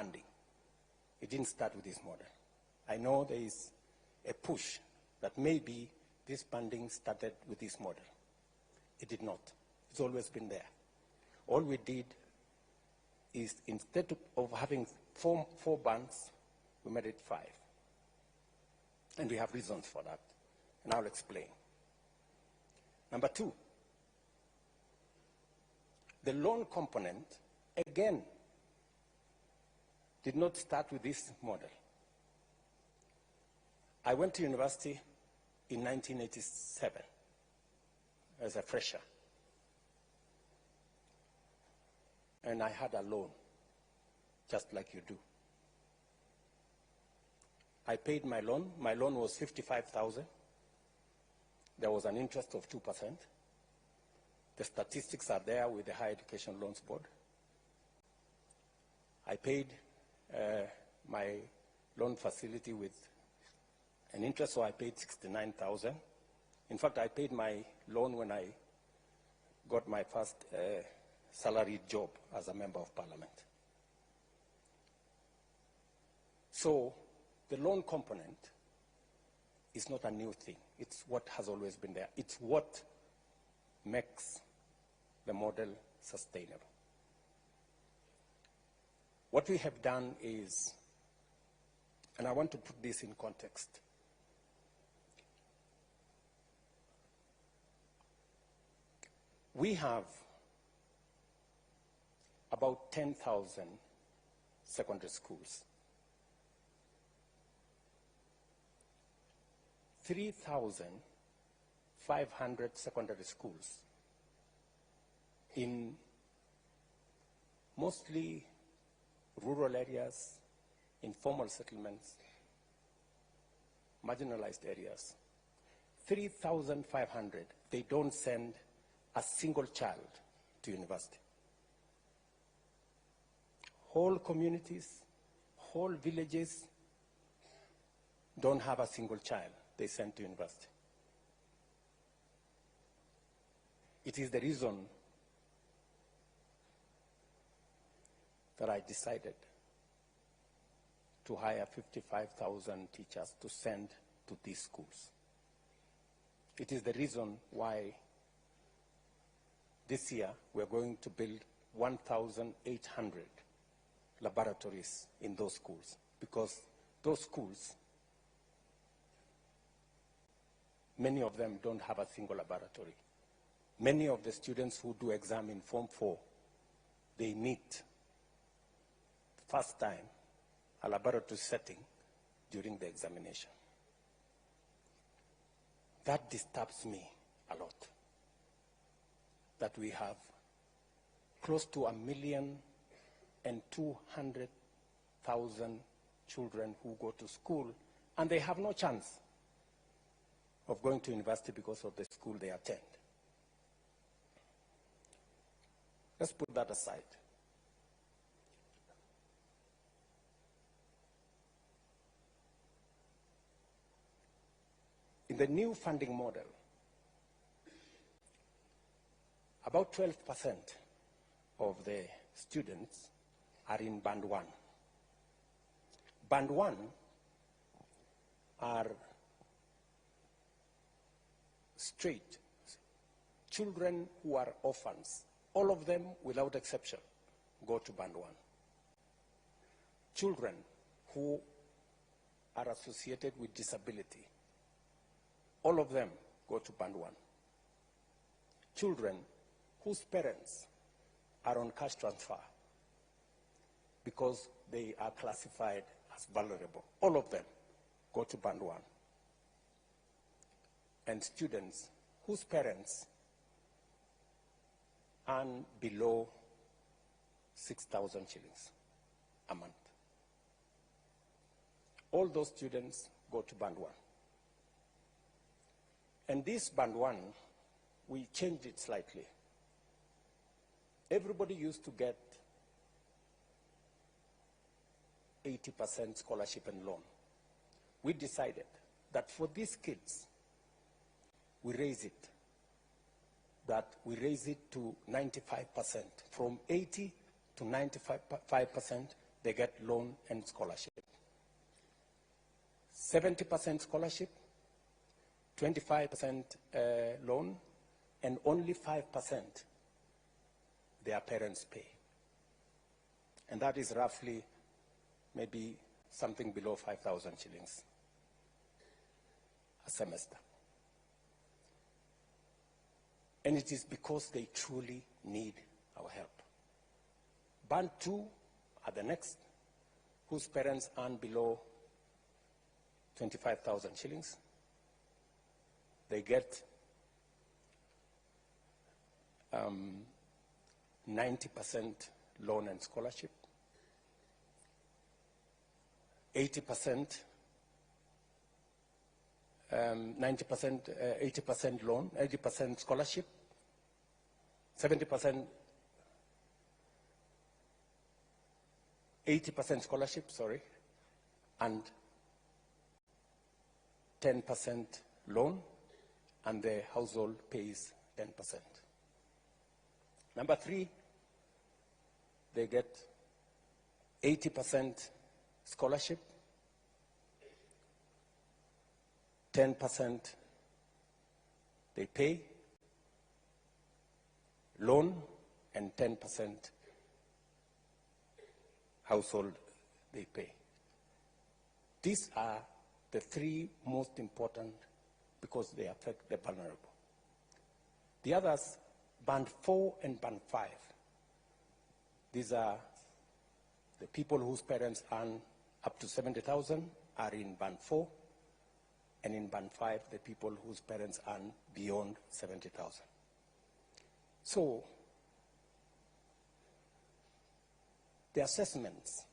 banding. It didn't start with this model. I know there is a push that maybe this banding started with this model. It did not. It's always been there. All we did is, instead of having four bands, we made it 5. And we have reasons for that, and I'll explain. Number 2, the loan component, again, did not start with this model. I went to university in 1987 as a fresher. And I had a loan, just like you do. I paid my loan. My loan was $55,000. There was an interest of 2%. The statistics are there with the Higher Education Loans Board. I paid my loan facility with an interest, so I paid $69,000. In fact, I paid my loan when I got my first salaried job as a member of parliament. So the loan component is not a new thing. It's what has always been there. It's what makes the model sustainable. What we have done is, and I want to put this in context, we have about 10,000 secondary schools. 3,500 secondary schools in mostly rural areas, informal settlements, marginalized areas. 3,500, they don't send a single child to university. Whole communities, whole villages don't have a single child they send to university. It is the reason that I decided to hire 55,000 teachers to send to these schools. It is the reason why this year we're going to build 1,800 laboratories in those schools, because those schools, many of them don't have a single laboratory. Many of the students who do exam in Form 4, they meet first time a laboratory setting during the examination. That disturbs me a lot, that we have close to 1,200,000 children who go to school and they have no chance of going to university because of the school they attend. Let's put that aside. In the new funding model, about 12% of the students are in Band 1. Band 1 are straight children who are orphans. All of them, without exception, go to Band 1. Children who are associated with disability, all of them go to Band 1. Children whose parents are on cash transfer because they are classified as vulnerable, all of them go to Band 1. And students whose parents earn below 6,000 shillings a month. All those students go to Band 1. And this Band 1, we changed it slightly. Everybody used to get 80% scholarship and loan. We decided that for these kids, we raise it to 95%, from 80 to 95% they get loan and scholarship. 70% scholarship, 25% loan, and only 5% their parents pay. And that is roughly maybe something below 5,000 shillings a semester. And it is because they truly need our help. Band 2 are the next, whose parents earn below 25,000 shillings. They get 90% loan and scholarship, 80%, 80% loan, 80% scholarship, 70%, 80% scholarship, sorry, and 10% loan, and the household pays 10%. Number 3, they get 80% scholarship, 10% they pay, loan, and 10% household they pay. These are the 3 most important because they affect the vulnerable. The others, band 4 and band 5, these are the people whose parents earn up to 70,000 are in band 4, and in band 5, the people whose parents earn beyond 70,000. So, the assessments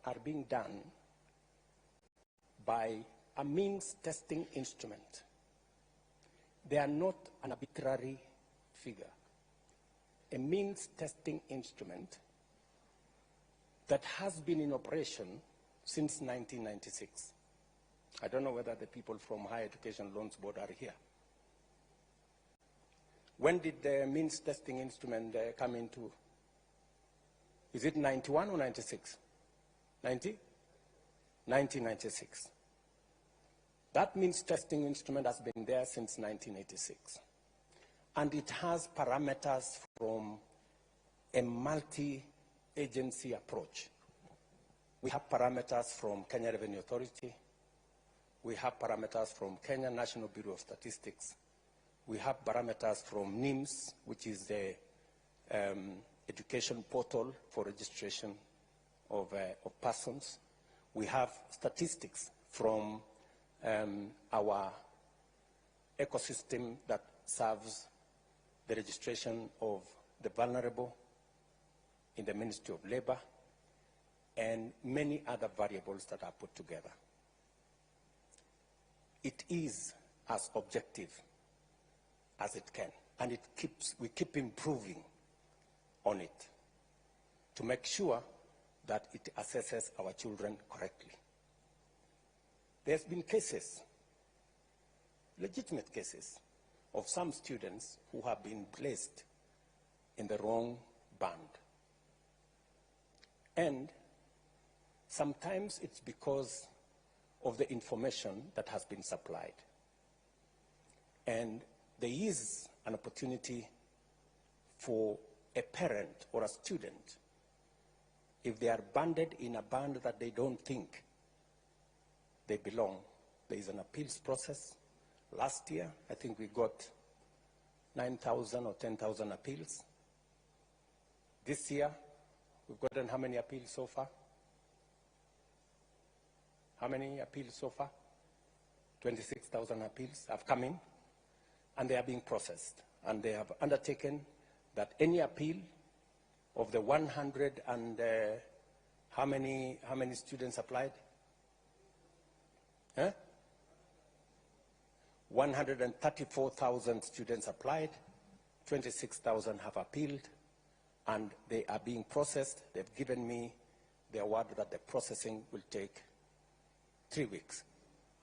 are being done by a means testing instrument. They are not an arbitrary figure. A means testing instrument that has been in operation since 1996. I don't know whether the people from Higher Education Loans Board are here. When did the means testing instrument come into? Is it 91 or 96? 90? 1996. That means testing instrument has been there since 1986. And it has parameters from a multi-agency approach. We have parameters from Kenya Revenue Authority. We have parameters from Kenya National Bureau of Statistics. We have parameters from NIMS, which is the education portal for registration of persons. We have statistics from our ecosystem that serves the registration of the vulnerable in the Ministry of Labor, and many other variables that are put together. It is as objective as it can, and we keep improving on it to make sure that it assesses our children correctly. There's been cases, legitimate cases, of some students who have been placed in the wrong band. And sometimes it's because of the information that has been supplied. And there is an opportunity for a parent or a student, if they are banded in a band that they don't think they belong, there is an appeals process. Last year, I think we got 9,000 or 10,000 appeals. This year, we've gotten how many appeals so far? How many appeals so far? 26,000 appeals have come in, and they are being processed. And they have undertaken that any appeal of the 100 and how many students applied? 134,000 students applied, 26,000 have appealed, and they are being processed. They've given me the word that the processing will take 3 weeks,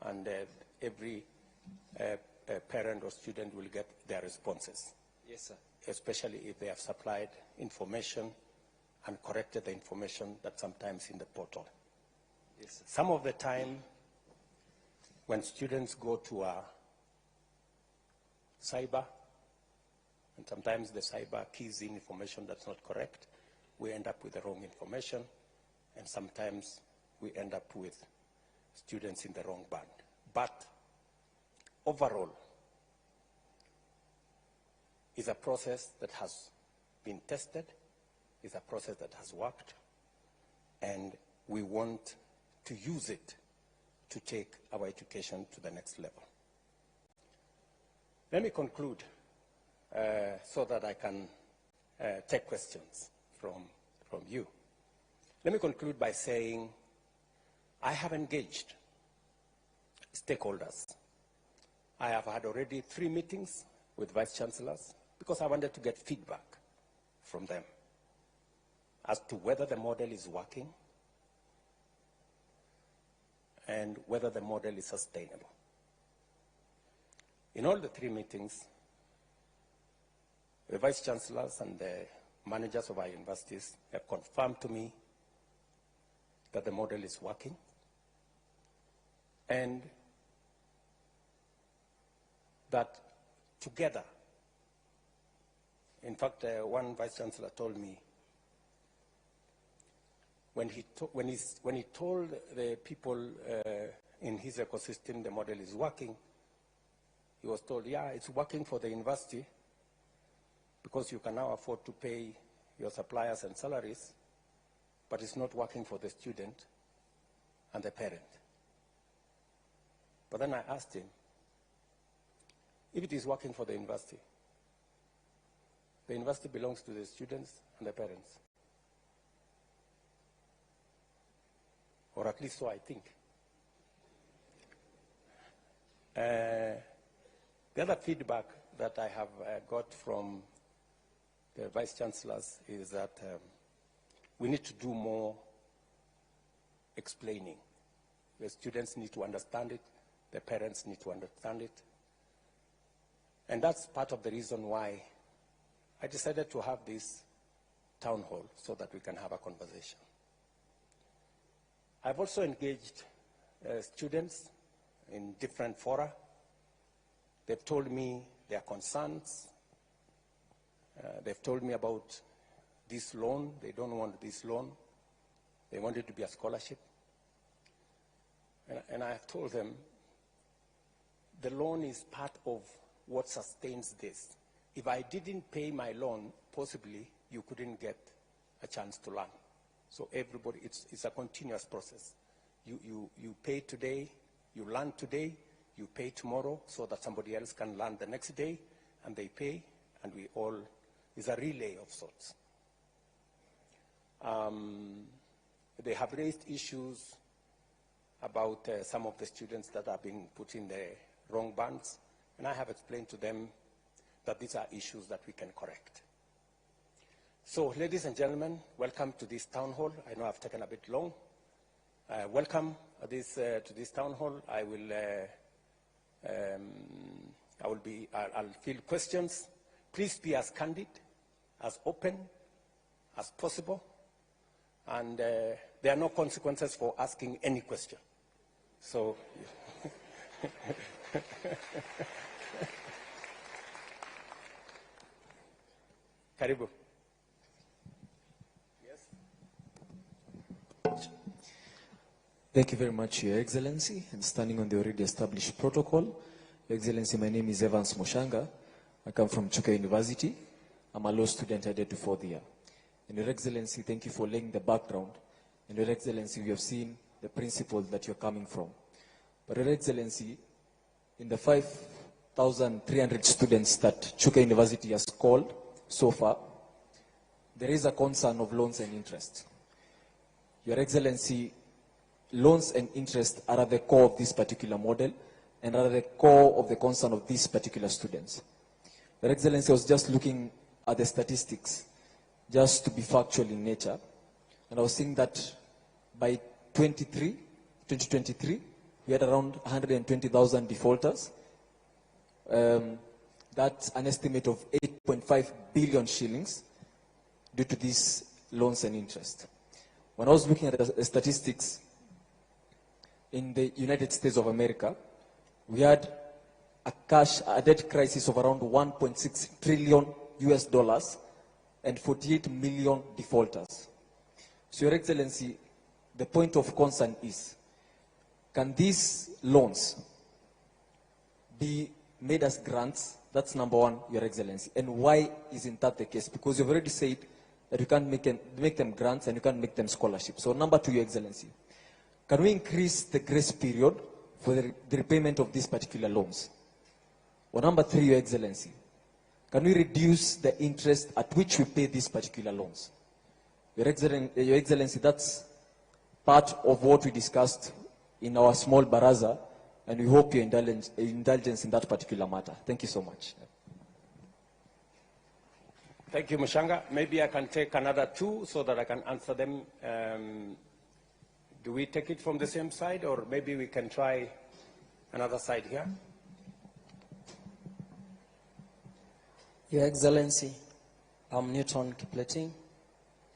and every parent or student will get their responses. Yes, sir. Especially if they have supplied information and corrected the information that sometimes in the portal. Yes. Some of the time, when students go to a cyber, and sometimes the cyber keys in information that's not correct, we end up with the wrong information, and sometimes we end up with students in the wrong band. But overall, it's a process that has been tested, it's a process that has worked, and we want to use it to take our education to the next level. Let me conclude so that I can take questions from you. Let me conclude by saying I have engaged stakeholders. I have had already 3 meetings with vice chancellors because I wanted to get feedback from them as to whether the model is working and whether the model is sustainable. In all the 3 meetings, the vice chancellors and the managers of our universities have confirmed to me that the model is working, and that together, in fact, one vice chancellor told me when he told the people in his ecosystem the model is working, he was told, yeah, it's working for the university because you can now afford to pay your suppliers and salaries, but it's not working for the student and the parent. But then I asked him, if it is working for the university belongs to the students and the parents. Or at least so I think. The other feedback that I have got from the vice chancellors is that we need to do more explaining. The students need to understand it, the parents need to understand it. And that's part of the reason why I decided to have this town hall so that we can have a conversation. I've also engaged students in different fora. They've told me their concerns. They've told me about this loan. They don't want this loan. They want it to be a scholarship. And I have told them the loan is part of what sustains this. If I didn't pay my loan, possibly you couldn't get a chance to learn. So everybody, it's a continuous process. You pay today, you learn today, you pay tomorrow so that somebody else can learn the next day, and they pay, and we all, it's a relay of sorts. They have raised issues about some of the students that are being put in the wrong bands, and I have explained to them that these are issues that we can correct. So, ladies and gentlemen, welcome to this town hall. I know I've taken a bit long. Welcome to this town hall. I'll field questions. Please be as candid, as open as possible, and there are no consequences for asking any question. So, Karibu. Thank you very much, Your Excellency. And standing on the already established protocol, Your Excellency, my name is Evans Moshanga. I come from Chuka University. I'm a law student headed to 4th year. And Your Excellency, thank you for laying the background. And Your Excellency, we have seen the principles that you're coming from. But Your Excellency, in the 5,300 students that Chuka University has called so far, there is a concern of loans and interest. Your Excellency, loans and interest are at the core of this particular model and are at the core of the concern of these particular students. Your Excellency, I was just looking at the statistics, just to be factual in nature, and I was seeing that by 2023, we had around 120,000 defaulters. That's an estimate of 8.5 billion shillings due to this loans and interest. When I was looking at the statistics, in the United States of America, we had a debt crisis of around 1.6 trillion US dollars and 48 million defaulters. So, Your Excellency, the point of concern is, can these loans be made as grants? That's number one, Your Excellency. And why isn't that the case? Because you've already said that you can't make them grants and you can't make them scholarships. So number two, Your Excellency, can we increase the grace period for the repayment of these particular loans? Or number three, Your Excellency, can we reduce the interest at which we pay these particular loans? Your Excellency, that's part of what we discussed in our small baraza, and we hope your indulgence in that particular matter. Thank you so much. Thank you, Mushanga. Maybe I can take another two so that I can answer them. Do we take it from the same side, or maybe we can try another side here? Your Excellency, I'm Newton Kipleting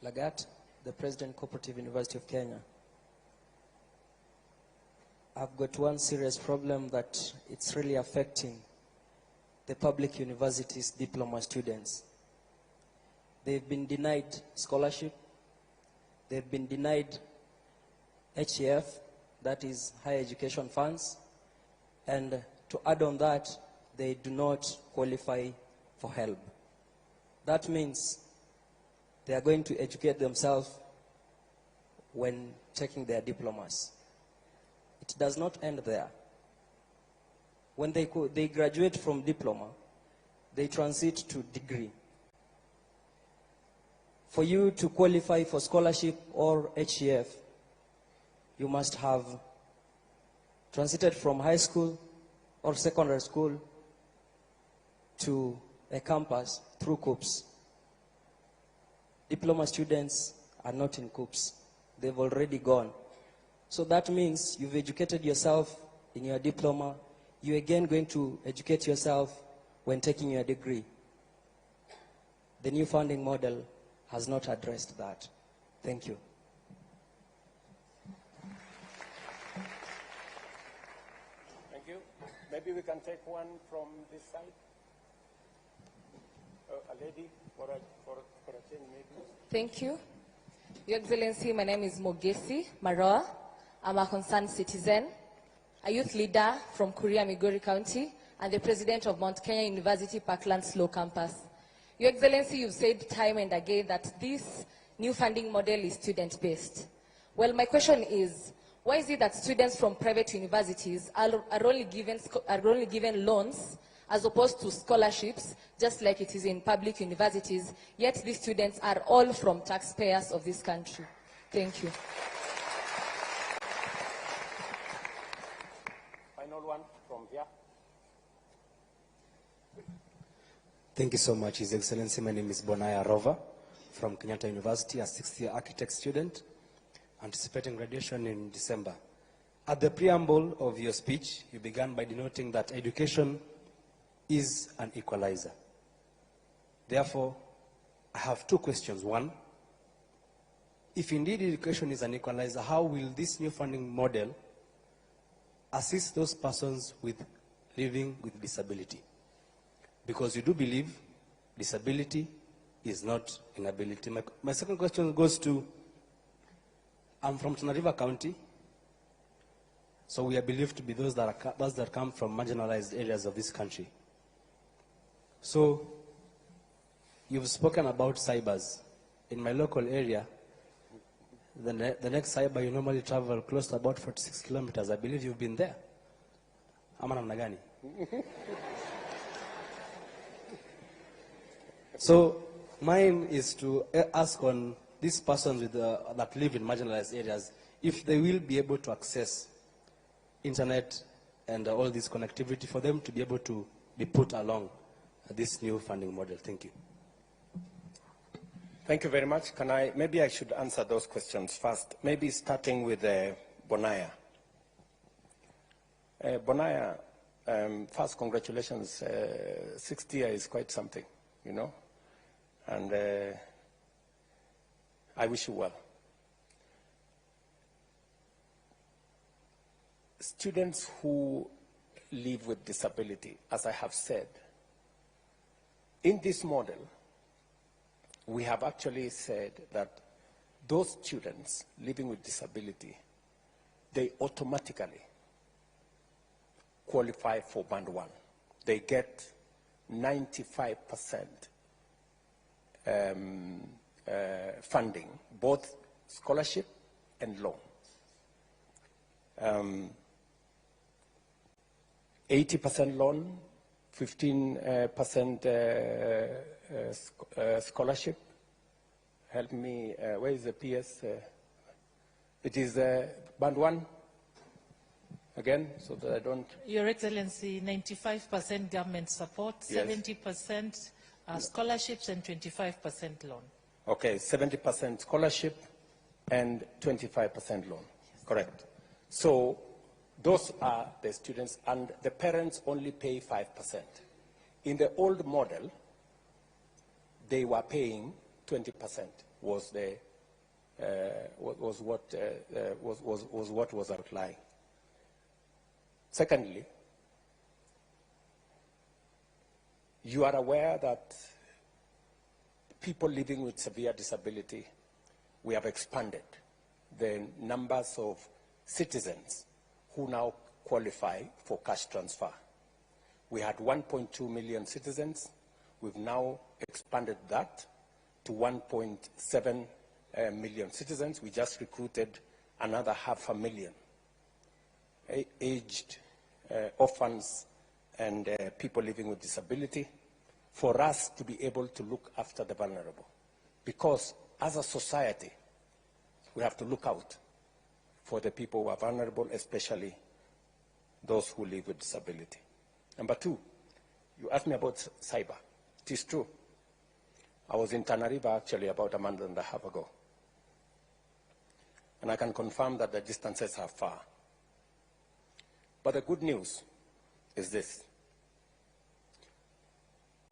Lagat, the President Cooperative University of Kenya. I've got one serious problem that it's really affecting the public universities' diploma students. They've been denied scholarship. They've been denied HEF, that is higher education funds. And to add on that, they do not qualify for help. That means they are going to educate themselves when taking their diplomas. It does not end there. When they graduate from diploma, they transit to degree. For you to qualify for scholarship or HEF, you must have transited from high school or secondary school to a campus through COOPs. Diploma students are not in COOPs. They've already gone. So that means you've educated yourself in your diploma. You're again going to educate yourself when taking your degree. The new funding model has not addressed that. Thank you. Thank you. Maybe we can take one from this side. A lady for a change, maybe. Thank you. Your Excellency, my name is Mogesi Maroa. I'm a concerned citizen, a youth leader from Kuria, Migori County, and the president of Mount Kenya University Parklands Law Campus. Your Excellency, you've said time and again that this new funding model is student-based. Well, my question is, why is it that students from private universities are only given loans as opposed to scholarships, just like it is in public universities, yet these students are all from taxpayers of this country? Thank you. Final one from here. Thank you so much, His Excellency. My name is Bonaya Rova from Kenyatta University, a sixth-year architect student, anticipating graduation in December. At the preamble of your speech, you began by denoting that education is an equalizer. Therefore, I have two questions. One, if indeed education is an equalizer, how will this new funding model assist those persons living with disability? Because you do believe disability is not inability. My second question goes to, I'm from Tana River County, so we are believed to be those that come from marginalized areas of this country. So, you've spoken about cybers. In my local area, the next cyber, you normally travel close to about 46 kilometers. I believe you've been there. Ama namna gani? So, mine is to ask on these persons that live in marginalized areas, if they will be able to access internet and all this connectivity for them to be able to be put along this new funding model. Thank you. Thank you very much. Maybe I should answer those questions first. Maybe starting with Bonaya. Bonaya, first, congratulations. 60 years is quite something, you know. And I wish you well. Students who live with disability, as I have said, in this model, we have actually said that those students living with disability, they automatically qualify for Band 1. They get 95% funding, both scholarship and loan. 80% loan, 15% scholarship. Help me, where is the PS? It is Band 1, again, so that I don't... Your Excellency, 95% government support, Yes. 70% scholarships, and 25% loan. Okay, 70% scholarship and 25% loan, correct. So those are the students, and the parents only pay 5%. In the old model, they were paying 20%. Was what was outlined. Secondly, you are aware that people living with severe disability, we have expanded the numbers of citizens who now qualify for cash transfer. We had 1.2 million citizens. We've now expanded that to 1.7 million citizens. We just recruited another 500,000 aged orphans and people living with disability, for us to be able to look after the vulnerable. Because as a society, we have to look out for the people who are vulnerable, especially those who live with disability. Number two, you asked me about cyber. It is true. I was in Tana River actually about a month and a half ago. And I can confirm that the distances are far. But the good news is this.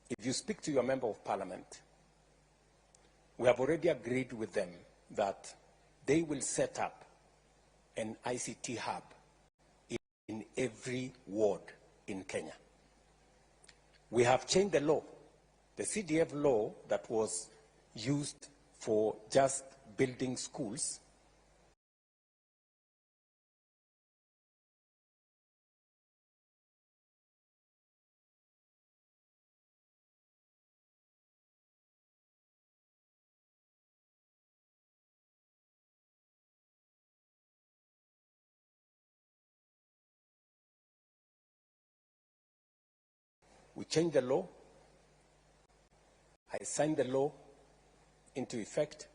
If you speak to your member of parliament, we have already agreed with them that they will set up an ICT hub in every ward in Kenya. We have changed the law. The CDF law that was used for just building schools we changed the law. I signed the law into effect,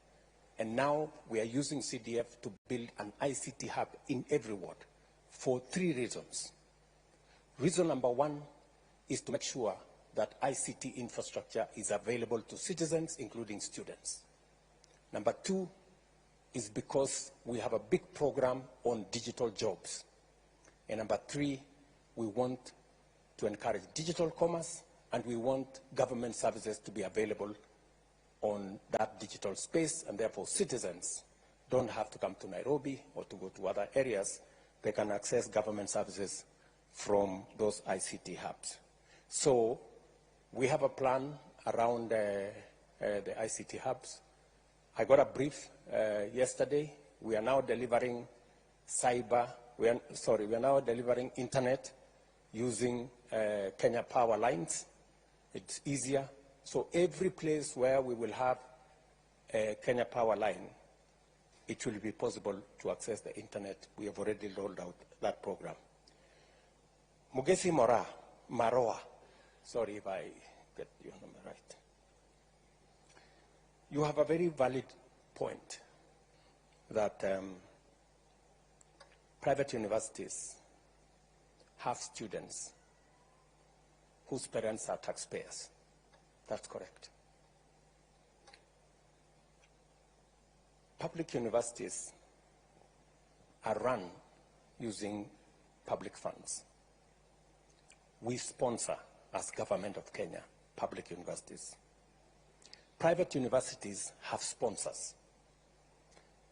and now we are using CDF to build an ICT hub in every ward for 3 reasons. Reason number 1 is to make sure that ICT infrastructure is available to citizens, including students. Number 2 is because we have a big program on digital jobs. And number 3, we want to encourage digital commerce, and we want government services to be available on that digital space, and therefore citizens don't have to come to Nairobi or to go to other areas. They can access government services from those ICT hubs. So we have a plan around the ICT hubs. I got a brief yesterday. We are now delivering we are now delivering internet using Kenya power lines. It's easier. So every place where we will have a Kenya power line, it will be possible to access the internet. We have already rolled out that program. Mugesi Maroa, sorry if I get your number right. You have a very valid point that private universities have students whose parents are taxpayers. That's correct. Public universities are run using public funds. We sponsor, as Government of Kenya, public universities. Private universities have sponsors.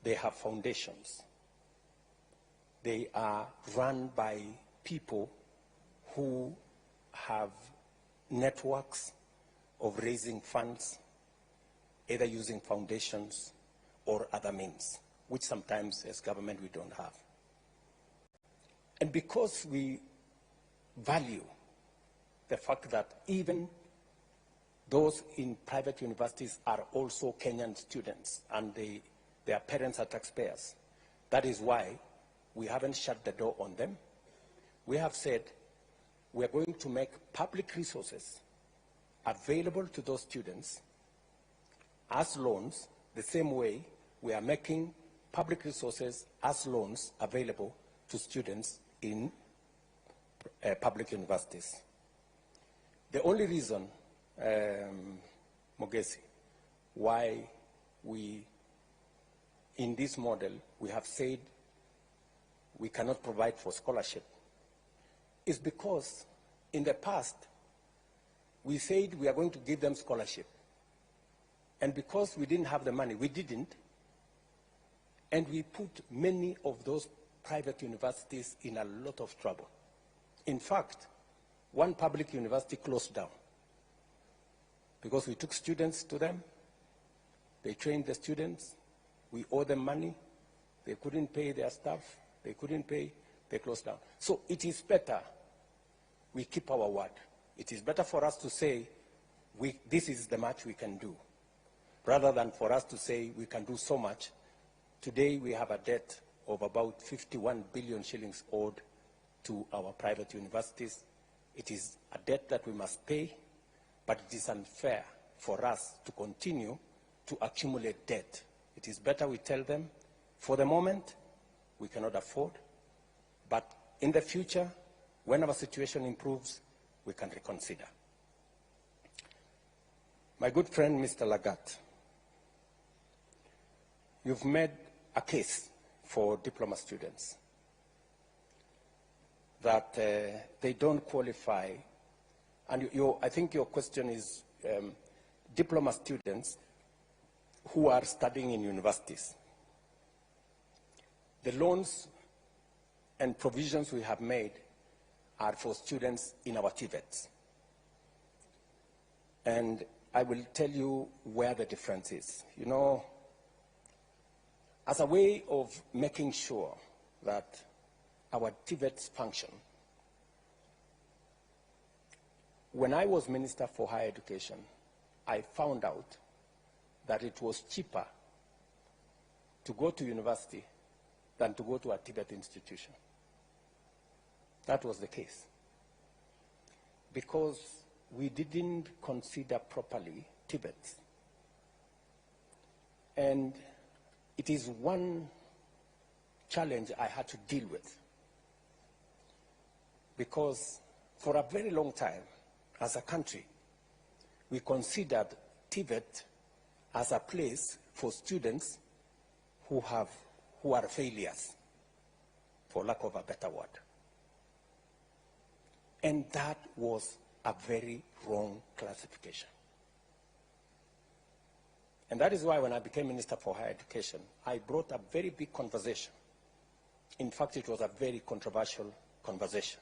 they have foundations. They are run by people who have networks of raising funds, either using foundations or other means, which sometimes as government we don't have. And because we value the fact that even those in private universities are also Kenyan students and their parents are taxpayers, that is why we haven't shut the door on them. We have said we are going to make public resources available to those students as loans, the same way we are making public resources as loans available to students in public universities. The only reason, Mogesi, why we, in this model, we have said we cannot provide for scholarship is because in the past, we said we are going to give them scholarship. And because we didn't have the money, we didn't. And we put many of those private universities in a lot of trouble. In fact, one public university closed down because we took students to them. They trained the students. We owe them money. They couldn't pay their staff. They couldn't pay. They closed down. So it is better we keep our word. It is better for us to say, this is the much we can do, rather than for us to say we can do so much. Today we have a debt of about 51 billion shillings owed to our private universities. It is a debt that we must pay, but it is unfair for us to continue to accumulate debt. It is better we tell them, for the moment, we cannot afford, but in the future, when our situation improves, we can reconsider. My good friend, Mr. Lagat, you've made a case for diploma students that they don't qualify. And I think your question is diploma students who are studying in universities. The loans and provisions we have made are for students in our TVETs. And I will tell you where the difference is. You know, as a way of making sure that our TVETs function, when I was Minister for Higher Education, I found out that it was cheaper to go to university than to go to a TVET institution. That was the case. Because we didn't consider properly TVETs. And it is one challenge I had to deal with. Because for a very long time, as a country, we considered TVET as a place for students who are failures, for lack of a better word. And that was a very wrong classification. And that is why when I became Minister for Higher Education, I brought a very big conversation. In fact, it was a very controversial conversation.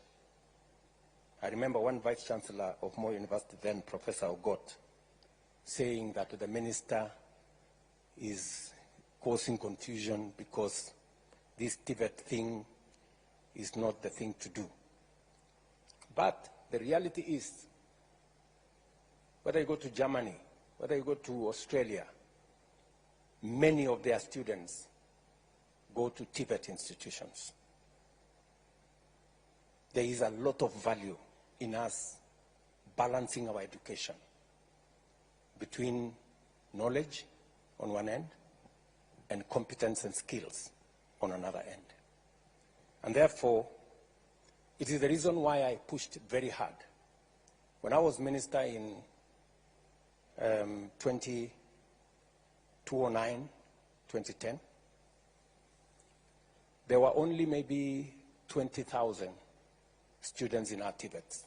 I remember one Vice Chancellor of Moi University then, Professor Ogot, saying that the minister is causing confusion because this TVET thing is not the thing to do. But the reality is, whether you go to Germany, whether you go to Australia, many of their students go to TVET institutions. There is a lot of value in us balancing our education between knowledge on one end and competence and skills on another end. And therefore, it is the reason why I pushed very hard. When I was minister in 2009, 2010, there were only maybe 20,000 students in our TVETs.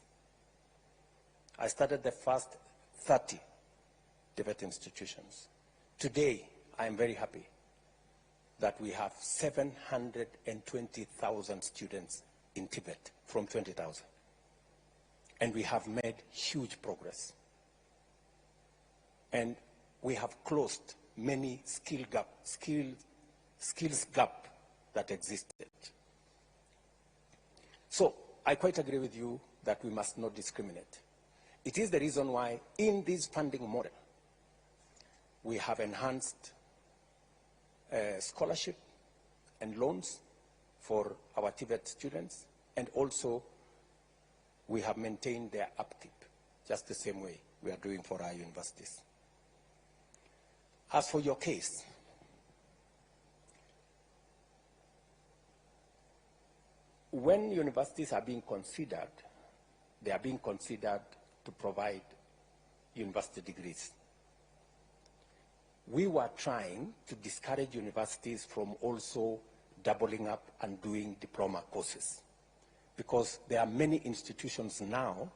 I started the first 30 TVET institutions. Today, I am very happy that we have 720,000 students in Tibet from 20,000. And we have made huge progress. And we have closed many skills gap that existed. So I quite agree with you that we must not discriminate. It is the reason why in this funding model, we have enhanced scholarship and loans for our Tibet students, and also we have maintained their upkeep, just the same way we are doing for our universities. As for your case, when universities are being considered, they are being considered to provide university degrees. We were trying to discourage universities from also doubling up and doing diploma courses, because there are many institutions now.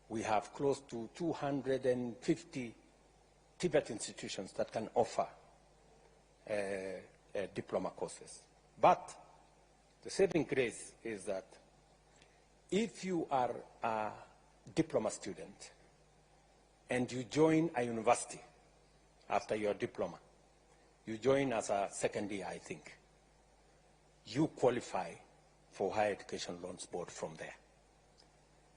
We have close to 250 Tibet institutions that can offer diploma courses. But the saving grace is that if you are a diploma student and you join a university after your diploma, you join as a second year, I think, you qualify for Higher Education Loans Board from there.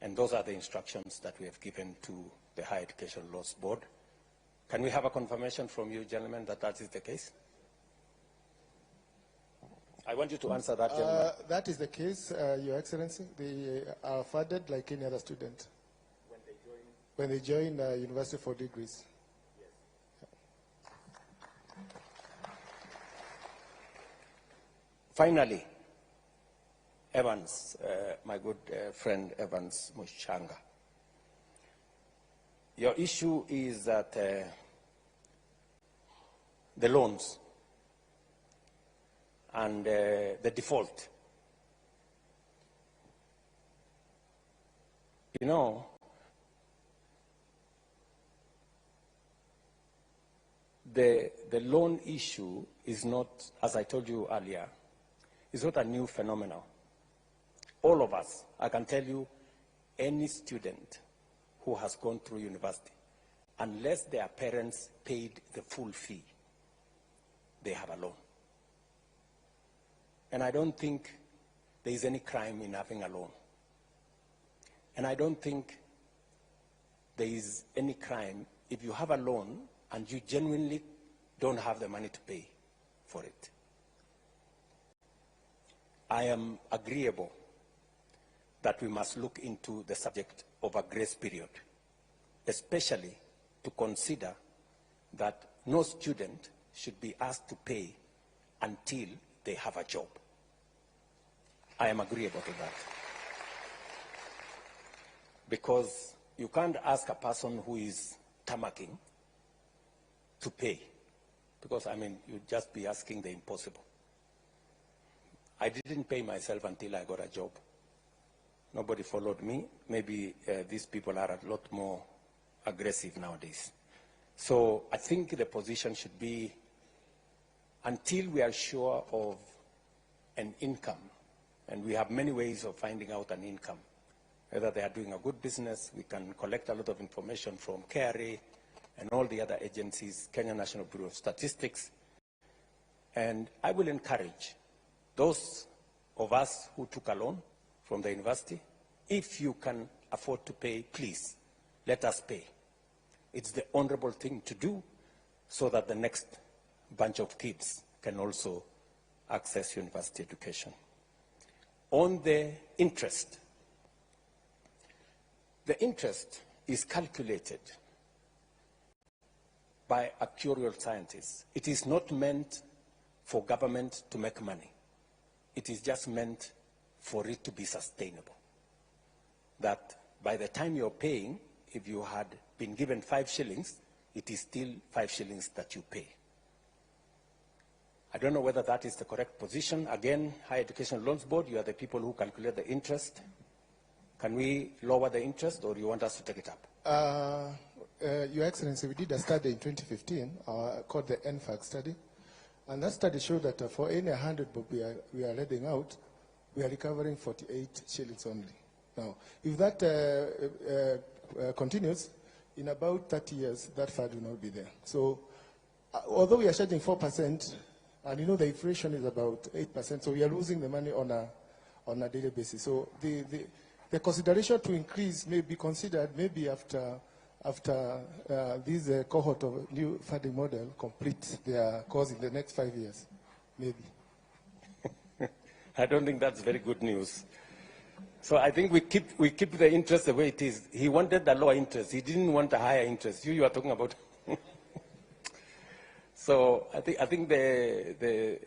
And those are the instructions that we have given to the Higher Education Loans Board. Can we have a confirmation from you, gentlemen, that that is the case? I want you to answer that, gentleman. That is the case, Your Excellency. They are funded like any other student. When they join university for degrees. Finally, Evans, my good friend Evans Mushanga. Your issue is that the loans and the default. You know, the loan issue is not, as I told you earlier, is not a new phenomenon. All of us, I can tell you, any student who has gone through university, unless their parents paid the full fee, they have a loan. And I don't think there is any crime in having a loan. And I don't think there is any crime if you have a loan and you genuinely don't have the money to pay for it. I am agreeable that we must look into the subject of a grace period, especially to consider that no student should be asked to pay until they have a job. I am agreeable to that. Because you can't ask a person who is tamaking to pay, because, I mean, you'd just be asking the impossible. I didn't pay myself until I got a job. Nobody followed me. Maybe these people are a lot more aggressive nowadays. So I think the position should be, until we are sure of an income, and we have many ways of finding out an income, whether they are doing a good business, we can collect a lot of information from KRA and all the other agencies, Kenya National Bureau of Statistics. And I will encourage those of us who took a loan from the university, if you can afford to pay, please, let us pay. It's the honorable thing to do so that the next bunch of kids can also access university education. On the interest is calculated by actuarial scientists. It is not meant for government to make money. It is just meant for it to be sustainable. That by the time you're paying, if you had been given 5 shillings, it is still 5 shillings that you pay. I don't know whether that is the correct position. Again, Higher Education Loans Board, you are the people who calculate the interest. Can we lower the interest, or you want us to take it up? Your Excellency, we did a study in 2015 called the NFAC study. And that study showed that for any 100 bob we are letting out, we are recovering 48 shillings only. Now, if that continues, in about 30 years, that fund will not be there. So, although we are charging 4%, and you know the inflation is about 8%, so we are losing the money on a daily basis. So the consideration to increase may be considered maybe after this cohort of new funding model complete their course in the next 5 years, maybe. I don't think that's very good news. So I think we keep the interest the way it is. He wanted the lower interest. He didn't want a higher interest. You are talking about. So I think the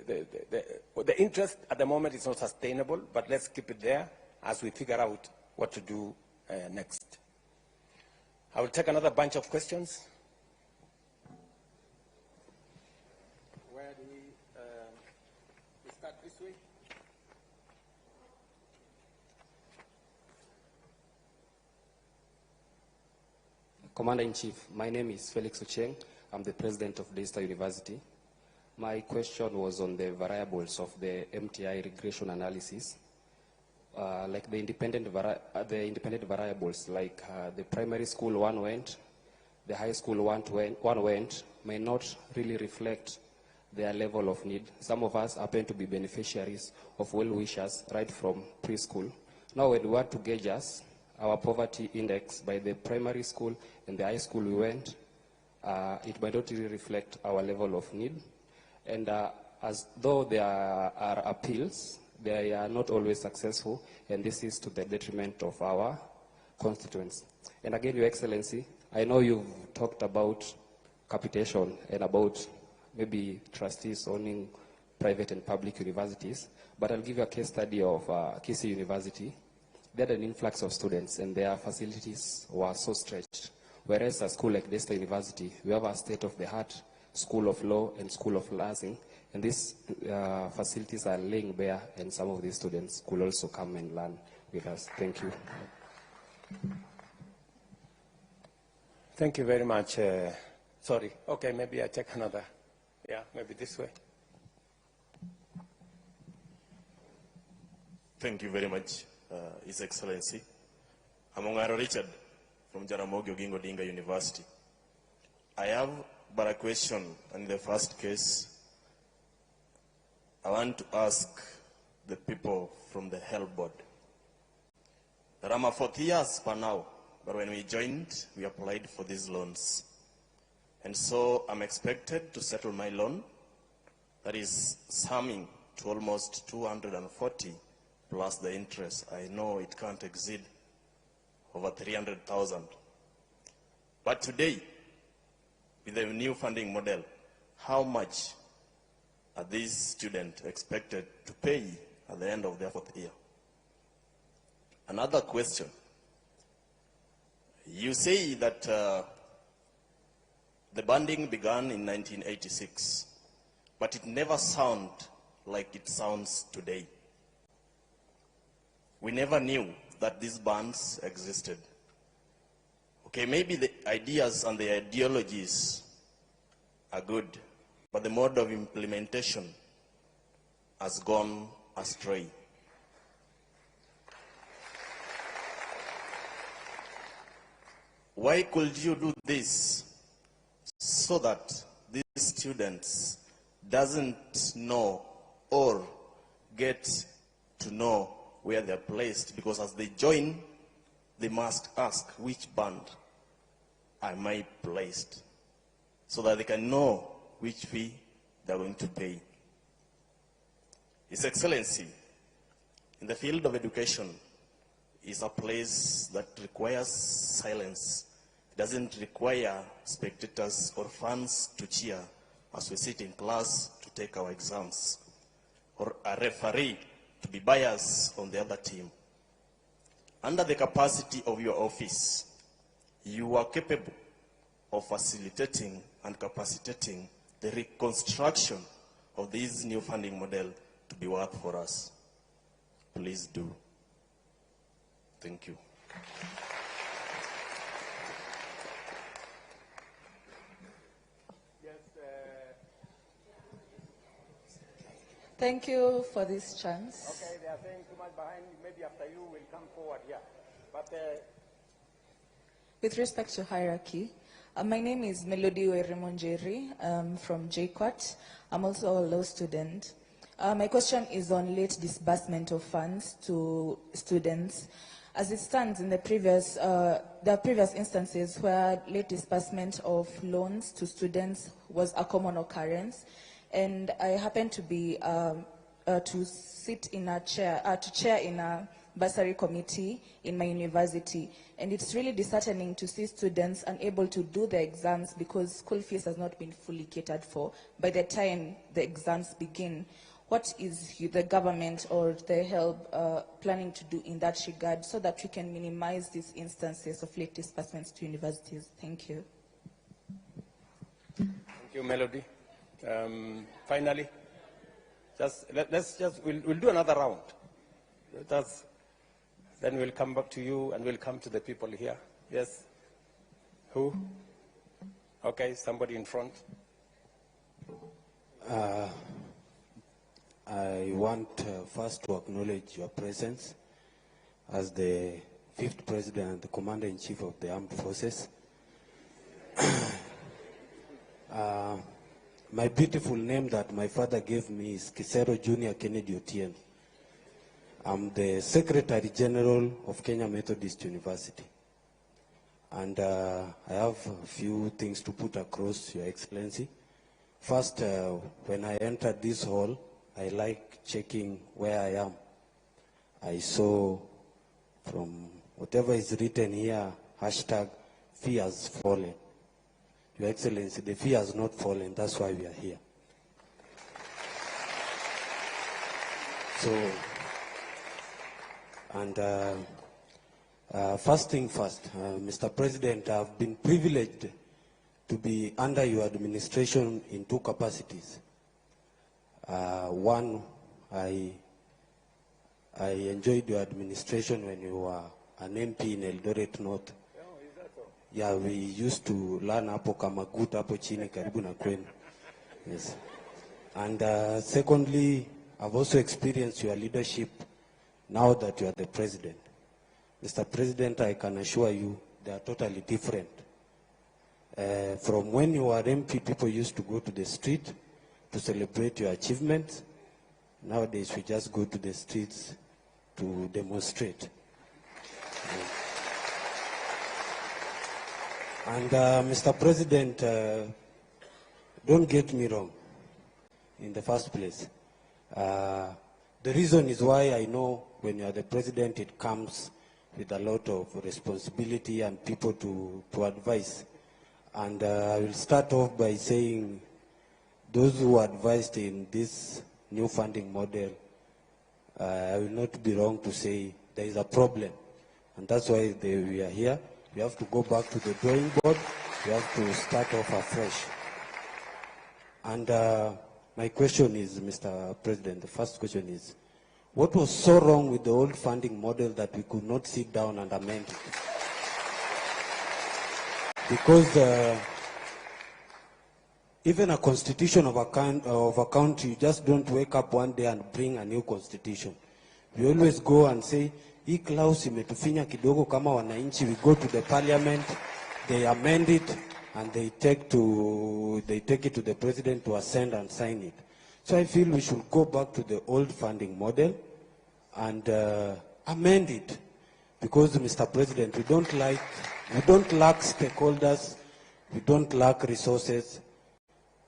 interest at the moment is not sustainable, but let's keep it there as we figure out what to do next. I will take another bunch of questions. Where do we start this way? Commander-in-Chief, my name is Felix Ocheng. I'm the president of Daystar University. My question was on the variables of the MTI regression analysis. Like the independent variables, like the primary school one went, the high school one went, may not really reflect their level of need. Some of us happen to be beneficiaries of well-wishers right from preschool. Now when we want to gauge our poverty index by the primary school and the high school we went, it might not really reflect our level of need. And as though there are appeals, they are not always successful, and this is to the detriment of our constituents. And again, Your Excellency, I know you've talked about capitation and about maybe trustees owning private and public universities, but I'll give you a case study of Kisii University. They had an influx of students, and their facilities were so stretched. Whereas a school like Daystar University, we have a state-of-the-art School of Law and School of Nursing, and these facilities are laying bare, and some of these students could also come and learn with us. Thank you. Thank you very much. Sorry. Okay, maybe I take another. Yeah, maybe this way. Thank you very much, His Excellency. I'm Ongaro Richard from Jaramogi Oginga Odinga University. I have but a question on the first case. I want to ask the people from the health board. There are 40 years per now, but when we joined, we applied for these loans. And so I'm expected to settle my loan, that is summing to almost 240 plus the interest. I know it can't exceed over 300,000. But today, with the new funding model, how much are these students expected to pay at the end of their fourth year? Another question. You say that the banding began in 1986, but it never sounded like it sounds today. We never knew that these bands existed. Okay, maybe the ideas and the ideologies are good, but the mode of implementation has gone astray. Why could you do this so that these students doesn't know or get to know where they're placed? Because as they join, they must ask, which band am I placed? So that they can know which fee they're going to pay. His Excellency, in the field of education, is a place that requires silence. It doesn't require spectators or fans to cheer as we sit in class to take our exams, or a referee to be biased on the other team. Under the capacity of your office, you are capable of facilitating and capacitating the reconstruction of this new funding model to be worth for us. Please do. Thank you. Yes, Thank you for this chance. Okay, they are saying too much behind. Maybe after you will come forward here. But With respect to hierarchy, my name is Melody Weremonjeri from JQuat. I'm also a law student. My question is on late disbursement of funds to students. As it stands in the previous, there are previous instances where late disbursement of loans to students was a common occurrence. And I happen to be, to sit in a chair, to chair in a bursary committee in my university. And it's really disheartening to see students unable to do the exams because school fees has not been fully catered for by the time the exams begin. What is the government or the help planning to do in that regard so that we can minimize these instances of late disbursements to universities? Thank you. thank you, Melody. Finally, we'll do another round. Then we'll come back to you and we'll come to the people here. Yes? Who? Okay, somebody in front. I want first to acknowledge your presence as the 5th President and the Commander-in-Chief of the Armed Forces. My beautiful name that my father gave me is Kisero Junior Kennedy Otieno. I'm the Secretary General of Kenya Methodist University. And I have a few things to put across, Your Excellency. First, when I entered this hall, I like checking where I am. I saw from whatever is written here, hashtag fee has fallen. Your Excellency, the fee has not fallen, that's why we are here. So, and first thing first, Mr. President, I've been privileged to be under your administration in 2 capacities. One, I enjoyed your administration when you were an MP in Eldoret North. Yeah, we used to learn hapo kamaguta hapo chini karibu na kwenu. Yes. And secondly, I've also experienced your leadership now that you are the president. Mr. President, I can assure you they are totally different. From when you were MP, people used to go to the street to celebrate your achievements. Nowadays, we just go to the streets to demonstrate. And Mr. President, don't get me wrong in the first place. The reason is why I know when you are the president, it comes with a lot of responsibility and people to advise. And I will start off by saying those who advised in this new funding model, I will not be wrong to say there is a problem. And that's why we are here. We have to go back to the drawing board. We have to start off afresh. And my question is, Mr. President, the first question is, what was so wrong with the old funding model that we could not sit down and amend it? Because even a constitution of a country, you just don't wake up one day and bring a new constitution. We always go and say, hii clause imetufinya kidogo kama wananchi. We go to the parliament, they amend it, and they take it to the president to assent and sign it. So I feel we should go back to the old funding model and amend it. Because, Mr. President, we don't lack stakeholders, we don't lack resources.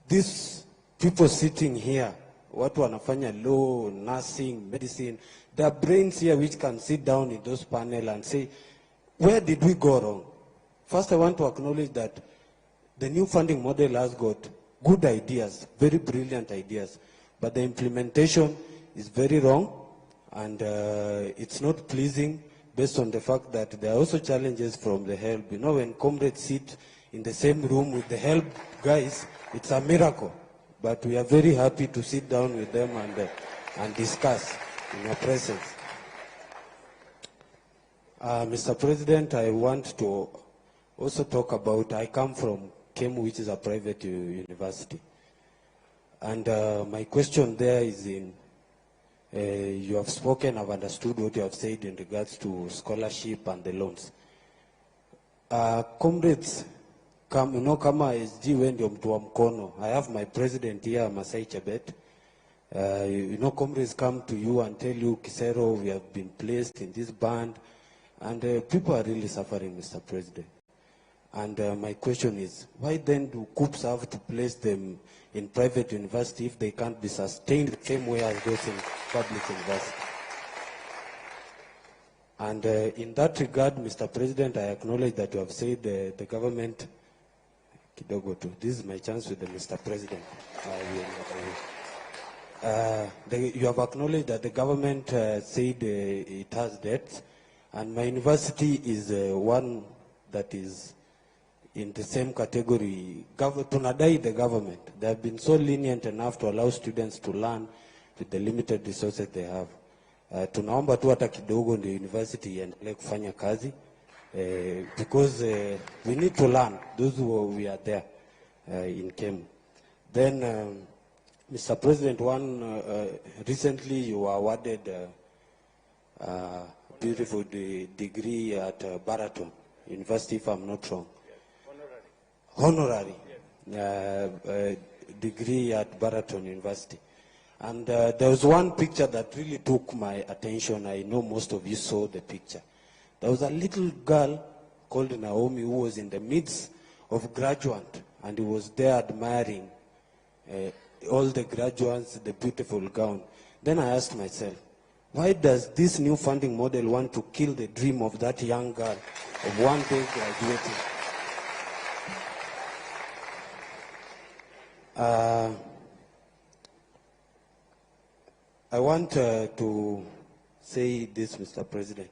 These people sitting here, watu wanafanya law, nursing, medicine, there are brains here which can sit down in those panels and say, where did we go wrong? First, I want to acknowledge that the new funding model has got good ideas, very brilliant ideas, but the implementation is very wrong, and it's not pleasing based on the fact that there are also challenges from the help. You know, when comrades sit in the same room with the help guys, it's a miracle. But we are very happy to sit down with them and discuss in your presence. Mr. President, I want to also talk about, I come from KEMU, which is a private university. And my question there is in You have spoken, I've understood what you have said in regards to scholarship and the loans. Comrades, kama SG ndio mtu wa mkono. I have my president here, Masai Chebet. Comrades come to you and tell you, Kisero, we have been placed in this band, and people are really suffering, Mr. President. And my question is, why then do COOPs have to place them in private university if they can't be sustained the same way as those in public university? And in that regard, Mr. President, I acknowledge that you have said the government, this is my chance with the Mr. President. You have acknowledged that the government said it has debts, and my university is one that is in the same category. Tunadai the government. They have been so lenient enough to allow students to learn with the limited resources they have. Tunaomba tu hata kidogo ndio university iendelee kufanya kazi, because we need to learn, those who we are there in Kemu. Then, Mr. President, recently you were awarded a beautiful degree at Baraton University, if I'm not wrong. Honorary degree at Baraton University. And there was one picture that really took my attention. I know most of you saw the picture. There was a little girl called Naomi who was in the midst of graduates, and he was there admiring all the graduates, the beautiful gown. Then I asked myself, why does this new funding model want to kill the dream of that young girl of one day graduating? I want to say this, Mr. President.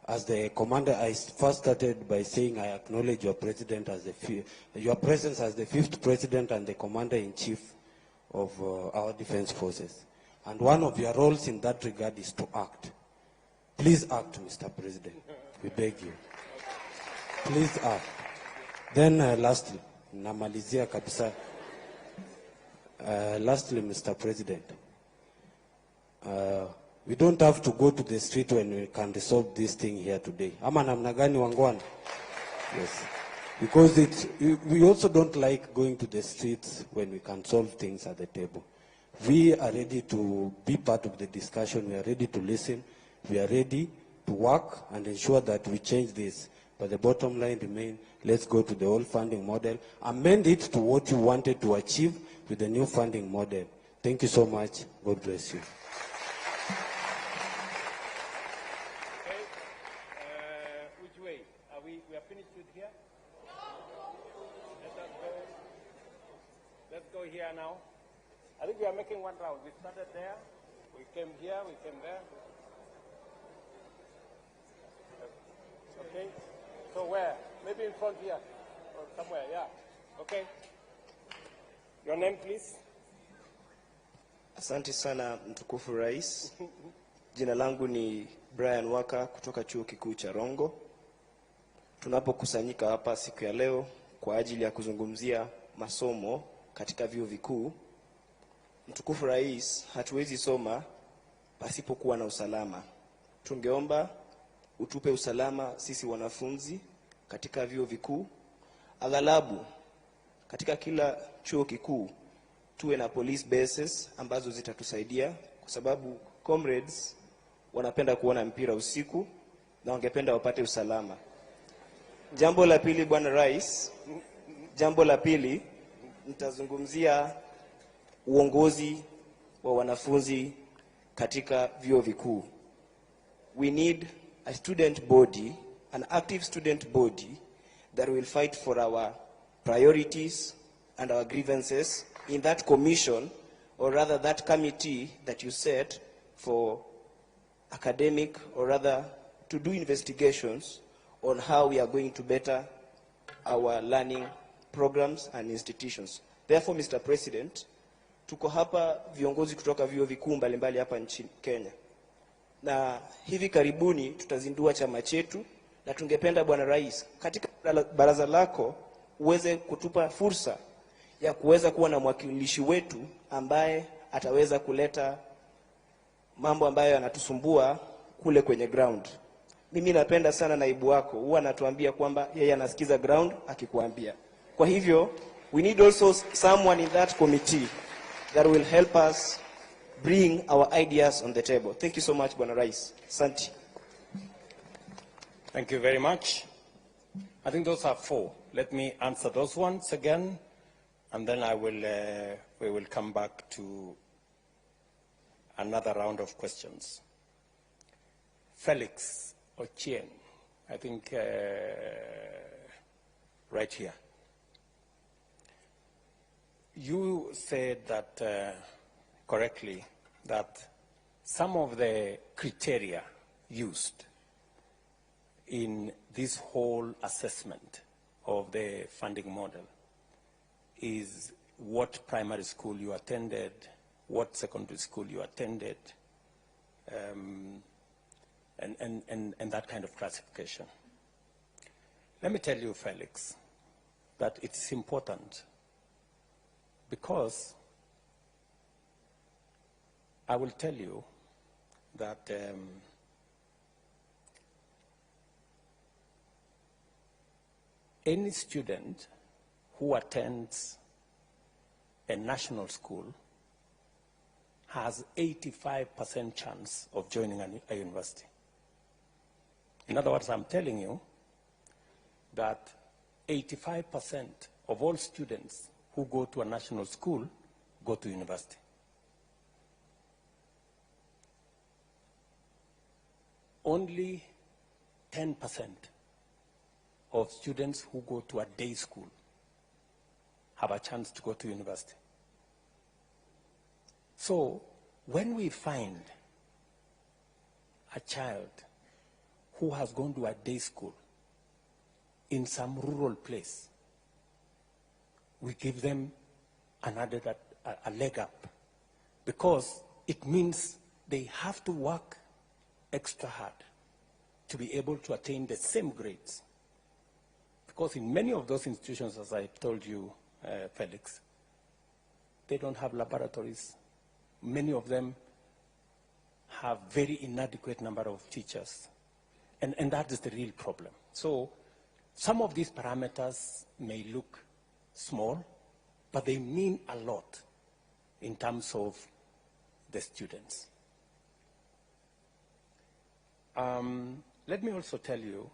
As the commander, I first started by saying I acknowledge your president as your presence as the 5th president and the commander-in-chief of our defense forces. And one of your roles in that regard is to act. Please act, Mr. President. We beg you. Please act. Then lastly, namalizia kabisa. Lastly, Mr. President, we don't have to go to the street when we can resolve this thing here today. Ama namna gani wangwana? Yes. Because we also don't like going to the streets when we can solve things at the table. We are ready to be part of the discussion. We are ready to listen. We are ready to work and ensure that we change this. But the bottom line remains, let's go to the old funding model. Amend it to what you wanted to achieve with the new funding model. Thank you so much. God bless you. Which way? We are finished with here? Let's go here now. I think we are making one round. We started there, we came here, we came there. Okay, so where? Maybe in front here, or somewhere, yeah. Okay. Your name, please. Asante sana mtukufu rais. Jina langu ni Brian Waka kutoka chuo kikuu cha Rongo. Tunapokusanyika hapa siku ya leo kwa ajili ya kuzungumzia masomo katika vyuo vikuu. Mtukufu rais, hatuwezi soma pasipokuwa na usalama. Tungeomba utupe usalama sisi wanafunzi katika vyuo vikuu. Aghalabu katika kila chuo kikuu tuwe na police bases ambazo zitatusaidia, kwa sababu comrades wanapenda kuona mpira usiku na wangependa wapate usalama. Jambo la pili, bwana rais, jambo la pili nitazungumzia uongozi wa wanafunzi katika vyuo vikuu. We need a student body, an active student body that will fight for our priorities and our grievances in that commission, or rather that committee that you set for academic, or rather to do investigations on how we are going to better our learning programs and institutions. Therefore, Mr. President, tuko hapa viongozi kutoka vyuo vikuu mbalimbali hapa nchini Kenya. Na hivi karibuni tutazindua chama chetu, na tungependa bwana rais katika baraza lako uweze kutupa fursa ya kuweza kuwa na mwakilishi wetu ambaye ataweza kuleta mambo ambayo yanatusumbua kule kwenye ground. Mimi napenda sana naibu wako, huwa anatuambia kwamba yeye anasikiza ground akikuambia. Kwa hivyo, we need also someone in that committee that will help us bring our ideas on the table. Thank you so much, Bwana Rais. Asante. Thank you very much. I think those are 4. Let me answer those ones again, and then we will come back to another round of questions. Felix Ochieng, I think right here. You said that correctly, that some of the criteria used in this whole assessment of the funding model is what primary school you attended, what secondary school you attended, and that kind of classification. Let me tell you, Felix, that it's important because I will tell you that any student who attends a national school has 85% chance of joining a university. In other words, I'm telling you that 85% of all students who go to a national school go to university. Only 10% of students who go to a day school have a chance to go to university. So when we find a child who has gone to a day school in some rural place, we give them a leg up, because it means they have to work extra hard to be able to attain the same grades. Because in many of those institutions, as I told you, Felix, they don't have laboratories. Many of them have very inadequate number of teachers. And that is the real problem. So some of these parameters may look small, but they mean a lot in terms of the students. Let me also tell you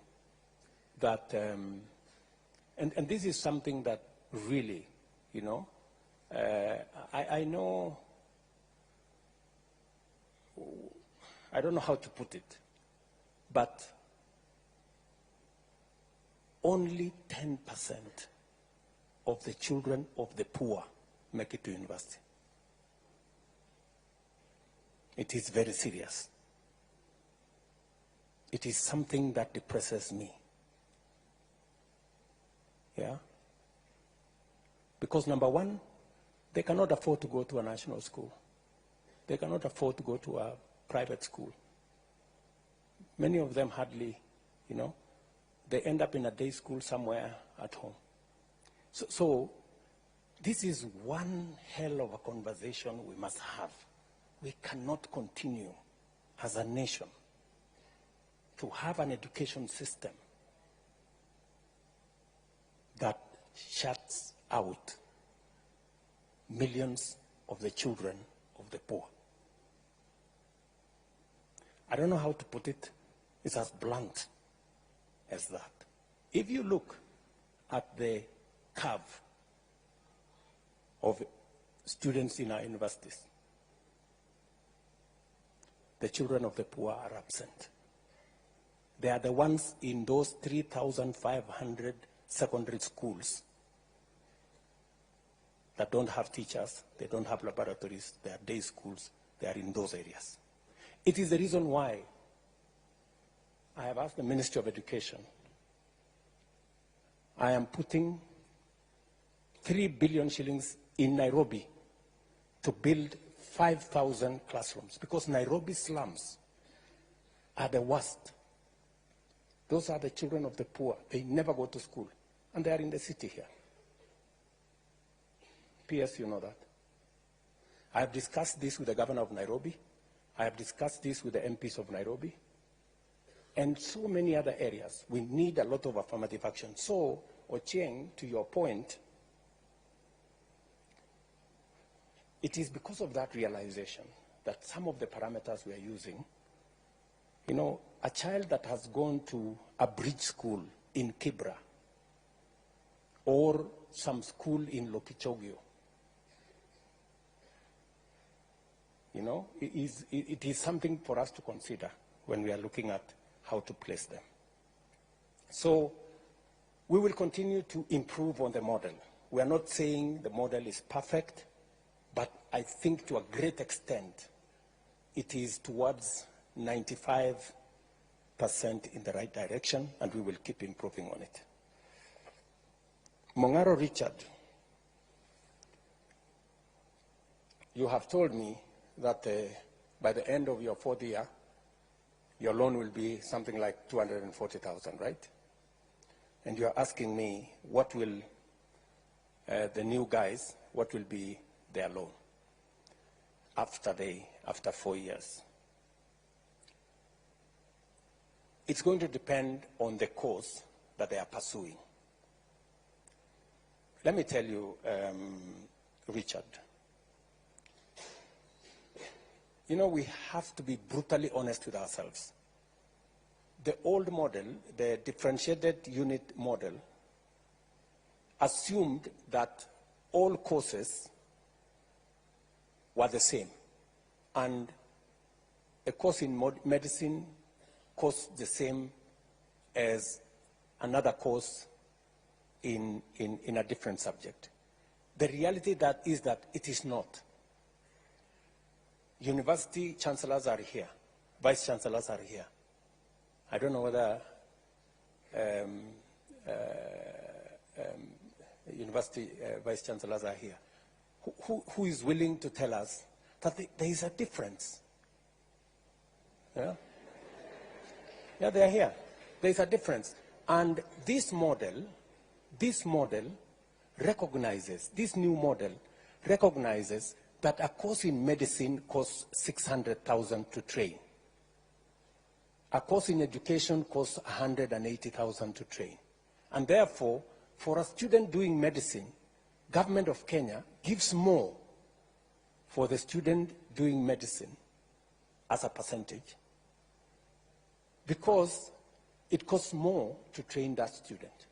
that, and this is something that really, you know, I know, I don't know how to put it, but only 10% of the children of the poor make it to university. It is very serious. It is something that depresses me. Yeah? Because number one, they cannot afford to go to a national school. They cannot afford to go to a private school. Many of them hardly, you know, they end up in a day school somewhere at home. So this is one hell of a conversation we must have. We cannot continue as a nation to have an education system that shuts out millions of the children of the poor. I don't know how to put it. It's as blunt as that. If you look at the curve of students in our universities, the children of the poor are absent. They are the ones in those 3,500 secondary schools that don't have teachers, they don't have laboratories, they are day schools, they are in those areas. It is the reason why I have asked the Ministry of Education. I am putting 3 billion shillings in Nairobi to build 5,000 classrooms, because Nairobi slums are the worst. Those are the children of the poor. They never go to school, and they are in the city here. P.S., you know that. I have discussed this with the governor of Nairobi. I have discussed this with the MPs of Nairobi and so many other areas. We need a lot of affirmative action. So, Ochieng, to your point, it is because of that realization that some of the parameters we are using, you know, a child that has gone to a bridge school in Kibra or some school in Lokichogio, you know, it is something for us to consider when we are looking at how to place them. So we will continue to improve on the model. We are not saying the model is perfect, but I think to a great extent, it is towards 95% in the right direction, and we will keep improving on it. Mongaro Richard, you have told me that by the end of your 4th year, your loan will be something like 240,000, right? And you are asking me what will the new guys, what will be their loan after 4 years? It's going to depend on the course that they are pursuing. Let me tell you, Richard, you know, we have to be brutally honest with ourselves. The old model, the differentiated unit model, assumed that all courses were the same. And a course in medicine costs the same as another course in a different subject. The reality is that it is not. University chancellors are here. Vice chancellors are here. I don't know whether university vice chancellors are here. Who is willing to tell us that there is a difference? Yeah? Yeah, they are here. There is a difference. And this model recognizes, this new model recognizes that a course in medicine costs 600,000 to train. A course in education costs 180,000 to train. And therefore, for a student doing medicine, Government of Kenya gives more for the student doing medicine as a percentage because it costs more to train that student.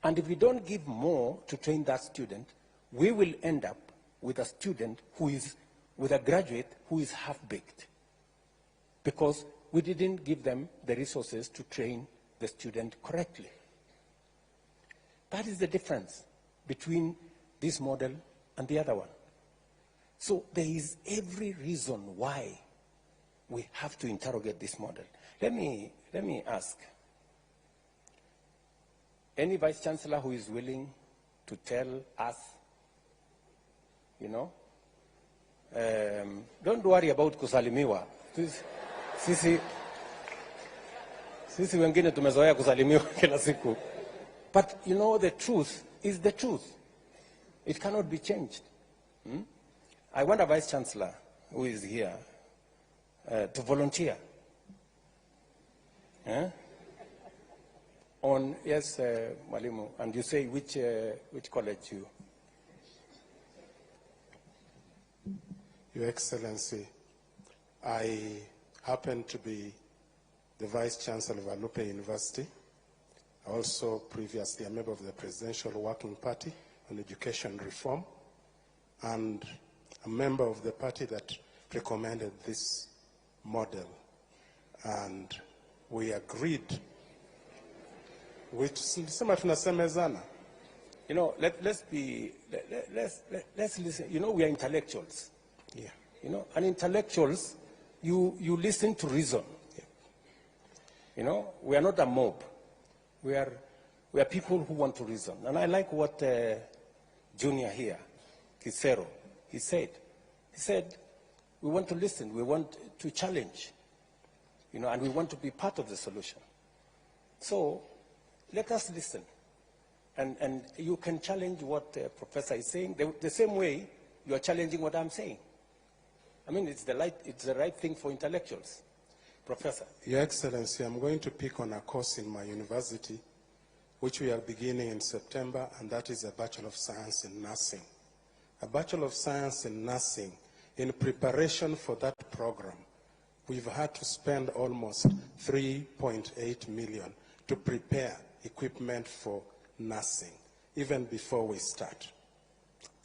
And if we don't give more to train that student, we will end up with a student who is, with a graduate who is half-baked because we didn't give them the resources to train the student correctly. That is the difference between this model and the other one. So there is every reason why we have to interrogate this model. Let me ask, any vice chancellor who is willing to tell us, you know, don't worry about kusalimiwa. Sisi wengine tumezoea kusalimiwa kila siku. But you know, the truth is the truth. It cannot be changed. I want a vice chancellor who is here to volunteer. On, yes, Mwalimu, and you say which college you? Your Excellency, I happen to be the Vice Chancellor of Alupe University. Also previously a member of the Presidential Working Party on Education Reform, and a member of the party that recommended this model. And we agreed. You know, let's listen. You know, we are intellectuals. Yeah. You know, and intellectuals, you listen to reason. Yeah. You know, we are not a mob. We are people who want to reason. And I like what Junior here, Kisero, he said. He said, we want to listen, we want to challenge, you know, and we want to be part of the solution. So let us listen. And you can challenge what the professor is saying the same way you are challenging what I'm saying. I mean, it's the right thing for intellectuals. Professor. Your Excellency, I'm going to pick on a course in my university, which we are beginning in September, and that is a Bachelor of Science in Nursing. A Bachelor of Science in Nursing. In preparation for that program, we've had to spend almost 3.8 million to prepare equipment for nursing, even before we start.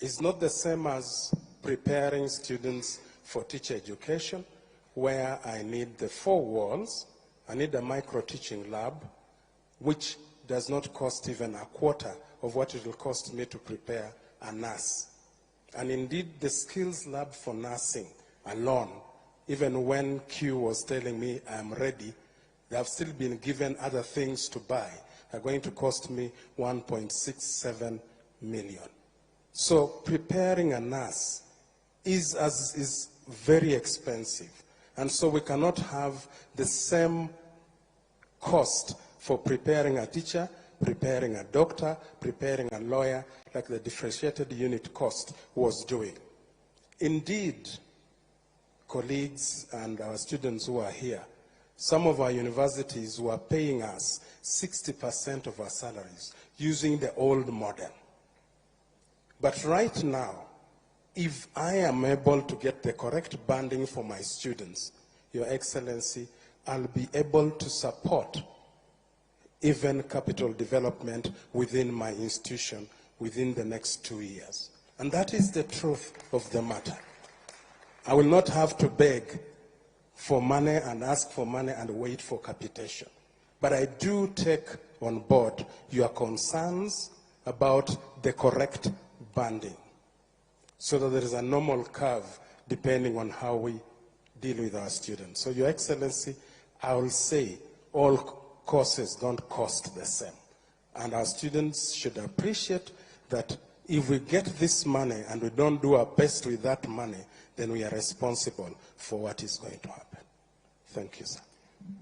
It's not the same as preparing students for teacher education, where I need the 4 walls, I need a micro-teaching lab, which does not cost even a quarter of what it will cost me to prepare a nurse. And indeed, the skills lab for nursing alone, even when Q was telling me I'm ready, they have still been given other things to buy, are going to cost me 1.67 million. So preparing a nurse is very expensive. And so we cannot have the same cost for preparing a teacher, preparing a doctor, preparing a lawyer, like the differentiated unit cost was doing. Indeed, colleagues and our students who are here, some of our universities were paying us 60% of our salaries using the old model. But right now, if I am able to get the correct banding for my students, Your Excellency, I'll be able to support even capital development within my institution within the next 2 years. And that is the truth of the matter. I will not have to beg for money and ask for money and wait for capitation. But I do take on board your concerns about the correct banding, so that there is a normal curve depending on how we deal with our students. So, Your Excellency, I will say all courses don't cost the same. And our students should appreciate that if we get this money and we don't do our best with that money, then we are responsible for what is going to happen. Thank you, sir.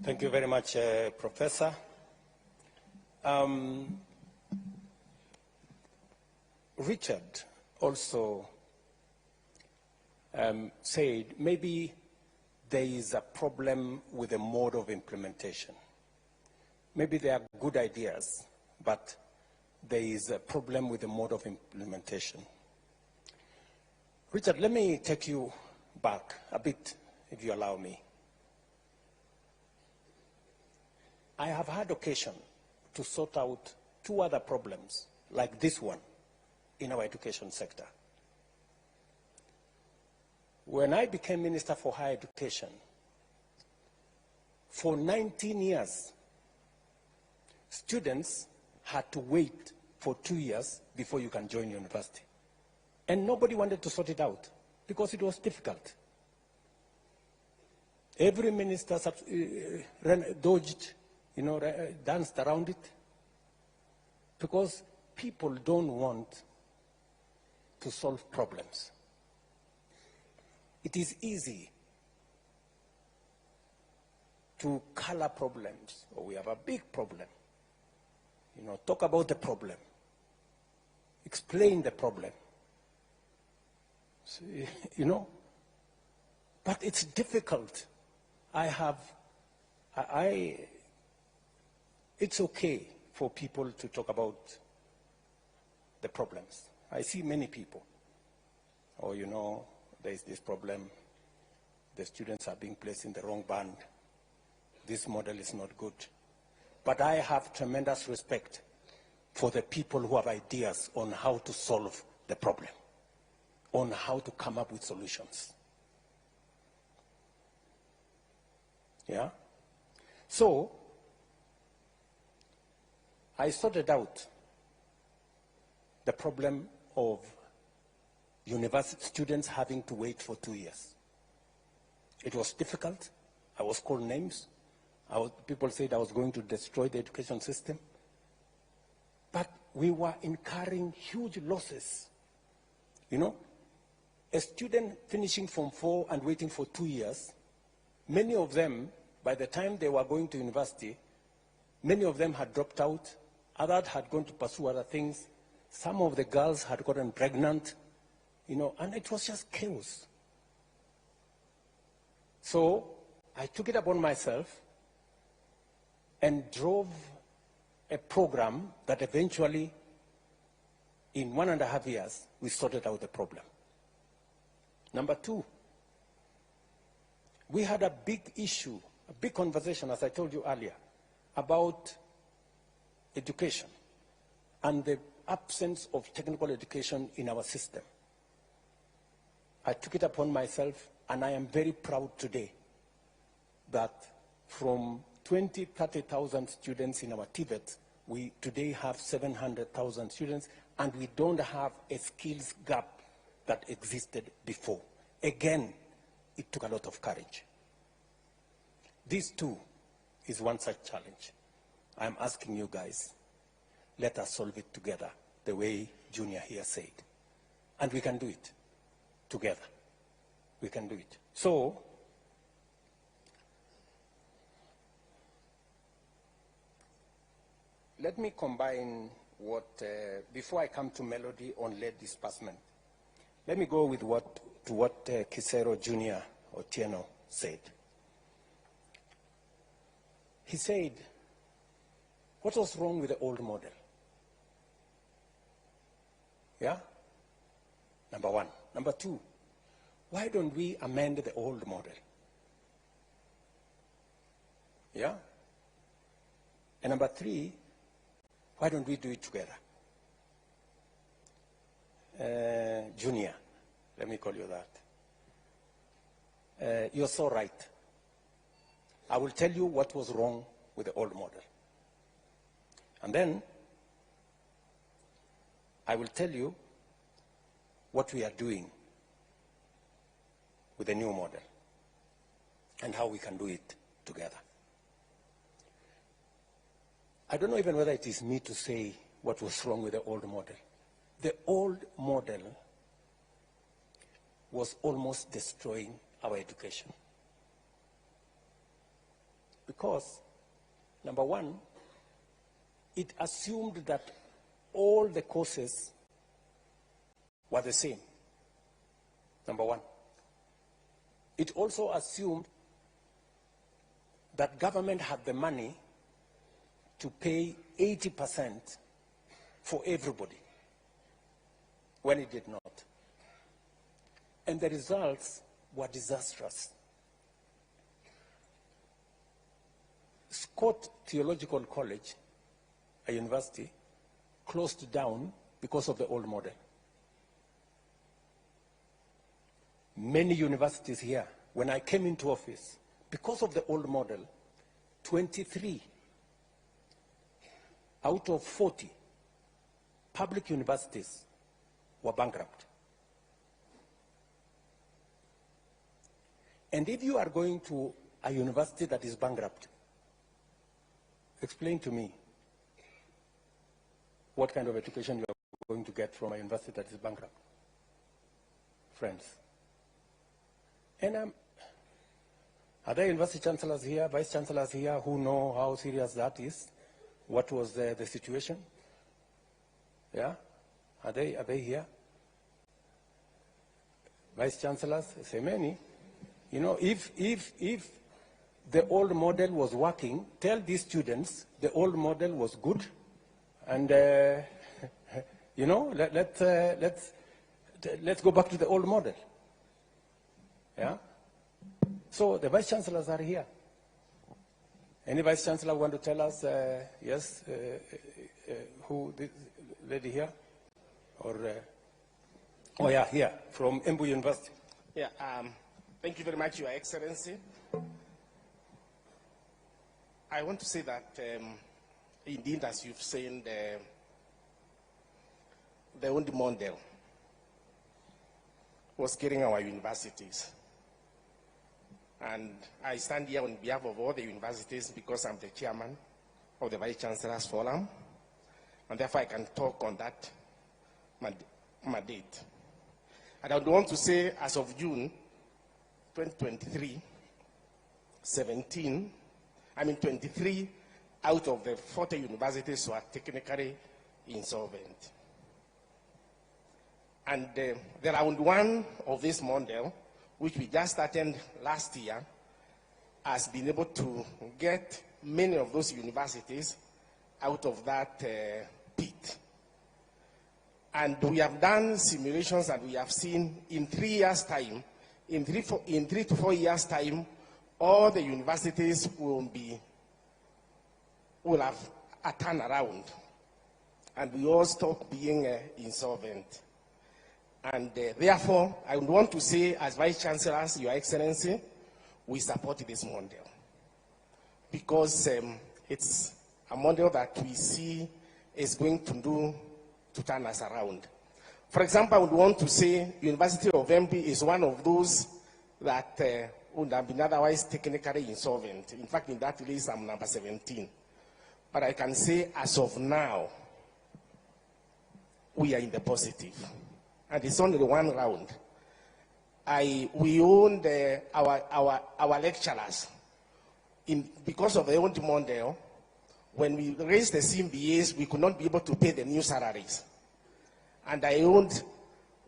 Thank you very much, Professor. Richard also said maybe there is a problem with the mode of implementation. Maybe there are good ideas, but there is a problem with the mode of implementation. Richard, let me take you back a bit, if you allow me. I have had occasion to sort out 2 other problems like this one in our education sector. When I became Minister for Higher Education, for 19 years, students had to wait for 2 years before you can join university. And nobody wanted to sort it out because it was difficult. Every minister dodged, danced around it, because people don't want to solve problems. It is easy to color problems, or we have a big problem. Talk about the problem. Explain the problem. So, but it's difficult. It's okay for people to talk about the problems. I see many people. There's this problem. The students are being placed in the wrong band. This model is not good. But I have tremendous respect for the people who have ideas on how to solve the problem, on how to come up with solutions. Yeah? So, I sorted out the problem of university students having to wait for 2 years. It was difficult. I was called names. People said I was going to destroy the education system. But we were incurring huge losses. A student finishing Form 4 and waiting for 2 years, many of them, by the time they were going to university, many of them had dropped out. Others had gone to pursue other things. Some of the girls had gotten pregnant. And it was just chaos. So I took it upon myself and drove a program that eventually, in 1.5 years, we sorted out the problem. Number two, we had a big issue, a big conversation, as I told you earlier, about education and the absence of technical education in our system. I took it upon myself, and I am very proud today that from 30,000 students in our TVET, we today have 700,000 students, and we don't have a skills gap that existed before. Again, it took a lot of courage. This too is one such challenge. I'm asking you guys, let us solve it together, the way Junior here said. And we can do it together. We can do it. So, let me combine what, before I come to melody on lead disbursement, let me go with what Kisero Junior Otieno said. He said, what was wrong with the old model? Yeah? Number one. Number two, why don't we amend the old model? Yeah? And number three, why don't we do it together? Junior, let me call you that. You're so right. I will tell you what was wrong with the old model. And then I will tell you what we are doing with the new model and how we can do it together. I don't know even whether it is me to say what was wrong with the old model. The old model was almost destroying our education. Because, number one, it assumed that all the courses were the same. Number one. It also assumed that government had the money to pay 80% for everybody, when it did not. And the results were disastrous. Scott Theological College, a university, closed down because of the old model. Many universities here, when I came into office, because of the old model, 23 out of 40 public universities were bankrupt. And if you are going to a university that is bankrupt, explain to me what kind of education you are going to get from a university that is bankrupt. Friends. And are there university chancellors here, vice chancellors here who know how serious that is? What was the situation? Yeah? Are they here? Vice chancellors, say many. You know, if the old model was working, tell these students the old model was good, and you know, let's go back to the old model. Yeah. So the vice chancellors are here. Any vice chancellor want to tell us? Yes. Who? This lady here, or? Oh yeah, here from Embu University. Yeah. Thank you very much, Your Excellency. I want to say that, indeed, as you've said, the old model was killing our universities. And I stand here on behalf of all the universities because I'm the chairman of the Vice Chancellor's Forum, and therefore I can talk on that mandate. And I would want to say, as of June 2023, 23 out of the 40 universities were technically insolvent. And the round one of this model, which we just started last year, has been able to get many of those universities out of that pit. And we have done simulations and we have seen in 3 years' time, in 3 to 4 years' time, all the universities will have a turnaround. And we all stop being insolvent. And therefore, I would want to say, as Vice Chancellors, Your Excellency, we support this model. Because it's a model that we see is going to turn us around. For example, I would want to say University of Embu is one of those that would have been otherwise technically insolvent. In fact, in that list, I'm number 17. But I can say, as of now, we are in the positive. And it's only one round. We owned our lecturers. Because of the old model, when we raised the CMBAs, we could not be able to pay the new salaries. And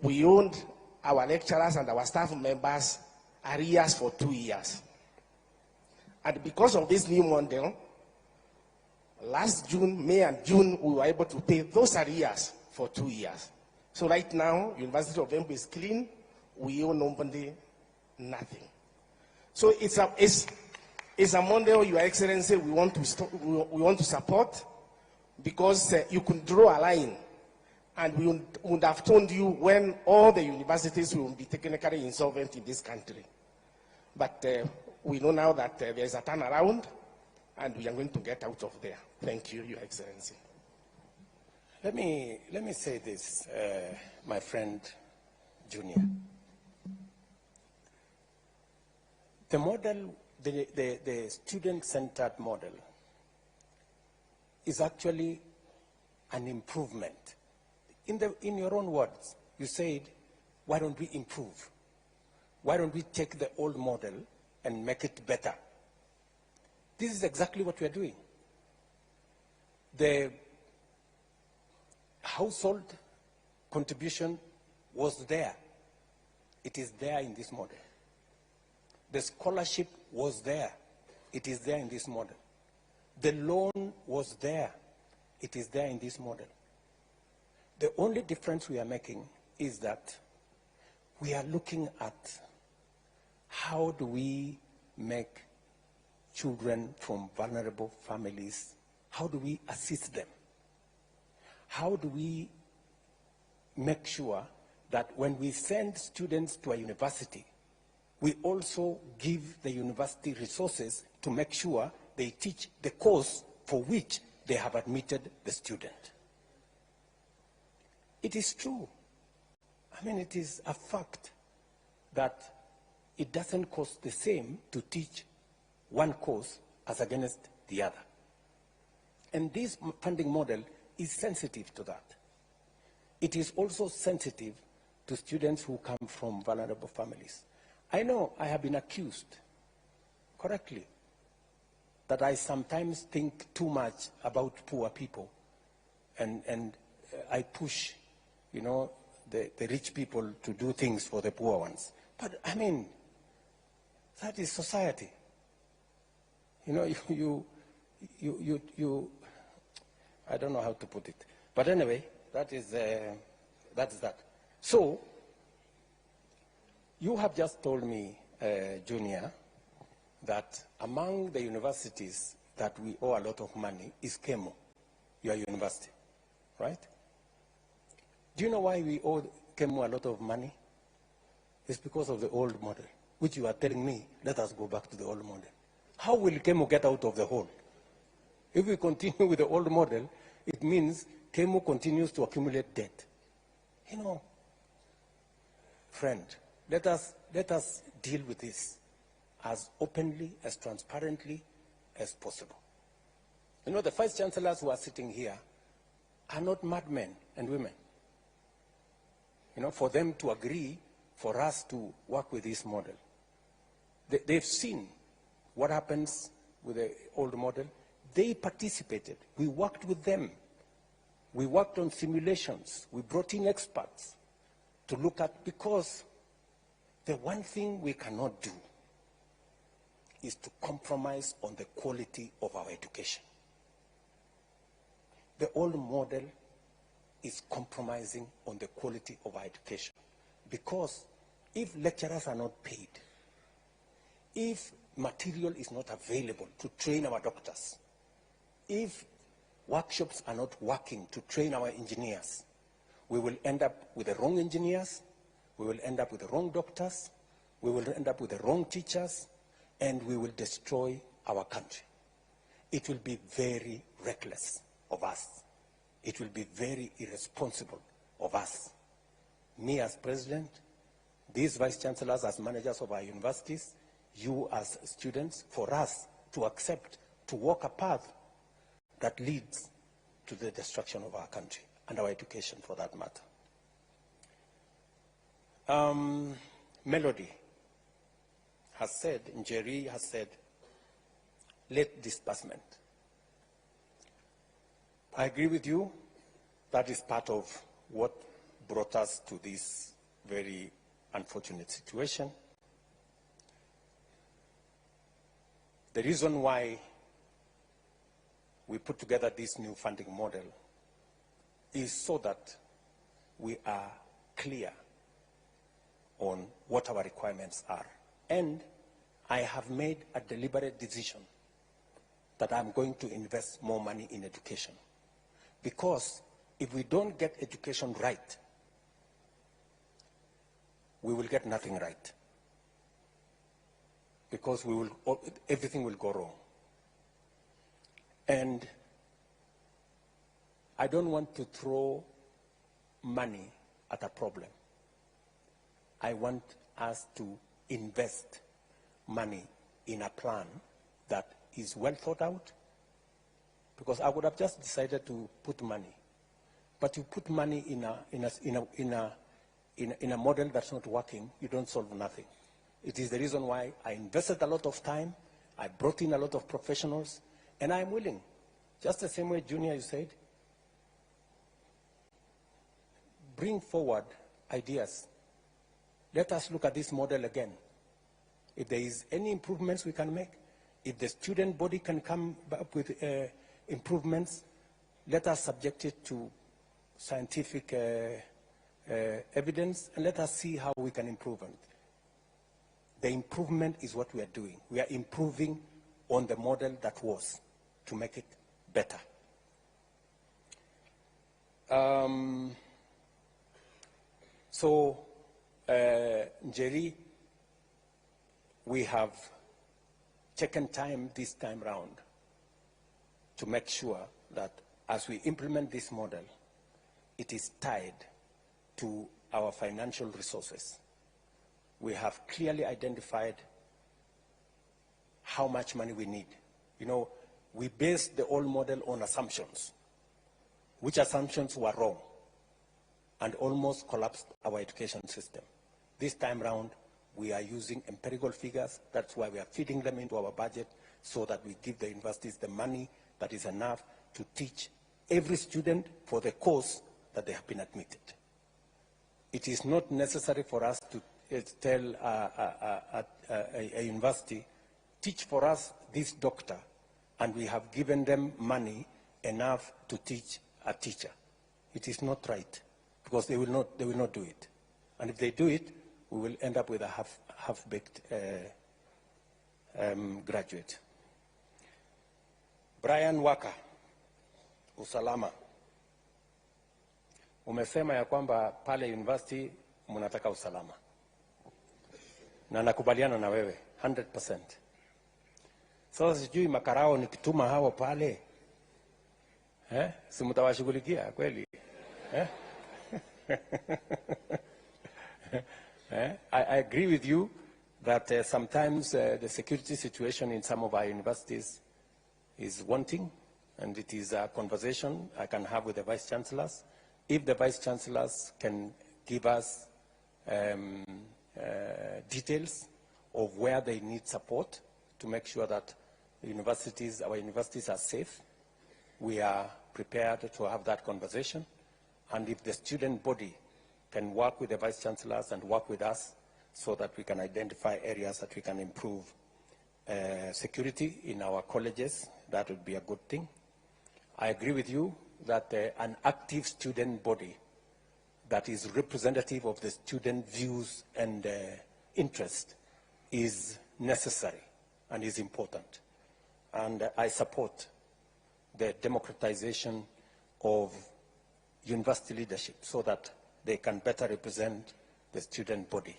we owned our lecturers and our staff members arrears for 2 years. And because of this new model, last June, May and June, we were able to pay those arrears for 2 years. So right now, University of Embu is clean. We owe nobody nothing. So it's a model, Your Excellency, we want to support, because you could draw a line, and we would have told you when all the universities will be technically insolvent in this country. But we know now that there is a turnaround, and we are going to get out of there. Thank you, Your Excellency. Let me say this, my friend Junior. The model, the student-centered model, is actually an improvement. In your own words, you said, why don't we improve? Why don't we take the old model and make it better? This is exactly what we are doing. The household contribution was there. It is there in this model. The scholarship was there. It is there in this model. The loan was there. It is there in this model. The only difference we are making is that we are looking at how do we make children from vulnerable families, how do we assist them? How do we make sure that when we send students to a university, we also give the university resources to make sure they teach the course for which they have admitted the student? It is true. I mean, it is a fact that it doesn't cost the same to teach one course as against the other. And this funding model is sensitive to that. It is also sensitive to students who come from vulnerable families. I know I have been accused, correctly, that I sometimes think too much about poor people, and I push, you know, the rich people to do things for the poor ones. But I mean, that is society. You know, you I don't know how to put it. But anyway, that is that. So, you have just told me, Junior, that among the universities that we owe a lot of money is KEMU, your university, right? Do you know why we owe KEMU a lot of money? It's because of the old model, which you are telling me, let us go back to the old model. How will KEMU get out of the hole? If we continue with the old model, it means KEMU continues to accumulate debt. You know, friend, let us deal with this as openly, as transparently as possible. You know, the vice chancellors who are sitting here are not madmen and women. You know, for them to agree for us to work with this model. They've seen what happens with the old model. They participated. We worked with them. We worked on simulations. We brought in experts to look at, because the one thing we cannot do is to compromise on the quality of our education. The old model is compromising on the quality of our education. Because if lecturers are not paid, if material is not available to train our doctors, if workshops are not working to train our engineers, we will end up with the wrong engineers, we will end up with the wrong doctors, we will end up with the wrong teachers, and we will destroy our country. It will be very reckless of us. It will be very irresponsible of us. Me as president, these vice chancellors as managers of our universities, you as students, for us to accept, to walk a path that leads to the destruction of our country and our education for that matter. Melody has said, Njeri has said, late disbursement. I agree with you. That is part of what brought us to this very unfortunate situation. The reason why we put together this new funding model is so that we are clear on what our requirements are. And I have made a deliberate decision that I'm going to invest more money in education. Because if we don't get education right, we will get nothing right. Because everything will go wrong. And I don't want to throw money at a problem. I want us to invest money in a plan that is well thought out, because I would have just decided to put money. But you put money in a model that's not working, you don't solve nothing. It is the reason why I invested a lot of time, I brought in a lot of professionals, and I'm willing, just the same way, Junior, you said, bring forward ideas. Let us look at this model again. If there is any improvements we can make, if the student body can come up with improvements, let us subject it to scientific evidence, and let us see how we can improve on it. The improvement is what we are doing. We are improving on the model that was to make it better. Njeri, we have taken time this time round to make sure that as we implement this model, it is tied to our financial resources. We have clearly identified how much money we need. You know, we based the old model on assumptions, which assumptions were wrong and almost collapsed our education system. This time round, we are using empirical figures. That's why we are feeding them into our budget, so that we give the universities the money that is enough to teach every student for the course that they have been admitted. It is not necessary for us to tell a university, teach for us this doctor, and we have given them money enough to teach a teacher. It is not right, because they will not do it. And if they do it, we will end up with a half-baked graduate. Brian Waka, usalama. Umesema ya kwamba pale university mnataka usalama. Na nakubaliana na wewe 100%. Sasa sijui makarao nikituma hao pale, si mtawashughulikia kweli? I agree with you that sometimes the security situation in some of our universities is wanting, and it is a conversation I can have with the vice chancellors. If the vice chancellors can give us details of where they need support to make sure that our universities are safe, we are prepared to have that conversation. And if the student body can work with the vice chancellors and work with us so that we can identify areas that we can improve, security in our colleges. That would be a good thing. I agree with you that an active student body that is representative of the student views and interest is necessary and is important. And I support the democratization of university leadership so that they can better represent the student body.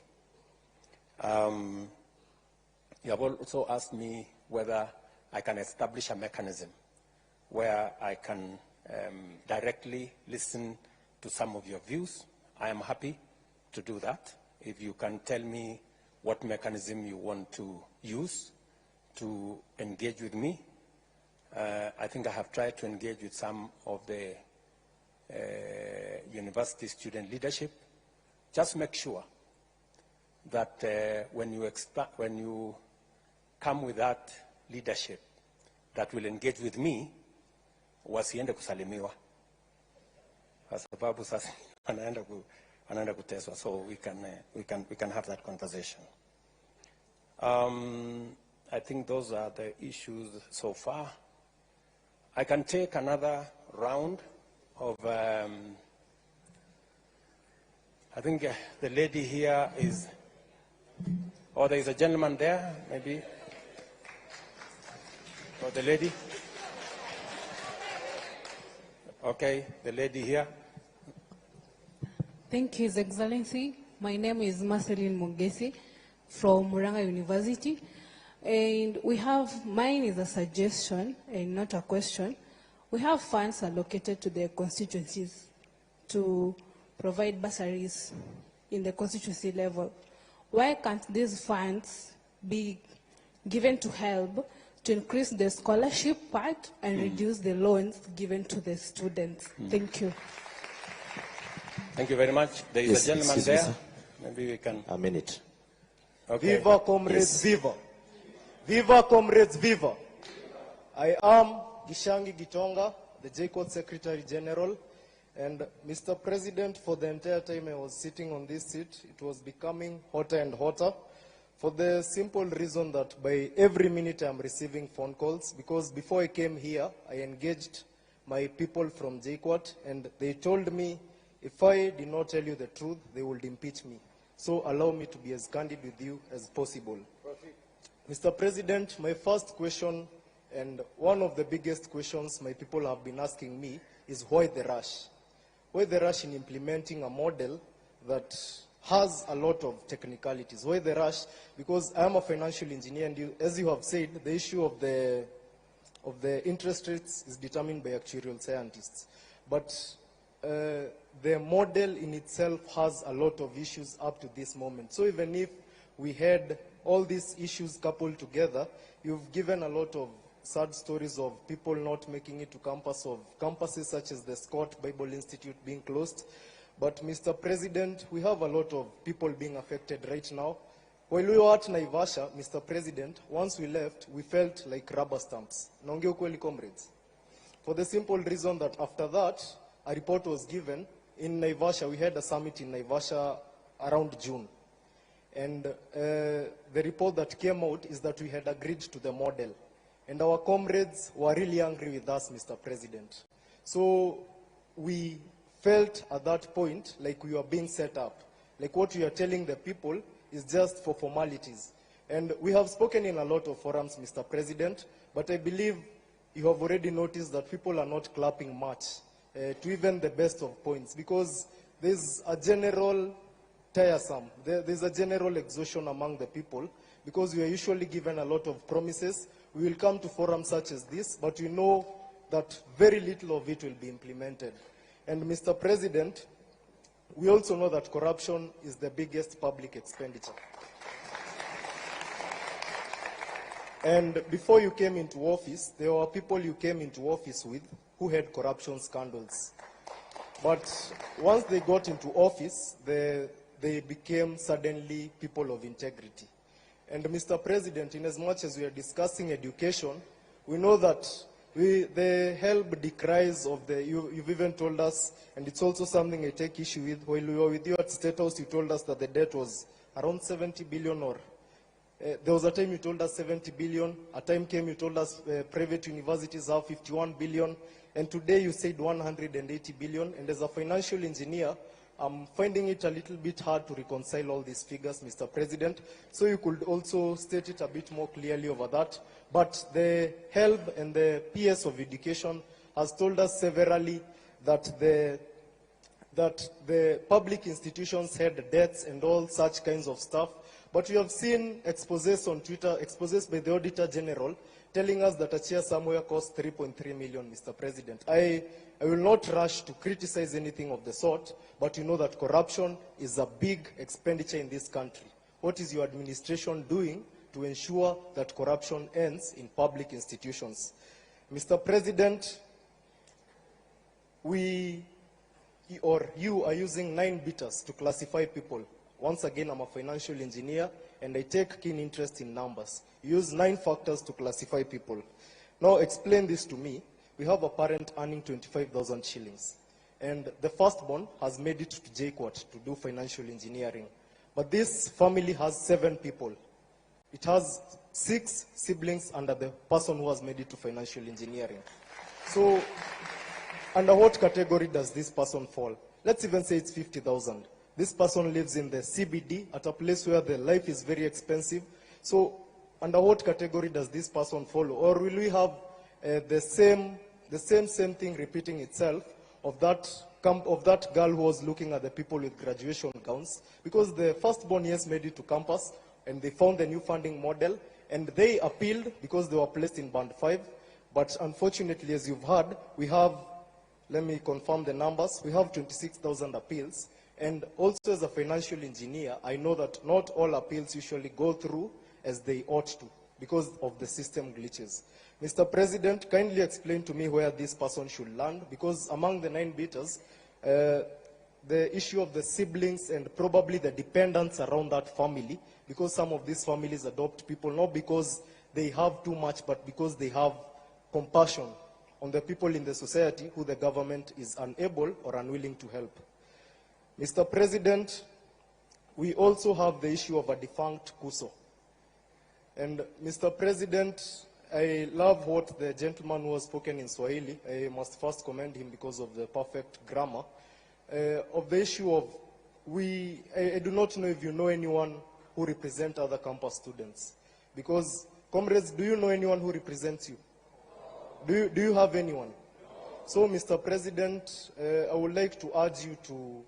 You have also asked me whether I can establish a mechanism where I can directly listen to some of your views. I am happy to do that. If you can tell me what mechanism you want to use to engage with me. I think I have tried to engage with some of the university student leadership. Just make sure that when you come with that leadership that will engage with me, wasiende kusalimiwa. Kwa sababu sasa anaenda kuteswa, so we can have that conversation. I think those are the issues so far. I can take another round of, I think the lady here is, or there is a gentleman there, maybe, or the lady. Okay, the lady here. Thank you, His Excellency. My name is Marceline Mugesi from Muranga University. And mine is a suggestion and not a question. We have funds allocated to the constituencies to provide bursaries in the constituency level. Why can't these funds be given to help to increase the scholarship part and reduce the loans given to the students? Thank you. Thank you very much. There is a gentleman there. Maybe we can. A minute. Okay. Viva comrades, Yes. viva. Viva comrades, viva. I am Gishangi Gitonga, the JCOT Secretary General. And Mr. President, for the entire time I was sitting on this seat, it was becoming hotter and hotter for the simple reason that by every minute I'm receiving phone calls, because before I came here, I engaged my people from JCOT and they told me if I did not tell you the truth, they would impeach me. So allow me to be as candid with you as possible. Mr. President, my first question, and one of the biggest questions my people have been asking me, is why the rush? Why the rush in implementing a model that has a lot of technicalities? Why the rush? Because I am a financial engineer, and as you have said, the issue of the interest rates is determined by actuarial scientists. But the model in itself has a lot of issues up to this moment. So even if we had all these issues coupled together, you've given a lot of sad stories of people not making it to campus, of campuses such as the Scott Bible Institute being closed. But Mr. President, we have a lot of people being affected right now. While we were at Naivasha, Mr. President, once we left, we felt like rubber stamps. Naongea ukweli, comrades. For the simple reason that after that, a report was given in Naivasha. We had a summit in Naivasha around June. And the report that came out is that we had agreed to the model. And our comrades were really angry with us, Mr. President. So we felt at that point like we were being set up. Like what we are telling the people is just for formalities. And we have spoken in a lot of forums, Mr. President, but I believe you have already noticed that people are not clapping much to even the best of points, because there's a general tiresome, there's a general exhaustion among the people, because we are usually given a lot of promises. We will come to forums such as this, but we know that very little of it will be implemented. And Mr. President, we also know that corruption is the biggest public expenditure. And before you came into office, there were people you came into office with who had corruption scandals. But once they got into office, they became suddenly people of integrity. And Mr. President, in as much as we are discussing education, we know that the help decries of you've even told us, and it's also something I take issue with. While we were with you at State House, you told us that the debt was around 70 billion or There was a time you told us 70 billion. A time came you told us private universities have 51 billion. And today you said 180 billion. And as a financial engineer, I'm finding it a little bit hard to reconcile all these figures, Mr. President. So you could also state it a bit more clearly over that. But the HELB and the PS of Education has told us severally that the public institutions had debts and all such kinds of stuff. But we have seen exposés on Twitter, exposés by the Auditor General, telling us that a chair somewhere cost 3.3 million, Mr. President. I will not rush to criticize anything of the sort, but you know that corruption is a big expenditure in this country. What is your administration doing to ensure that corruption ends in public institutions? Mr. President, you are using 9 beaters to classify people. Once again, I'm a financial engineer, and I take keen interest in numbers. You use 9 factors to classify people. Now, explain this to me. We have a parent earning 25,000 shillings, and the firstborn has made it to JKUAT to do financial engineering. But this family has 7 people. It has 6 siblings under the person who has made it to financial engineering. So, under what category does this person fall? Let's even say it's 50,000. This person lives in the CBD at a place where the life is very expensive. So under what category does this person follow? Or will we have the same thing repeating itself of that girl who was looking at the people with graduation gowns? Because the firstborn, yes, made it to campus, and they found a new funding model, and they appealed because they were placed in band 5. But unfortunately, as you've heard, we have, let me confirm the numbers, we have 26,000 appeals. And also as a financial engineer, I know that not all appeals usually go through as they ought to because of the system glitches. Mr. President, kindly explain to me where this person should land, because among the 9 beaters, the issue of the siblings and probably the dependents around that family, because some of these families adopt people not because they have too much, but because they have compassion on the people in the society who the government is unable or unwilling to help. Mr. President, we also have the issue of a defunct KUSO. And Mr. President, I love what the gentleman who has spoken in Swahili, I must first commend him because of the perfect grammar, of the issue of, I do not know if you know anyone who represents other campus students. Because, comrades, do you know anyone who represents you? Do you have anyone? So, Mr. President, I would like to urge you to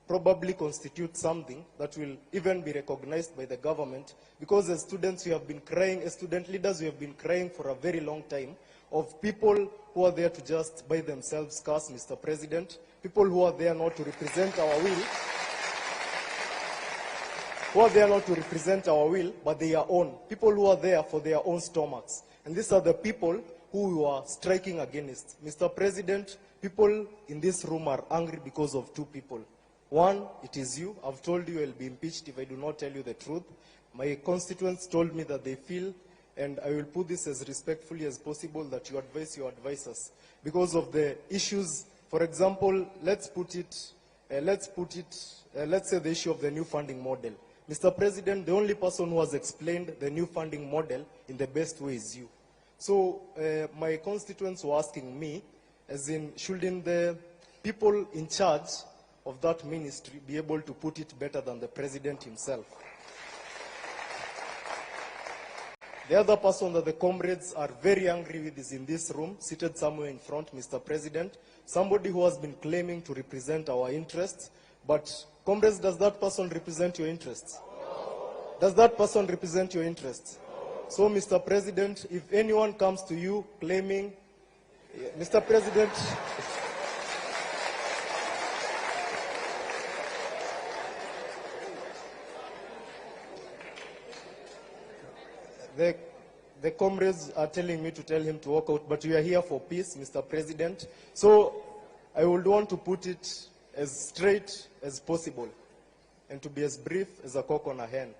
probably constitute something that will even be recognized by the government, because as students we have been crying, as student leaders we have been crying for a very long time of people who are there to just by themselves cast, Mr. President, people who are there not to represent our will, but they are own, people who are there for their own stomachs. And these are the people who you are striking against. Mr. President, people in this room are angry because of 2 people. One, it is you. I've told you I'll be impeached if I do not tell you the truth. My constituents told me that they feel, and I will put this as respectfully as possible, that you advise your advisors. Because of the issues, for example, let's say the issue of the new funding model. Mr. President, the only person who has explained the new funding model in the best way is you. So my constituents were asking me, as in, shouldn't the people in charge of that ministry be able to put it better than the president himself? The other person that the comrades are very angry with is in this room, seated somewhere in front, Mr. President, somebody who has been claiming to represent our interests. But, comrades, does that person represent your interests? Does that person represent your interests? So, Mr. President, if anyone comes to you claiming, Mr. President, the comrades are telling me to tell him to walk out, but we are here for peace, Mr. President. So I would want to put it as straight as possible and to be as brief as a cock on a hen.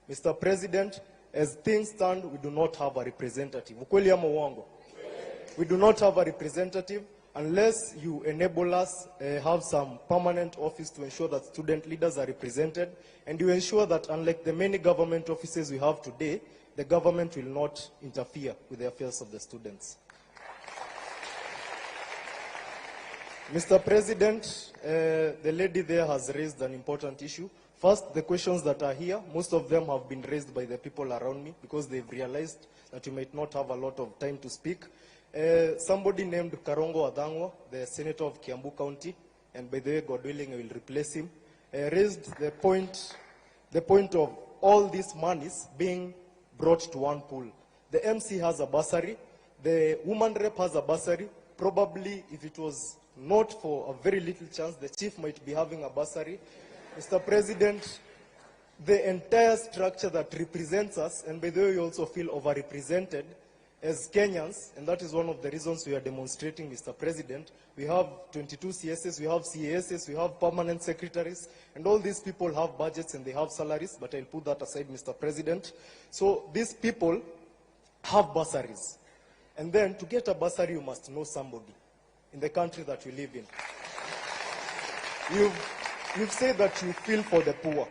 Mr. President, as things stand, we do not have a representative. Ukweli ama uongo? We do not have a representative, unless you enable us have some permanent office to ensure that student leaders are represented, and you ensure that unlike the many government offices we have today, the government will not interfere with the affairs of the students. Mr. President, the lady there has raised an important issue. First, the questions that are here, most of them have been raised by the people around me because they've realized that you might not have a lot of time to speak. Somebody named Karongo Adangwa, the senator of Kiambu County, and by the way, God willing, I will replace him, raised the point of all these monies being brought to one pool. The MC has a bursary, the woman rep has a bursary. Probably, if it was not for a very little chance, the chief might be having a bursary. Mr. President, the entire structure that represents us, and by the way, we also feel overrepresented as Kenyans, and that is one of the reasons we are demonstrating, Mr. President. We have 22 CSS, we have CASs, we have permanent secretaries, and all these people have budgets and they have salaries, but I'll put that aside, Mr. President. So these people have bursaries. And then to get a bursary, you must know somebody in the country that we live in. You've said that you feel for the poor.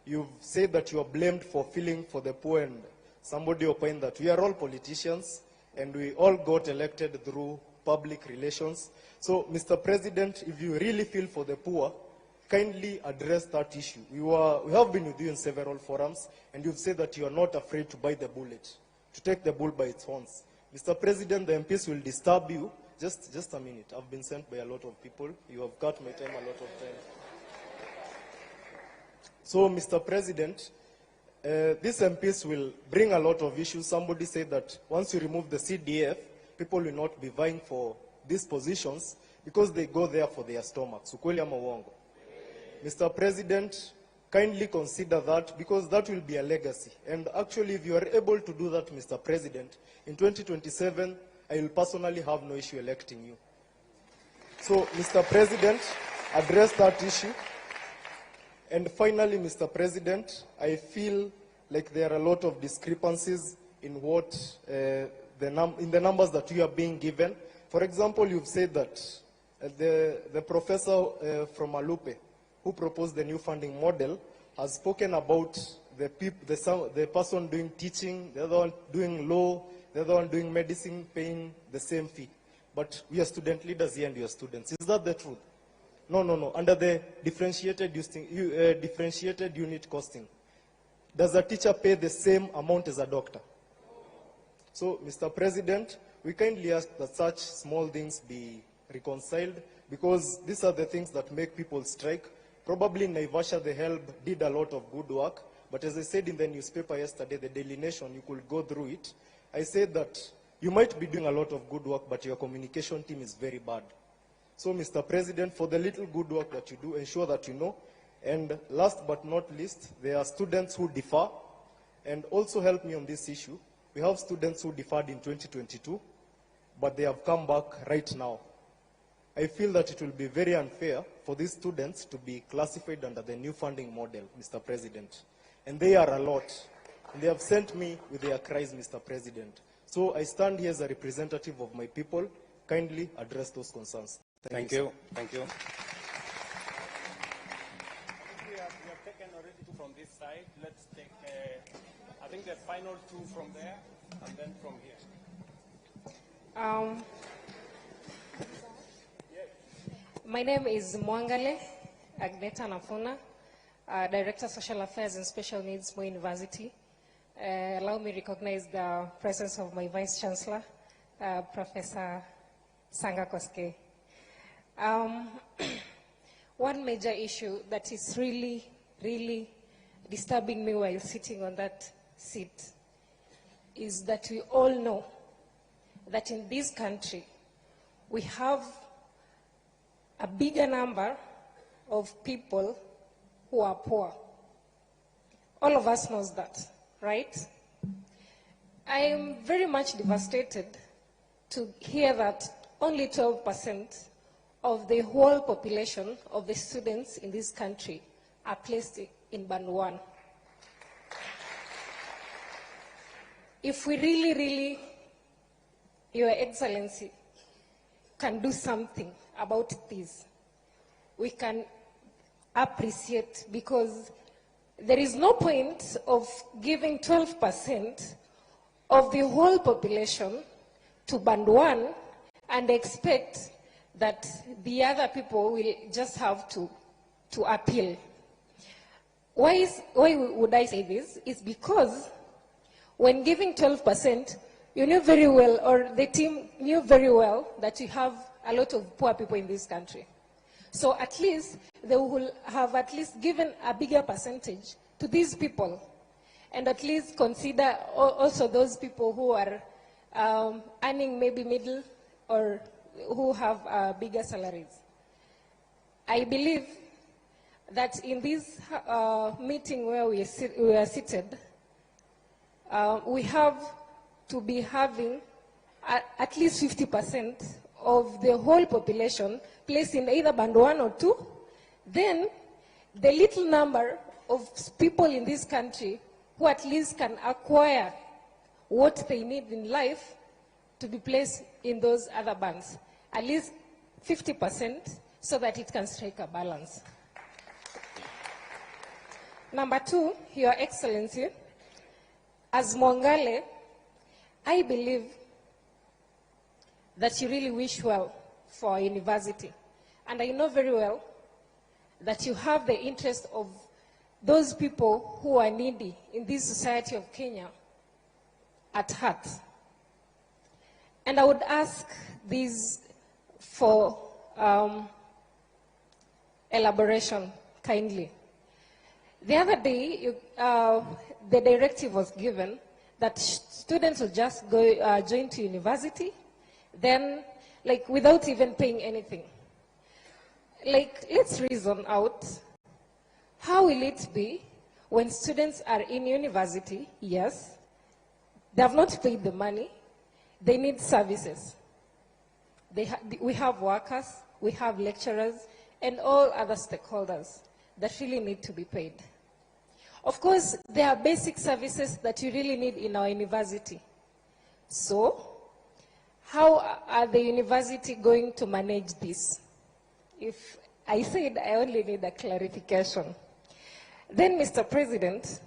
You've said that you are blamed for feeling for the poor, and somebody opined that we are all politicians and we all got elected through public relations. So, Mr. President, if you really feel for the poor, kindly address that issue. We have been with you in several forums, and you've said that you are not afraid to bite the bullet, to take the bull by its horns. Mr. President, the MPs will disturb you. Just a minute. I've been sent by a lot of people. You have cut my time a lot of time. So, Mr. President, these MPs will bring a lot of issues. Somebody said that once you remove the CDF, people will not be vying for these positions because they go there for their stomachs. Ukweli ama uongo? Mr. President, kindly consider that because that will be a legacy. And actually, if you are able to do that, Mr. President, in 2027, I will personally have no issue electing you. So, Mr. President, address that issue. And finally, Mr. President, I feel like there are a lot of discrepancies in what in the numbers that you are being given. For example, you've said that the professor from Alupe, who proposed the new funding model, has spoken about the person doing teaching, the other one doing law, the other one doing medicine, paying the same fee. But we are student leaders here and you are students. Is that the truth? No. Under the differentiated unit costing, does a teacher pay the same amount as a doctor? So, Mr. President, we kindly ask that such small things be reconciled because these are the things that make people strike. Probably in Naivasha, the HELB did a lot of good work, but as I said in the newspaper yesterday, the Daily Nation, you could go through it. I said that you might be doing a lot of good work, but your communication team is very bad. So, Mr. President, for the little good work that you do, ensure that you know. And last but not least, there are students who defer, and also help me on this issue. We have students who deferred in 2022, but they have come back right now. I feel that it will be very unfair for these students to be classified under the new funding model, Mr. President. And they are a lot. And they have sent me with their cries, Mr. President. So I stand here as a representative of my people. Kindly address those concerns. Thank you. Thank you. We have taken already two from this side. Let's take, I think the final two from there, and then from here. My name is Mwangale Agneta Nafuna, Director of Social Affairs and Special Needs, Moi University. Allow me to recognize the presence of my Vice Chancellor, Professor Sanga Koske. One major issue that is really, really disturbing me while sitting on that seat is that we all know that in this country we have a bigger number of people who are poor. All of us knows that, right? I am very much devastated to hear that only 12% of the whole population of the students in this country are placed in Band 1. If we really, Your Excellency, can do something about this, we can appreciate, because there is no point of giving 12% of the whole population to band one and expect that the other people will just have to appeal. Why would I say this? It's because when giving 12%, you knew very well, or the team knew very well, that you have a lot of poor people in this country. So at least they will have at least given a bigger percentage to these people, and at least consider also those people who are earning maybe middle or who have bigger salaries. I believe that in this meeting where we are seated, we have to be having at least 50% of the whole population placed in either band 1 or 2. Then the little number of people in this country who at least can acquire what they need in life to be placed in those other bands. At least 50%, so that it can strike a balance. Number 2, Your Excellency, as Mwangale, I believe that you really wish well for our university. And I know very well that you have the interest of those people who are needy in this society of Kenya at heart. And I would ask this for elaboration kindly. The other day, the directive was given that students will just go join to university, then, like, without even paying anything. Like, let's reason out, how will it be when students are in university? Yes, they have not paid the money, they need services. We have workers, we have lecturers, and all other stakeholders that really need to be paid. Of course, there are basic services that you really need in our university. So, how are the university going to manage this? If I said I only need a clarification. Then, Mr. President,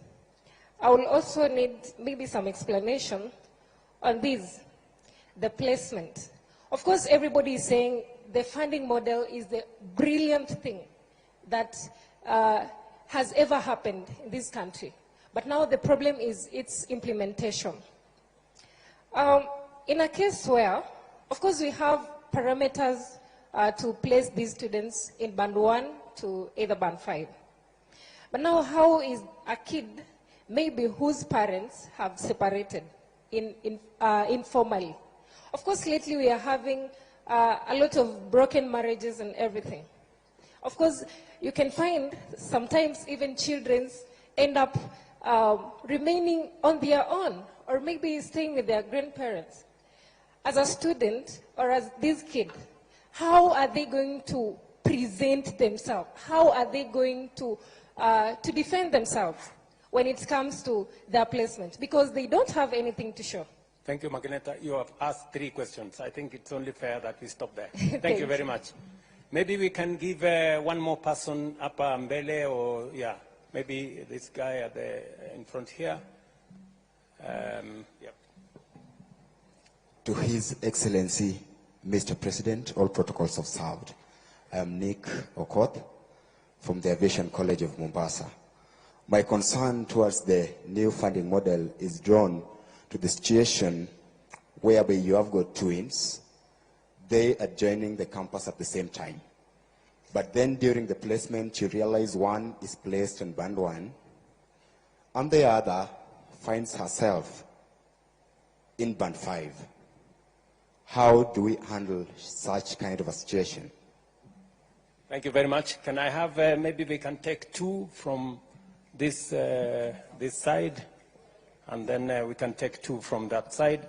I will also need maybe some explanation on this, the placement. Of course, everybody is saying the funding model is the brilliant thing that has ever happened in this country. But now the problem is its implementation. In a case where, of course, we have parameters to place these students in band 1 to either band 5. But now how is a kid, maybe whose parents have separated informally? Of course, lately we are having a lot of broken marriages and everything. Of course, you can find sometimes even children end up remaining on their own, or maybe staying with their grandparents. As a student, or as this kid, how are they going to present themselves? How are they going to defend themselves when it comes to their placement? Because they don't have anything to show. Thank you, Magineta. You have asked 3 questions. I think it's only fair that we stop there. Thank you very much. Maybe we can give one more person up mbele, or yeah, maybe this guy at in front here. Yep. To His Excellency, Mr. President, all protocols observed. I am Nick Okoth from the Aviation College of Mombasa. My concern towards the new funding model is drawn to the situation whereby you have got twins. They are joining the campus at the same time. But then during the placement, you realize one is placed in band 1, and the other finds herself in band 5. How do we handle such kind of a situation? Thank you very much. Can I have, maybe we can take 2 from this, this side, and then we can take 2 from that side.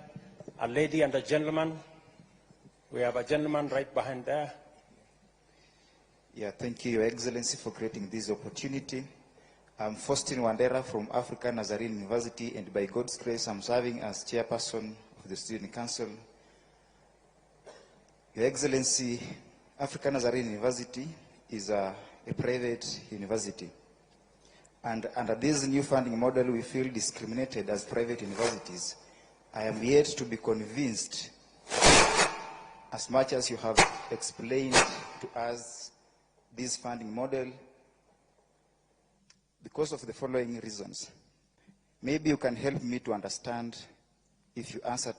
A lady and a gentleman. We have a gentleman right behind there. Yeah, thank you, Your Excellency, for creating this opportunity. I'm Faustin Wandera from African Nazarene University, and by God's grace, I'm serving as chairperson of the Student Council. Your Excellency, African Nazarene University is a private university. And under this new funding model, we feel discriminated as private universities. I am yet to be convinced, as much as you have explained to us this funding model, because of the following reasons. Maybe you can help me to understand if you answer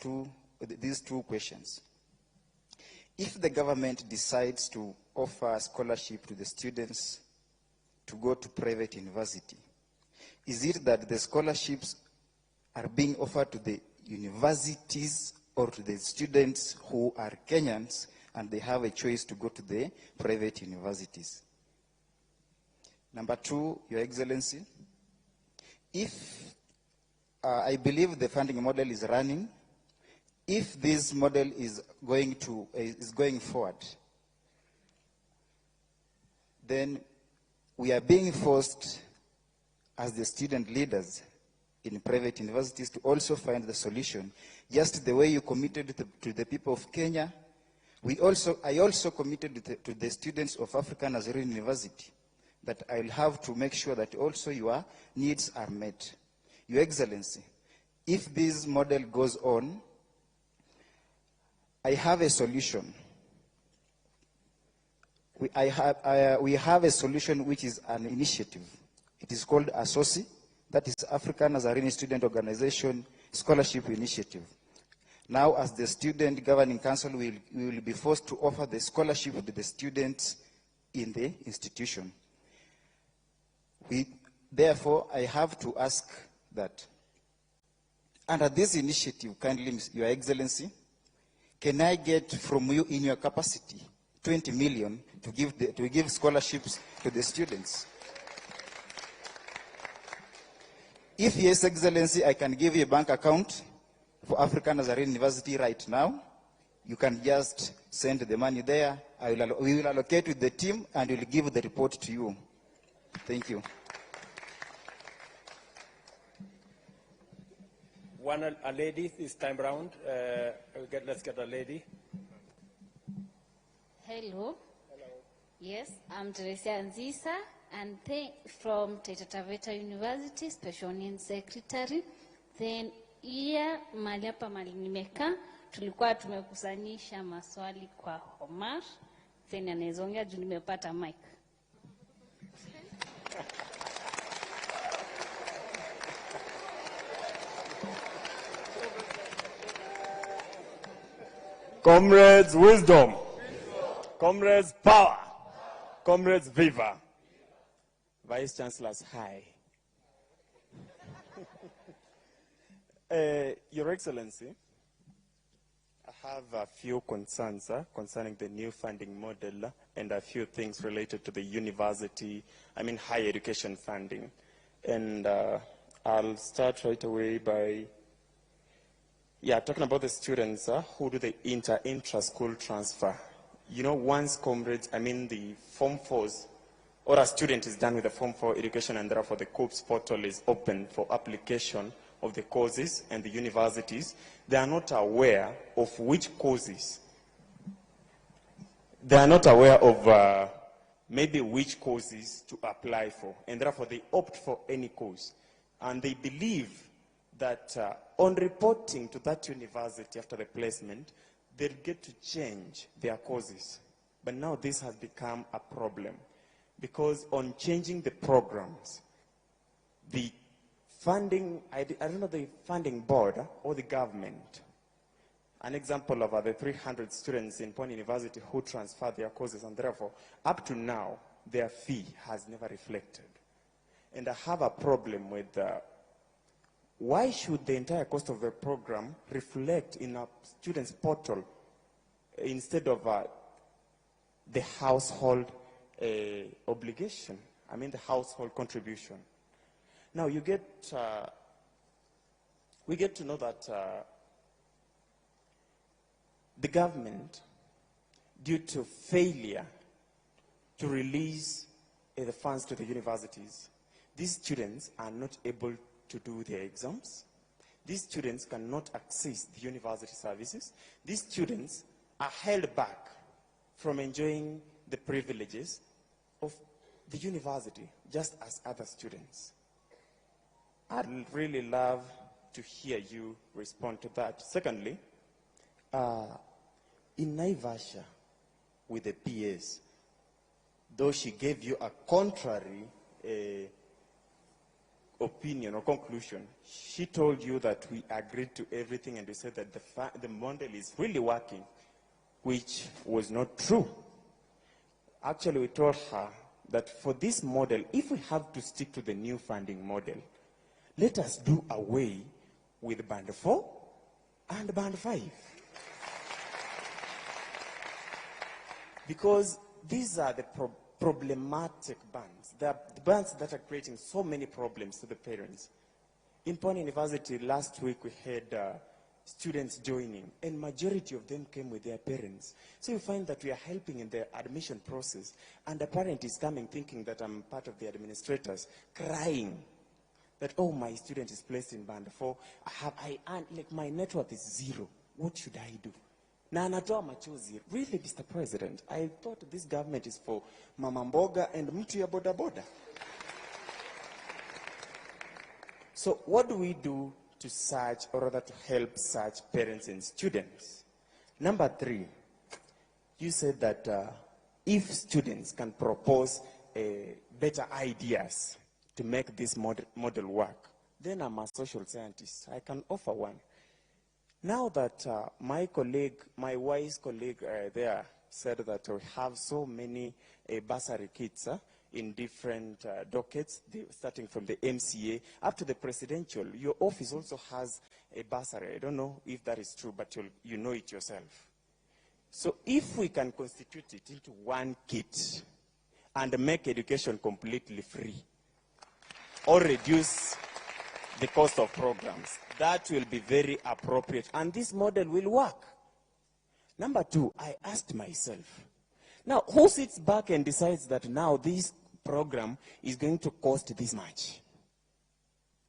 these two questions. If the government decides to offer scholarship to the students to go to private university, is it that the scholarships are being offered to the universities or to the students who are Kenyans and they have a choice to go to the private universities? Number two, Your Excellency, if I believe the funding model is running, if this model is going forward, then we are being forced as the student leaders in private universities to also find the solution. Just the way you committed to the people of Kenya, I also committed to the students of African Nazarene University that I'll have to make sure that also your needs are met. Your Excellency, if this model goes on, I have a solution. We have a solution which is an initiative. It is called ASOSI, that is African Nazarene Student Organization Scholarship Initiative. Now, as the Student Governing Council, we will be forced to offer the scholarship to the students in the institution. Therefore, I have to ask that under this initiative, kindly, Your Excellency, can I get from you in your capacity 20 million to give scholarships to the students? If yes, Excellency, I can give you a bank account for African Nazarene University right now. You can just send the money there. We will allocate with the team and we will give the report to you. Thank you. A lady this time round. Let's get a lady. Hello. Yes, I'm Teresia Nzisa, and from Taita Taveta University, Special Needs Secretary. Then here mahali hapa mahali nimekaa tulikuwa tumekusanyisha maswali kwa Omar. Then anaezongea juu nimepata mic. Comrades, wisdom. Comrades, power. Comrades, viva. Vice Chancellors, hi. Your Excellency, I have a few concerns concerning the new funding model and a few things related to the university, higher education funding. And I'll start right away by talking about the students who do the intra-school transfer. You know, once comrades, the Form 4s, or a student is done with the Form 4 education and therefore the COOPS portal is open for application of the courses and the universities, they are not aware of which courses. They are not aware of maybe which courses to apply for, and therefore they opt for any course. And they believe that on reporting to that university after the placement, they'll get to change their courses. But now this has become a problem because on changing the programs, the funding, I don't know, the funding board or the government, an example of the 300 students in Pony University who transferred their courses, and therefore, up to now, their fee has never reflected. And I have a problem with why should the entire cost of the program reflect in a student's portal instead of the household obligation? The household contribution. Now we get to know that the government, due to failure to release the funds to the universities, these students are not able to do their exams. These students cannot access the university services. These students are held back from enjoying the privileges of the university, just as other students. I'd really love to hear you respond to that. Secondly, in Naivasha, with the PS, though she gave you a contrary opinion or conclusion, she told you that we agreed to everything and we said that the model is really working, which was not true. Actually, we told her that for this model, if we have to stick to the new funding model, let us do away with Band 4 and Band 5. Because these are the problematic bands. They are the bands that are creating so many problems to the parents. In Pony University, last week we had students joining, and majority of them came with their parents. So you find that we are helping in the admission process, and the parent is coming thinking that I'm part of the administrators, crying that, oh, my student is placed in Band 4, like my net worth is 0. What should I do? Na anatoa machozi. Really, Mr. President, I thought this government is for mama mboga and mtu ya boda boda. So what do we do to search, or rather to help such parents and students? Number 3, you said that if students can propose better ideas to make this model work, then I'm a social scientist. I can offer one. Now that my wise colleague there said that we have so many bursary kits in different dockets, starting from the MCA up to the presidential, your office also has a bursary. I don't know if that is true, but you know it yourself. So if we can constitute it into one kit and make education completely free, or reduce the cost of programs, that will be very appropriate, and this model will work. Number 2, I asked myself, now who sits back and decides that now this program is going to cost this much?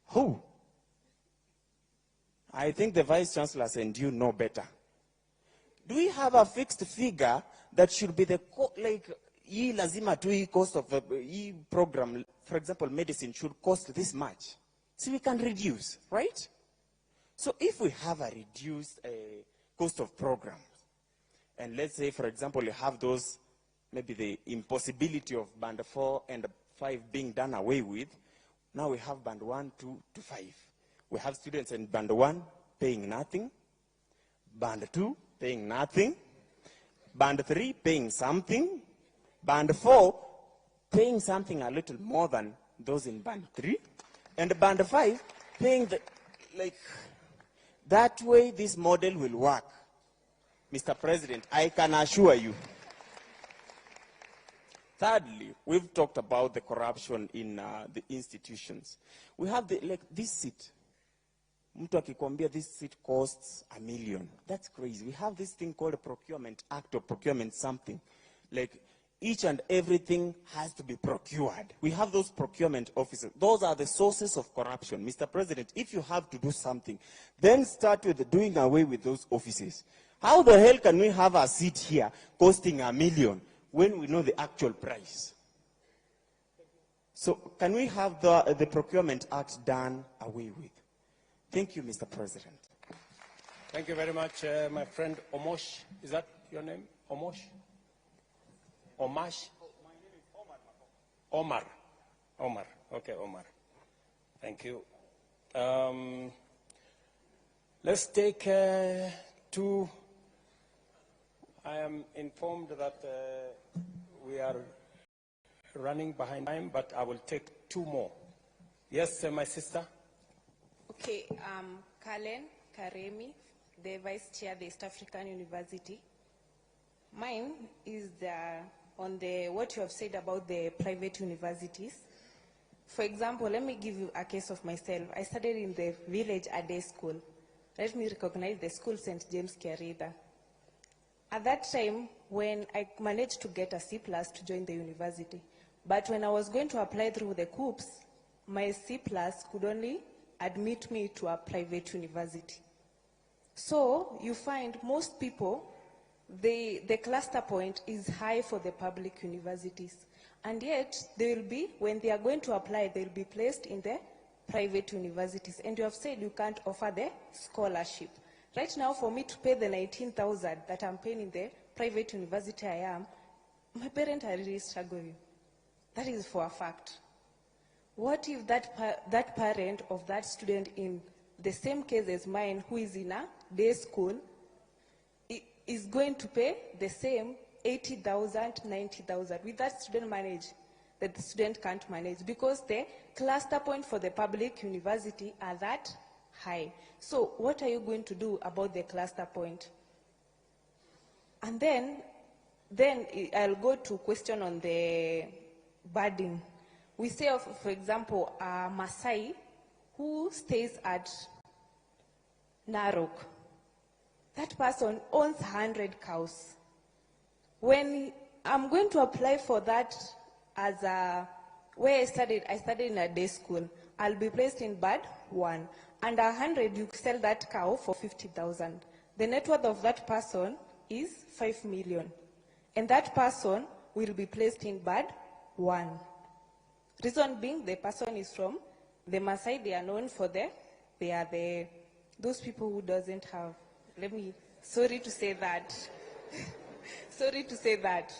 Who? I think the Vice Chancellors and you know better. Do we have a fixed figure that should be the, like, hii lazima tu hii cost of hii program, for example, medicine should cost this much? So we can reduce, right? So if we have a reduced cost of programs, and let's say, for example, you have those, maybe the impossibility of Band 4 and 5 being done away with, now we have Band 1, 2 to 5. We have students in Band 1 paying nothing, Band 2 paying nothing, Band 3 paying something, Band 4 paying something a little more than those in Band 3, and Band 5 paying the, like, that way this model will work. Mr. President, I can assure you. Thirdly, we've talked about the corruption in the institutions. We have this seat. Mtu akikwambia this seat costs $1 million. That's crazy. We have this thing called a procurement act or procurement something. Like, each and everything has to be procured. We have those procurement officers. Those are the sources of corruption. Mr. President, if you have to do something, then start with doing away with those offices. How the hell can we have a seat here costing $1 million when we know the actual price? So can we have the Procurement Act done away with? Thank you, Mr. President. Thank you very much, my friend Omosh. Is that your name? Omosh? Omash? My name is Omar. Omar. Okay, Omar. Thank you. Let's take 2. I am informed that we are running behind time, but I will take 2 more. Yes, my sister. Okay, Kalen Karemi, the Vice Chair of the East African University. Mine is on what you have said about the private universities. For example, let me give you a case of myself. I studied in the village Ade school. Let me recognize the school St. James Kiarida. At that time, when I managed to get a C+ to join the university, but when I was going to apply through the COOPS, my C+ could only admit me to a private university. So you find most people the cluster point is high for the public universities. And yet, they will be, when they are going to apply, they will be placed in the private universities. And you have said you can't offer the scholarship. Right now, for me to pay the 19,000 that I'm paying in the private university I am, my parents are really struggling. That is for a fact. What if that parent of that student in the same case as mine, who is in a day school, is going to pay the same 80,000, 90,000? Will that student manage? That the student can't manage because the cluster point for the public university are that high. So what are you going to do about the cluster point? And then I'll go to question on the burden. We say, for example, a Maasai who stays at Narok. That person owns 100 cows. When I'm going to apply for that as where I studied in a day school, I'll be placed in band 1. And 100, you sell that cow for 50,000. The net worth of that person is 5 million. And that person will be placed in band 1. Reason being, the person is from the Maasai. They are known for those people who doesn't have, sorry to say that. Sorry to say that.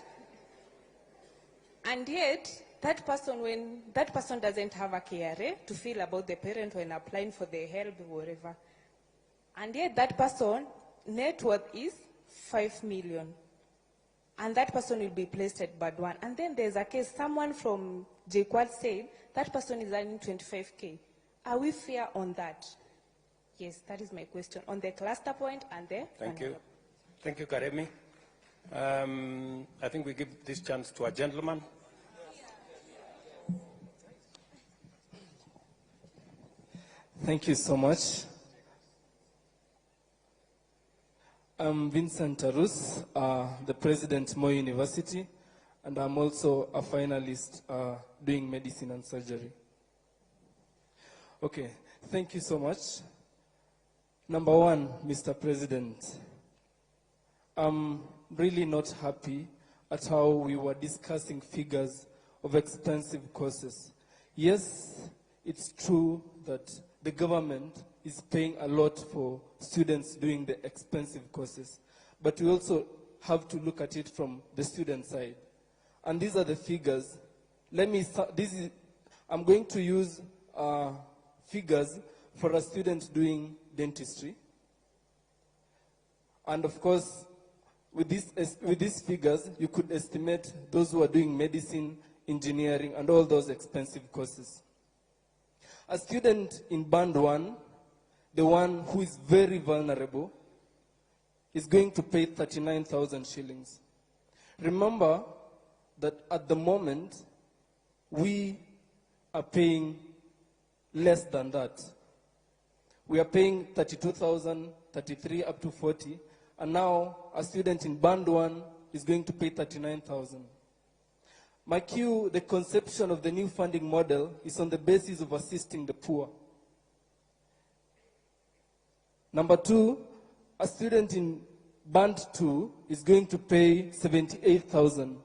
And yet, that person, when that person doesn't have a KRA to feel about the parent when applying for the help or whatever, and yet that person net worth is 5 million. And that person will be placed at band 1. And then there's a case, someone from JQuad said that person is earning 25K. Are we fair on that? Yes, that is my question. On the cluster point and the... Thank you. Thank you, Karemi. I think we give this chance to a gentleman. Thank you so much. I'm Vincent Tarus, the president Moi University, and I'm also a finalist doing medicine and surgery. Okay, thank you so much. Number one, Mr. President, I'm really not happy at how we were discussing figures of expensive courses. Yes, it's true that the government is paying a lot for students doing the expensive courses, but we also have to look at it from the student side. And these are the figures. I'm going to use figures for a student doing dentistry. And of course, with these figures, you could estimate those who are doing medicine, engineering, and all those expensive courses. A student in band 1, the one who is very vulnerable, is going to pay 39,000 shillings. Remember that at the moment, we are paying less than that. We are paying 32,000, 33 up to 40, and now a student in band 1 is going to pay 39,000. My cue, the conception of the new funding model is on the basis of assisting the poor. Number 2, a student in band 2 is going to pay 78,000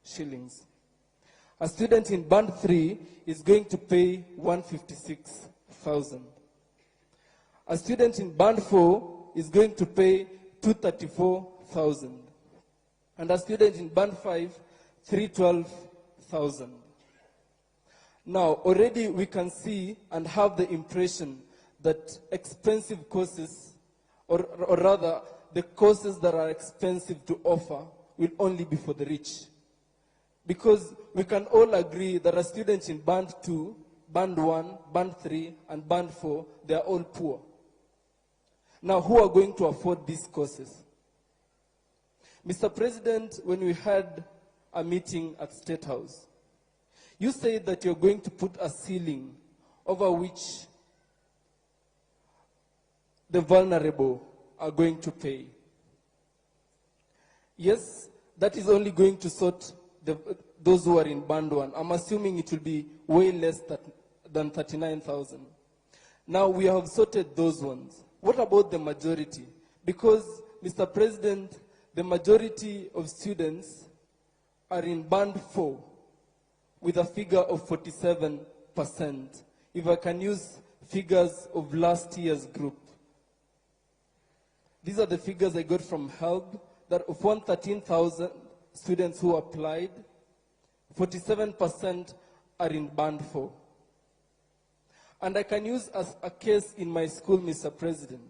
shillings. A student in band 3 is going to pay 156,000. A student in band 4 is going to pay 234,000. And a student in band 5, 312,000. Now, already we can see and have the impression that expensive courses, or rather, the courses that are expensive to offer will only be for the rich. Because we can all agree that a student in band 2, band 1, band 3, and band 4, they are all poor. Now, who are going to afford these courses? Mr. President, when we had a meeting at State House, you said that you're going to put a ceiling over which the vulnerable are going to pay. Yes, that is only going to sort those who are in band 1. I'm assuming it will be way less than 39,000. Now we have sorted those ones. What about the majority? Because, Mr. President, the majority of students are in band 4 with a figure of 47%, if I can use figures of last year's group. These are the figures I got from HELB, that of 113,000 students who applied, 47% are in band 4. And I can use as a case in my school, Mr. President.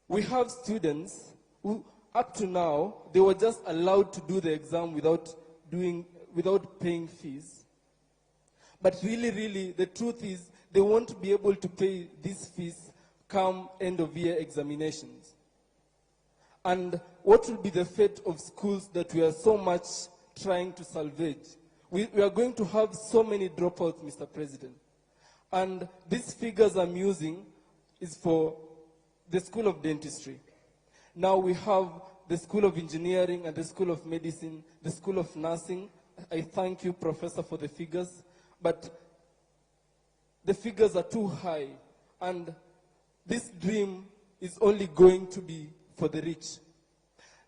We have students who, up to now, they were just allowed to do the exam without paying fees. But really, the truth is, they won't be able to pay these fees come end of year examinations. And what will be the fate of schools that we are so much trying to salvage? We are going to have so many dropouts, Mr. President. And these figures I'm using is for the School of Dentistry. Now we have the School of Engineering and the School of Medicine, the School of Nursing. I thank you, Professor, for the figures. But the figures are too high. And this dream is only going to be for the rich.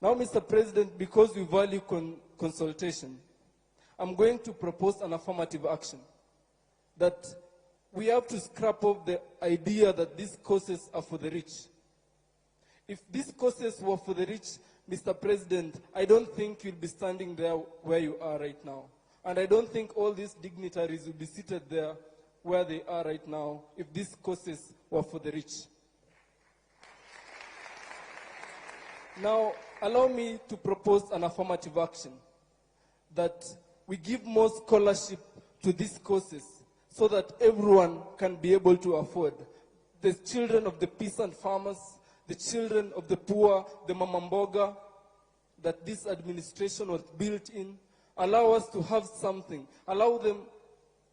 Now, Mr. President, because we value consultation, I'm going to propose an affirmative action that we have to scrap off the idea that these courses are for the rich. If these courses were for the rich, Mr. President, I don't think you'll be standing there where you are right now. And I don't think all these dignitaries will be seated there where they are right now if these courses were for the rich. Now, allow me to propose an affirmative action that we give more scholarship to these courses so that everyone can be able to afford. The children of the peasant farmers, the children of the poor, the mamamboga, that this administration was built in, allow us to have something, allow them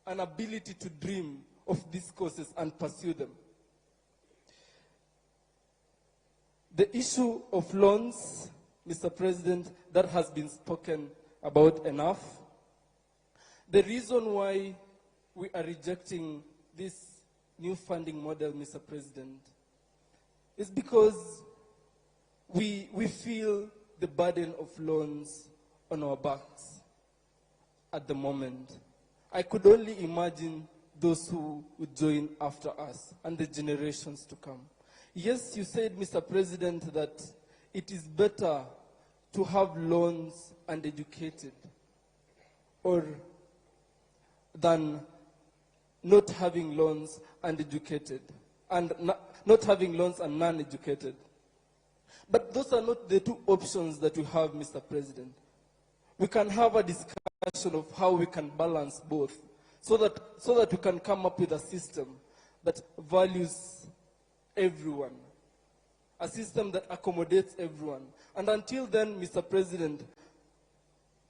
an ability to dream of these courses and pursue them. The issue of loans, Mr. President, that has been spoken about enough. The reason why we are rejecting this new funding model, Mr. President, is because we feel the burden of loans on our backs at the moment. I could only imagine those who would join after us and the generations to come. Yes, you said, Mr. President, that it is better to have loans and educated than not having loans and educated, and not having loans and non-educated. But those are not the two options that we have, Mr. President. We can have a discussion of how we can balance both so that we can come up with a system that values everyone, a system that accommodates everyone. And until then, Mr. President,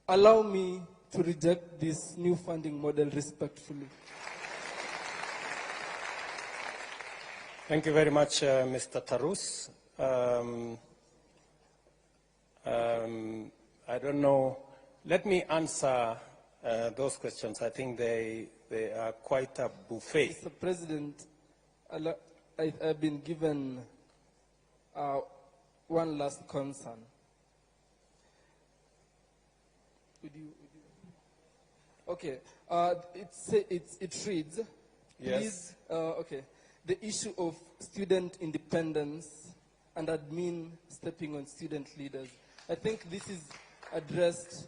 allow me to reject this new funding model respectfully. Thank you very much, Mr. Tarus. I don't know. Let me answer those questions. I think they are quite a buffet. Mr. President, I've been given one last concern. Okay, it reads, yes. Please, okay, the issue of student independence and admin stepping on student leaders. I think this is addressed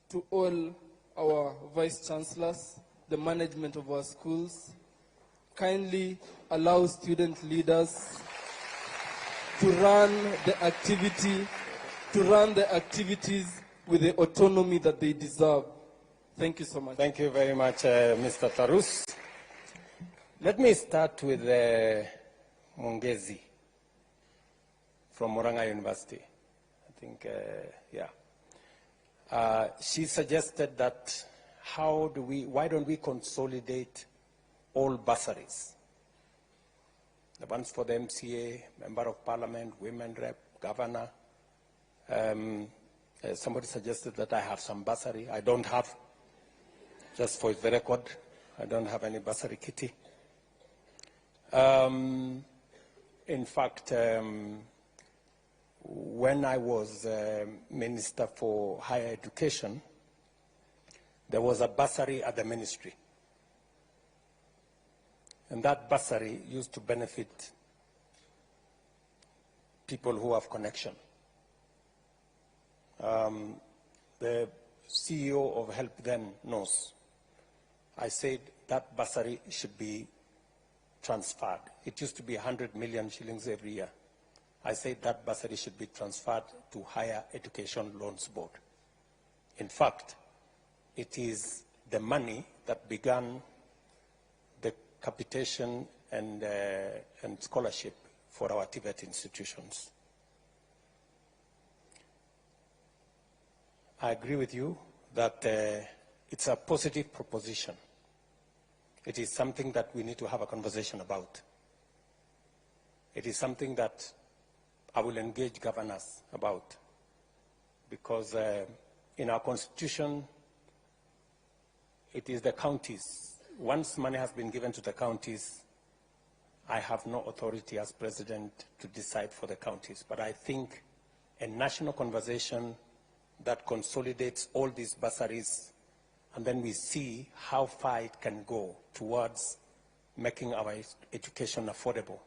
to all our vice chancellors, the management of our schools. Kindly allow student leaders to run the activities with the autonomy that they deserve. Thank you so much. Thank you very much, Mr. Tarus. Let me start with Mungezi from Murang'a University. I think, she suggested that why don't we consolidate all bursaries? The ones for the MCA, Member of Parliament, Women Rep, Governor. Somebody suggested that I have some bursary. I don't have. Just for the record, I don't have any bursary kitty. In fact, when I was Minister for Higher Education, there was a bursary at the ministry. And that bursary used to benefit people who have connection. The CEO of Help then knows. I said that bursary should be transferred. It used to be 100 million shillings every year. I said that bursary should be transferred to Higher Education Loans Board. In fact, it is the money that began the capitation and scholarship for our TVET institutions. I agree with you that it's a positive proposition. It is something that we need to have a conversation about. It is something that I will engage governors about, because in our constitution, it is the counties. Once money has been given to the counties, I have no authority as president to decide for the counties. But I think a national conversation that consolidates all these bursaries, and then we see how far it can go towards making our education affordable,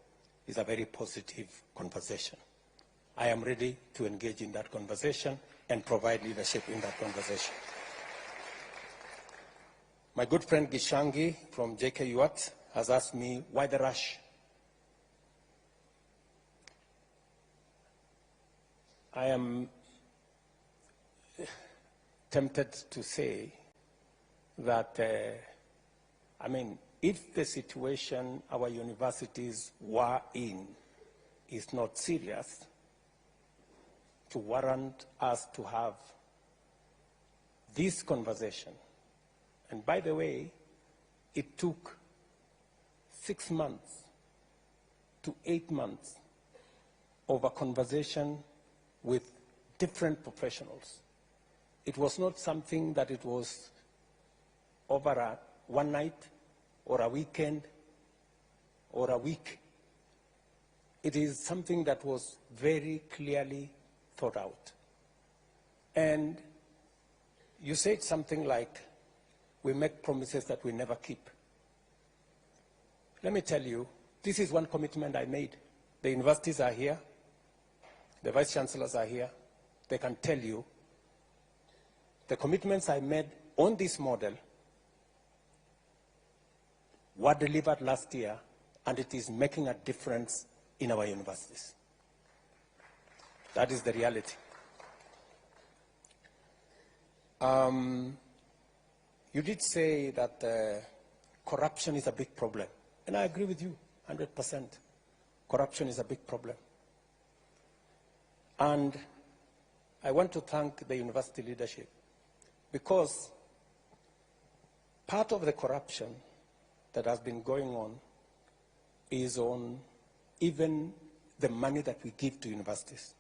is a very positive conversation. I am ready to engage in that conversation and provide leadership in that conversation. My good friend Gishangi from JKUAT has asked me, why the rush? I am tempted to say that, if the situation our universities were in is not serious to warrant us to have this conversation. And by the way, it took 6 months to 8 months of a conversation with different professionals. It was not something that it was over one night or a weekend or a week. It is something that was very clearly thought out. And you said something like, we make promises that we never keep. Let me tell you, this is one commitment I made. The universities are here. The vice chancellors are here. They can tell you the commitments I made on this model were delivered last year, and it is making a difference in our universities. That is the reality. You did say that corruption is a big problem, and I agree with you 100%. Corruption is a big problem. And I want to thank the university leadership, because part of the corruption that has been going on is on even the money that we give to universities.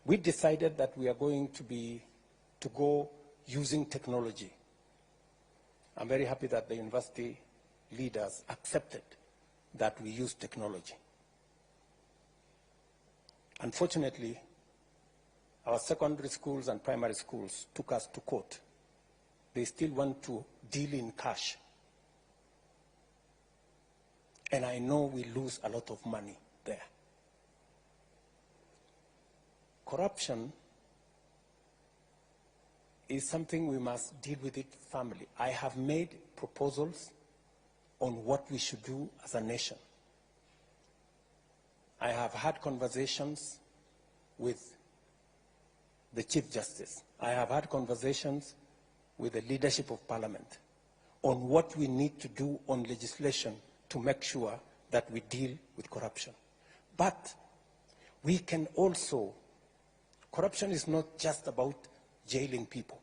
We decided that we are going to go using technology. I'm very happy that the university leaders accepted that we use technology. Unfortunately, our secondary schools and primary schools took us to court. They still want to deal in cash. And I know we lose a lot of money there. Corruption is something we must deal with it firmly. I have made proposals on what we should do as a nation. I have had conversations with the Chief Justice. I have had conversations with the leadership of Parliament on what we need to do on legislation to make sure that we deal with corruption. But we can also, corruption is not just about jailing people.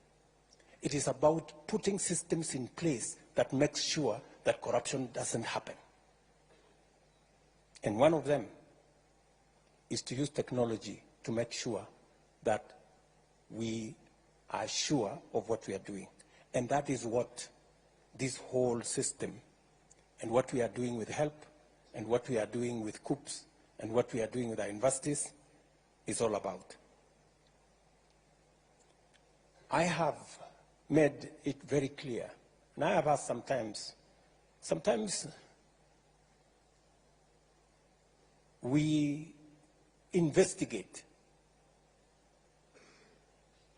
It is about putting systems in place that make sure that corruption doesn't happen. And one of them is to use technology to make sure that we are sure of what we are doing. And that is what this whole system and what we are doing with HELP and what we are doing with COOPS and what we are doing with our universities is all about. I have made it very clear, and I have asked sometimes we investigate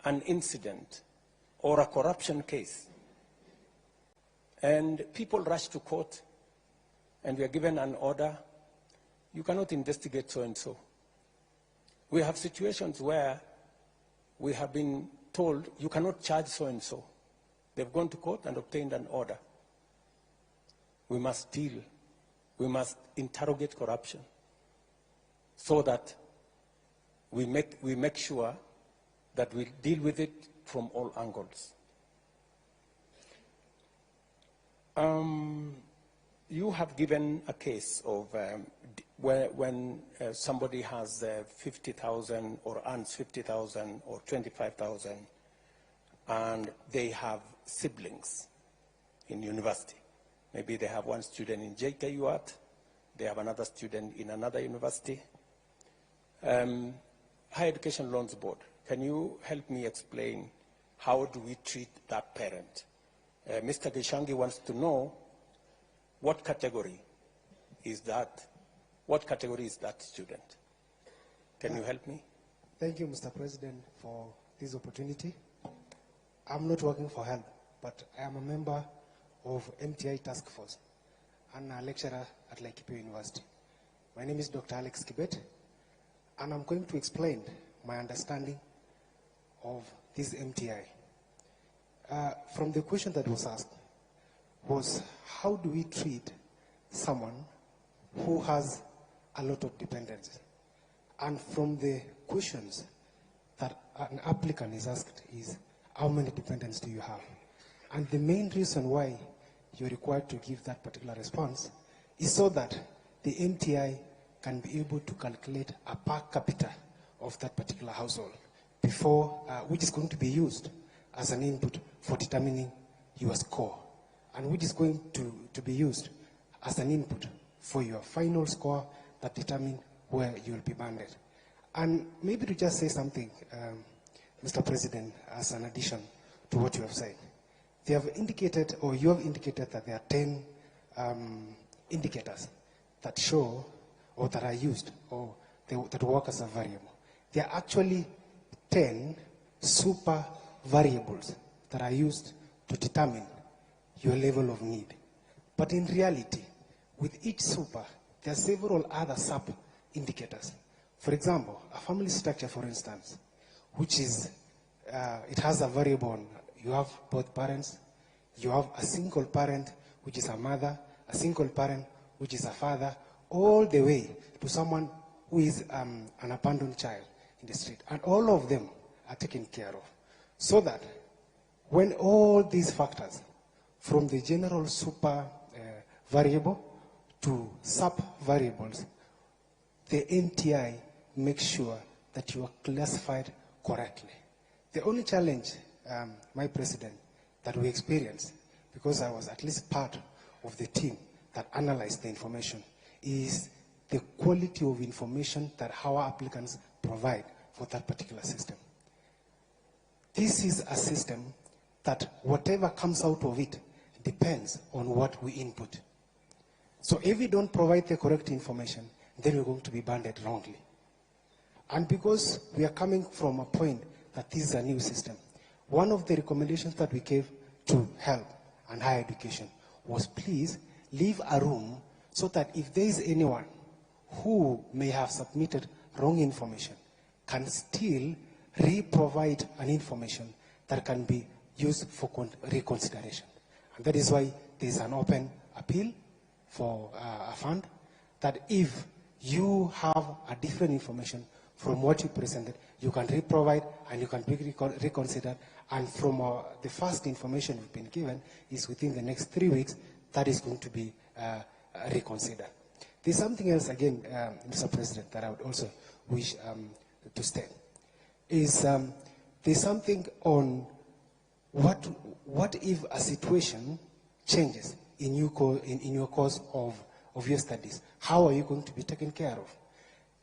an incident or a corruption case, and people rush to court, and we are given an order, you cannot investigate so-and-so. We have situations where we have been told, you cannot charge so-and-so. They've gone to court and obtained an order. We must interrogate corruption so that we make sure that we deal with it from all angles. You have given a case of when somebody has 50,000 or earns 50,000 or 25,000, and they have siblings in university. Maybe they have one student in JKUAT, they have another student in another university. Higher Education Loans Board, can you help me explain how do we treat that parent? Mr. Gishangi wants to know what category is that? What category is that student? Can you help me? Thank you, Mr. President, for this opportunity. I'm not working for HELB, but I am a member of MTI Task Force and a lecturer at Laikipia University. My name is Dr. Alex Kibet, and I'm going to explain my understanding of this MTI. From the question that was asked was, how do we treat someone who has a lot of dependents? And from the questions that an applicant is asked is, how many dependents do you have? And the main reason why you're required to give that particular response is so that the MTI can be able to calculate a per capita of that particular household before, which is going to be used as an input for determining your score, and which is going to be used as an input for your final score that determine where you will be banded. And maybe to just say something, Mr. President, as an addition to what you have said. They have indicated, or you have indicated, that there are 10 indicators that show, or that are used, or that work as a variable. There are actually 10 super variables that are used to determine your level of need. But in reality, with each super, there are several other sub-indicators. For example, a family structure, for instance, which is, it has a variable on, you have both parents, you have a single parent, which is a mother, a single parent, which is a father, all the way to someone who is an abandoned child in the street. And all of them are taken care of. So that when all these factors, from the general super variable to sub-variables, the NTI makes sure that you are classified correctly. The only challenge, my President, that we experienced, because I was at least part of the team that analyzed the information, is the quality of information that our applicants provide for that particular system. This is a system that whatever comes out of it depends on what we input. So if we don't provide the correct information, then we're going to be banded wrongly. And because we are coming from a point that this is a new system, one of the recommendations that we gave to HELB and higher education was, please leave a room so that if there is anyone who may have submitted wrong information, can still re-provide an information that can be used for reconsideration. And that is why there is an open appeal for a fund, that if you have a different information from what you presented, you can re-provide and you can be reconsidered. And from the first information we've been given is within the next 3 weeks, that is going to be reconsidered. There's something else, again, Mr. President, that I would also wish to state. Is there's something on what if a situation changes in your course of your studies? How are you going to be taken care of?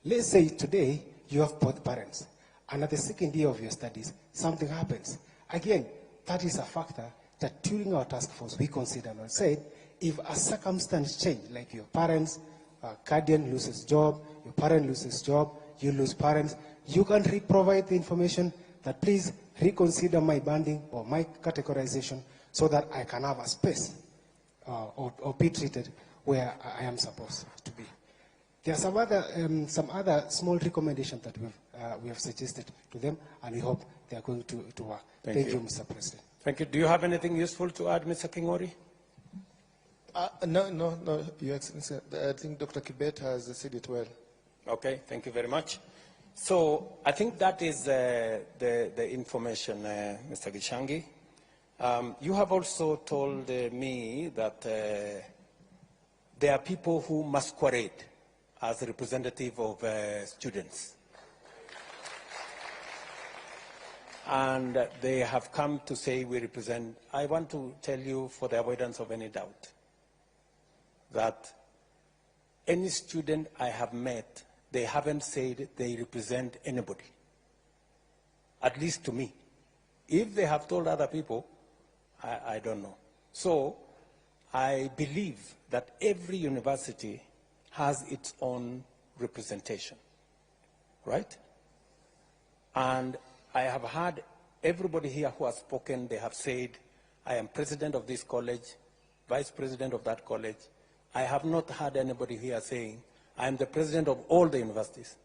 Let's say today you have both parents. And at the second year of your studies, something happens. Again, that is a factor that during our task force we considered and said, if a circumstance change, like your parents, guardian loses job, your parent loses job, you lose parents, you can provide the information that please reconsider my banding or my categorization so that I can have a space or be treated where I am supposed to be. There are some other small recommendations that we have suggested to them, and we hope they are going to work. Thank you, Mr. President. Thank you. Do you have anything useful to add, Mr. Kingori? No, Your Excellency. I think Dr. Kibet has said it well. Okay, thank you very much. So I think that is the information, Mr. Gishangi. You have also told me that there are people who masquerade as representative of students. And they have come to say we represent. I want to tell you, for the avoidance of any doubt, that any student I have met, they haven't said they represent anybody, at least to me. If they have told other people, I don't know. So I believe that every university has its own representation, right? And I have heard everybody here who has spoken, they have said, I am president of this college, vice president of that college. I have not heard anybody here saying, I am the president of all the universities.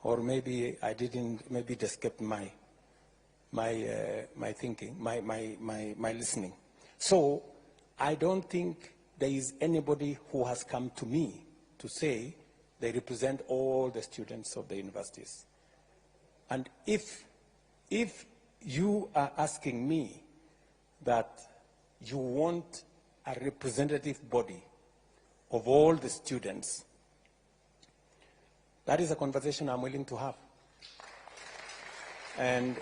Or maybe I didn't, maybe it escaped my thinking, my listening. So I don't think there is anybody who has come to me to say they represent all the students of the universities. And if you are asking me that you want a representative body of all the students, that is a conversation I'm willing to have. And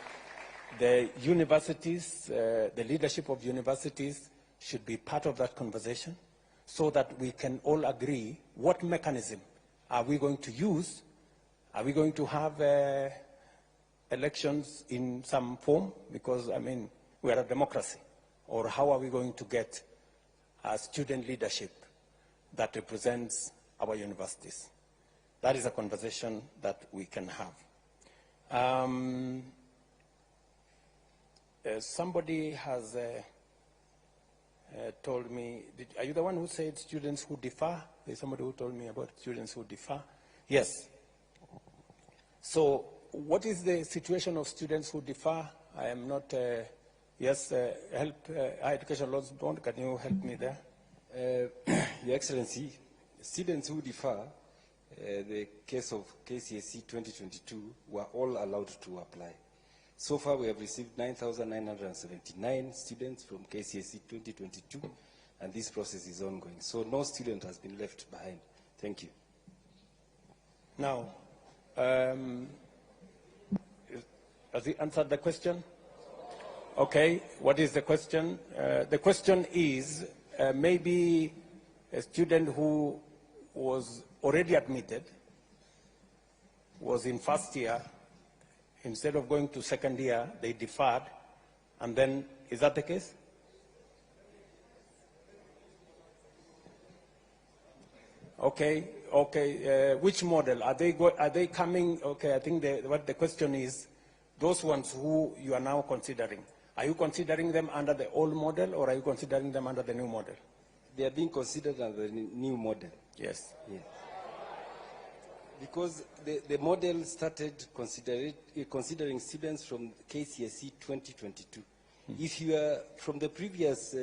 the universities, the leadership of universities should be part of that conversation so that we can all agree what mechanism are we going to use. Are we going to have elections in some form? Because, I mean, we are a democracy. Or how are we going to get a student leadership that represents our universities? That is a conversation that we can have. Somebody has told me, are you the one who said students who differ? There's somebody who told me about students who differ. Yes. So what is the situation of students who differ? I am not, yes, Higher Education Laws Bond, can you help me there? Your Excellency, students who differ, the case of KCSE 2022, were all allowed to apply. So far, we have received 9,979 students from KCSE 2022, and this process is ongoing. So no student has been left behind. Thank you. Now, has he answered the question? Okay, what is the question? The question is, maybe a student who was already admitted, was in first year, instead of going to second year, they deferred, and then, is that the case? Okay, okay. Which model? Are they coming? Okay, I think what the question is, those ones who you are now considering, are you considering them under the old model, or are you considering them under the new model? They are being considered under the new model. Yes. Yeah. Because the model started considering students from KCSE 2022. If you are from the previous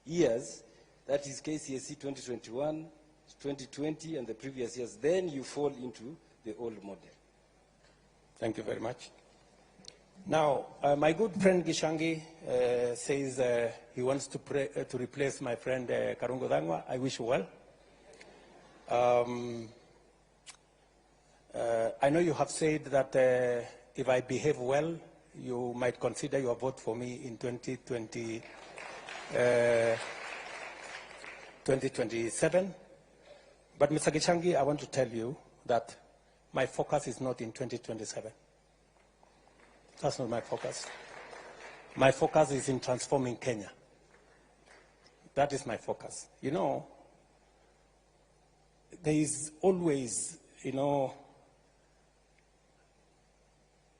years, that is KCSE 2021, 2020, and the previous years, then you fall into the old model. Thank you very much. Now, my good friend Gishangi says he wants to replace my friend Karungo Dangwa. I wish you well. I know you have said that if I behave well, you might consider your vote for me in 2027. But Mr. Gishangi, I want to tell you that my focus is not in 2027. That's not my focus. My focus is in transforming Kenya. That is my focus. You know, there is always, you know,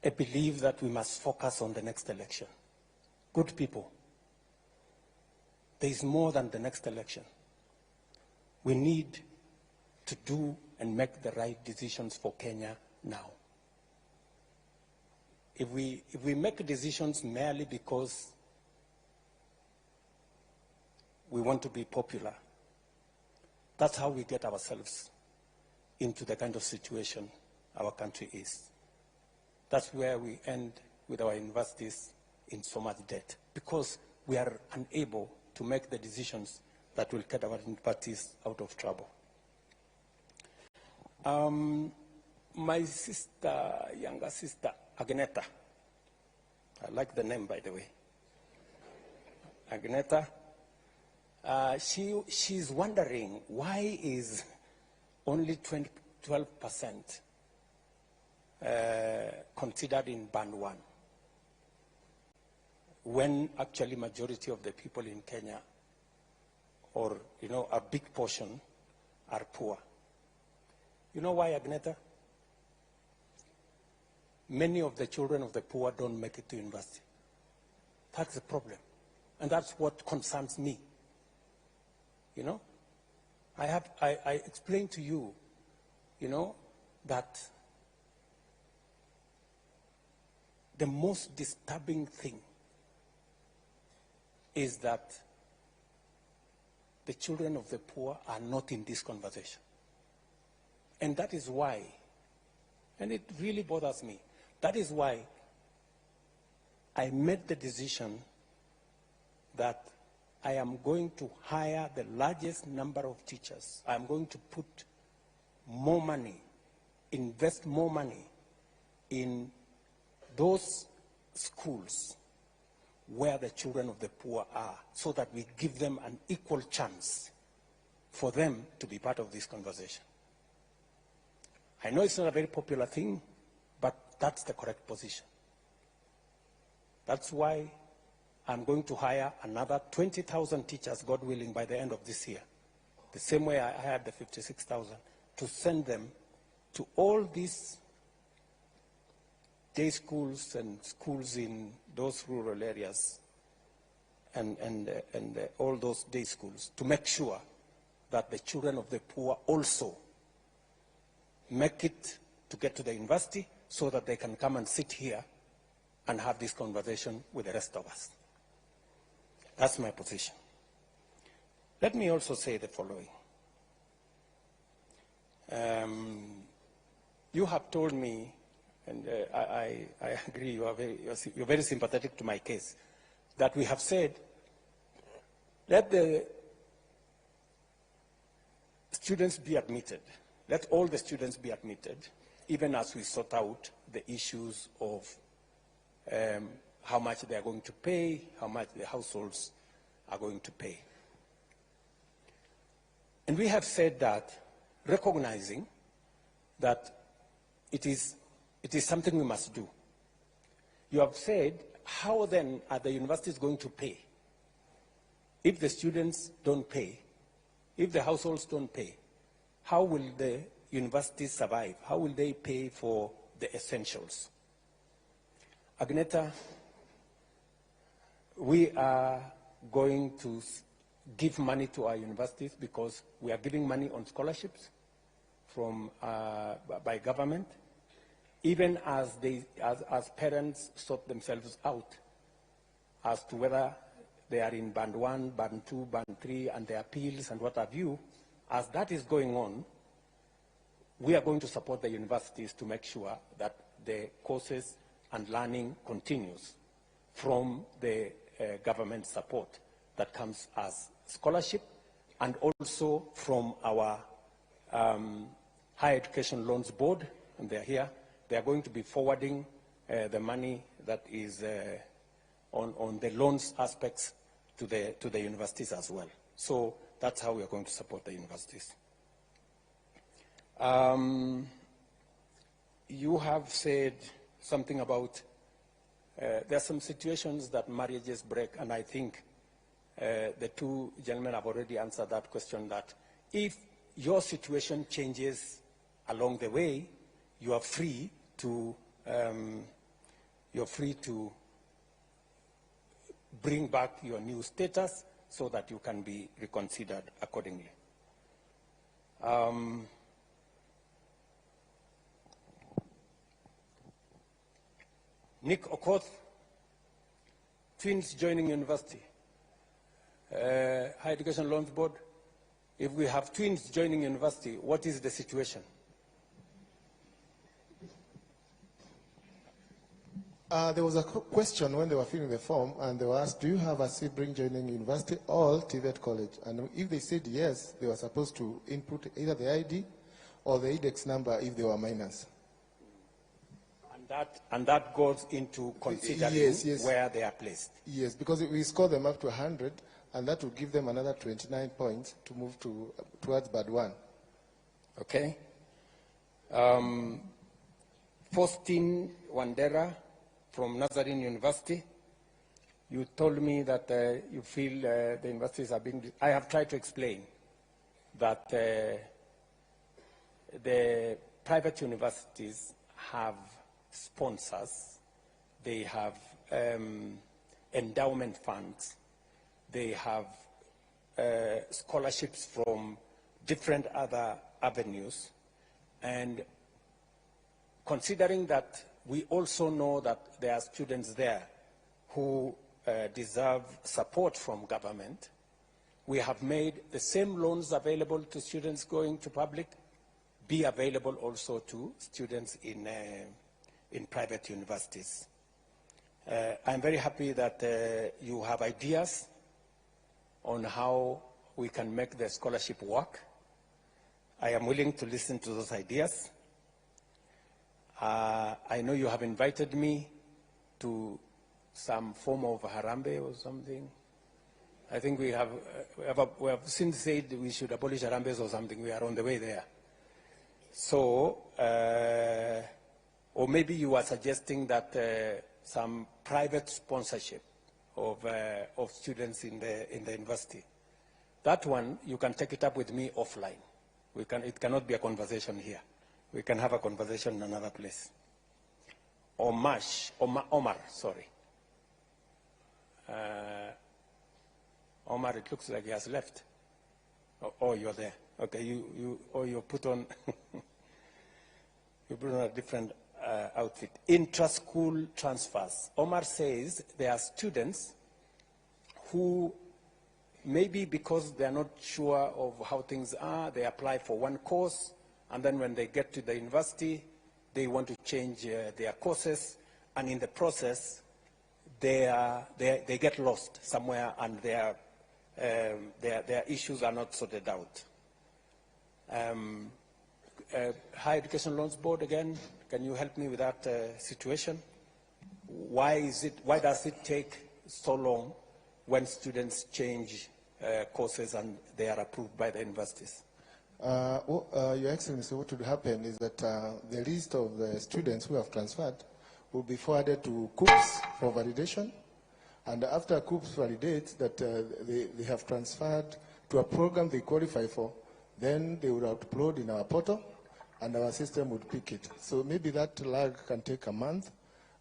a belief that we must focus on the next election. Good people, there is more than the next election. We need to do and make the right decisions for Kenya now. If we make decisions merely because we want to be popular, that's how we get ourselves into the kind of situation our country is. That's where we end with our universities in so much debt, because we are unable to make the decisions that will get our universities out of trouble. My sister, younger sister, Agneta, I like the name, by the way. Agneta, she's wondering why is only 12% considered in band 1, when actually majority of the people in Kenya, or you know, a big portion, are poor. You know why, Agneta? Many of the children of the poor don't make it to university. That's the problem. And that's what concerns me. You know? I explained to you, you know, that the most disturbing thing is that the children of the poor are not in this conversation. And that is why, and it really bothers me, that is why I made the decision that I am going to hire the largest number of teachers. I'm going to put more money, invest more money in those schools where the children of the poor are, so that we give them an equal chance for them to be part of this conversation. I know it's not a very popular thing, but that's the correct position. That's why I'm going to hire another 20,000 teachers, God willing, by the end of this year. The same way I hired the 56,000, to send them to all these day schools and schools in those rural areas and all those day schools, to make sure that the children of the poor also make it to get to the university, so that they can come and sit here and have this conversation with the rest of us. That's my position. Let me also say the following. You have told me, and I agree, you're very sympathetic to my case, that we have said, let the students be admitted. Let all the students be admitted, even as we sort out the issues of how much they are going to pay, how much the households are going to pay. And we have said that, recognizing that it is something we must do. You have said, how then are the universities going to pay? If the students don't pay, if the households don't pay, how will the universities survive? How will they pay for the essentials? Agneta, we are going to give money to our universities, because we are giving money on scholarships from by government, even as parents sort themselves out as to whether they are in band 1, band 2, band 3, and the appeals and what have you. As that is going on, we are going to support the universities to make sure that the courses and learning continues from the government support that comes as scholarship, and also from our Higher Education Loans Board, and they're here. They are going to be forwarding the money that is on the loans aspects to the universities as well. So that's how we are going to support the universities. you have said something about there are some situations that marriages break, and I think the two gentlemen have already answered that question, that if your situation changes along the way, you are free to bring back your new status so that you can be reconsidered accordingly. Nick Okoth, twins joining university. Higher Education Loans Board, if we have twins joining university, what is the situation? There was a question when they were filling the form, and they were asked, do you have a sibling joining university or TVET college? And if they said yes, they were supposed to input either the ID or the index number if they were minors. And that goes into considering where they are placed. Yes, because we score them up to 100, and that will give them another 29 points to move towards Band 1. Okay. Faustin Wandera from Nazarene University. You told me that you feel the universities are being... I have tried to explain that the private universities have sponsors, they have endowment funds, they have scholarships from different other avenues, and considering that we also know that there are students there who deserve support from government, we have made the same loans available to students going to public be available also to students in private universities. I'm very happy that you have ideas on how we can make the scholarship work. I am willing to listen to those ideas. I know you have invited me to some form of harambe or something. I think we have since said we should abolish harambes or something. We are on the way there. So, or maybe you are suggesting that some private sponsorship of students in the university. That one, you can take it up with me offline. It cannot be a conversation here. We can have a conversation in another place. Omar, sorry. Omar, it looks like he has left. Oh, you're there. Okay, you put on you put on a different outfit. Intra-school transfers. Omar says there are students who maybe because they are not sure of how things are, they apply for one course, and then when they get to the university, they want to change their courses, and in the process, they get lost somewhere, and their issues are not sorted out. Higher Education Loans Board, again, can you help me with that situation? Why does it take so long when students change courses and they are approved by the universities? Your Excellency, what would happen is that the list of the students who have transferred will be forwarded to KUPS for validation, and after KUPS validates that they have transferred to a program they qualify for, then they would upload in our portal, and our system would pick it. So maybe that lag can take a month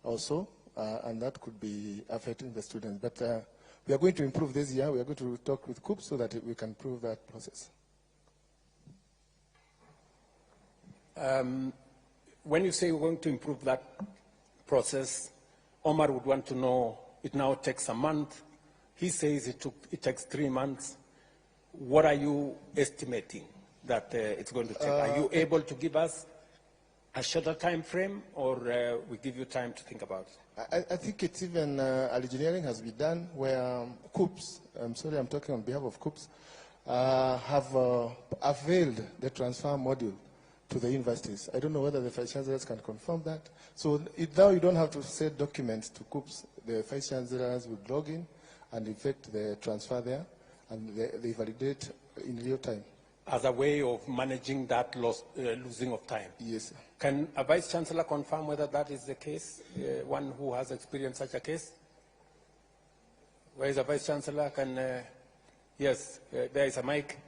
or so, and that could be affecting the students. But we are going to improve this year. We are going to talk with KUPS so that we can improve that process. When you say we're going to improve that process, Omar would want to know, it now takes a month. He says it takes 3 months. What are you estimating that it's going to take? Are you able to give us a shorter time frame, or we give you time to think about it? I think it's even engineering has been done where KUPS, I'm sorry, I'm talking on behalf of KUPS, have availed the transfer module to the universities. I don't know whether the Vice Chancellors can confirm that. So now you don't have to send documents to KUPS. The Vice Chancellors will log in and effect the transfer there, and they validate in real time. as a way of managing that losing of time. Yes, sir. Can a Vice Chancellor confirm whether that is the case, one who has experienced such a case? Where is the Vice Chancellor? Yes, there is a mic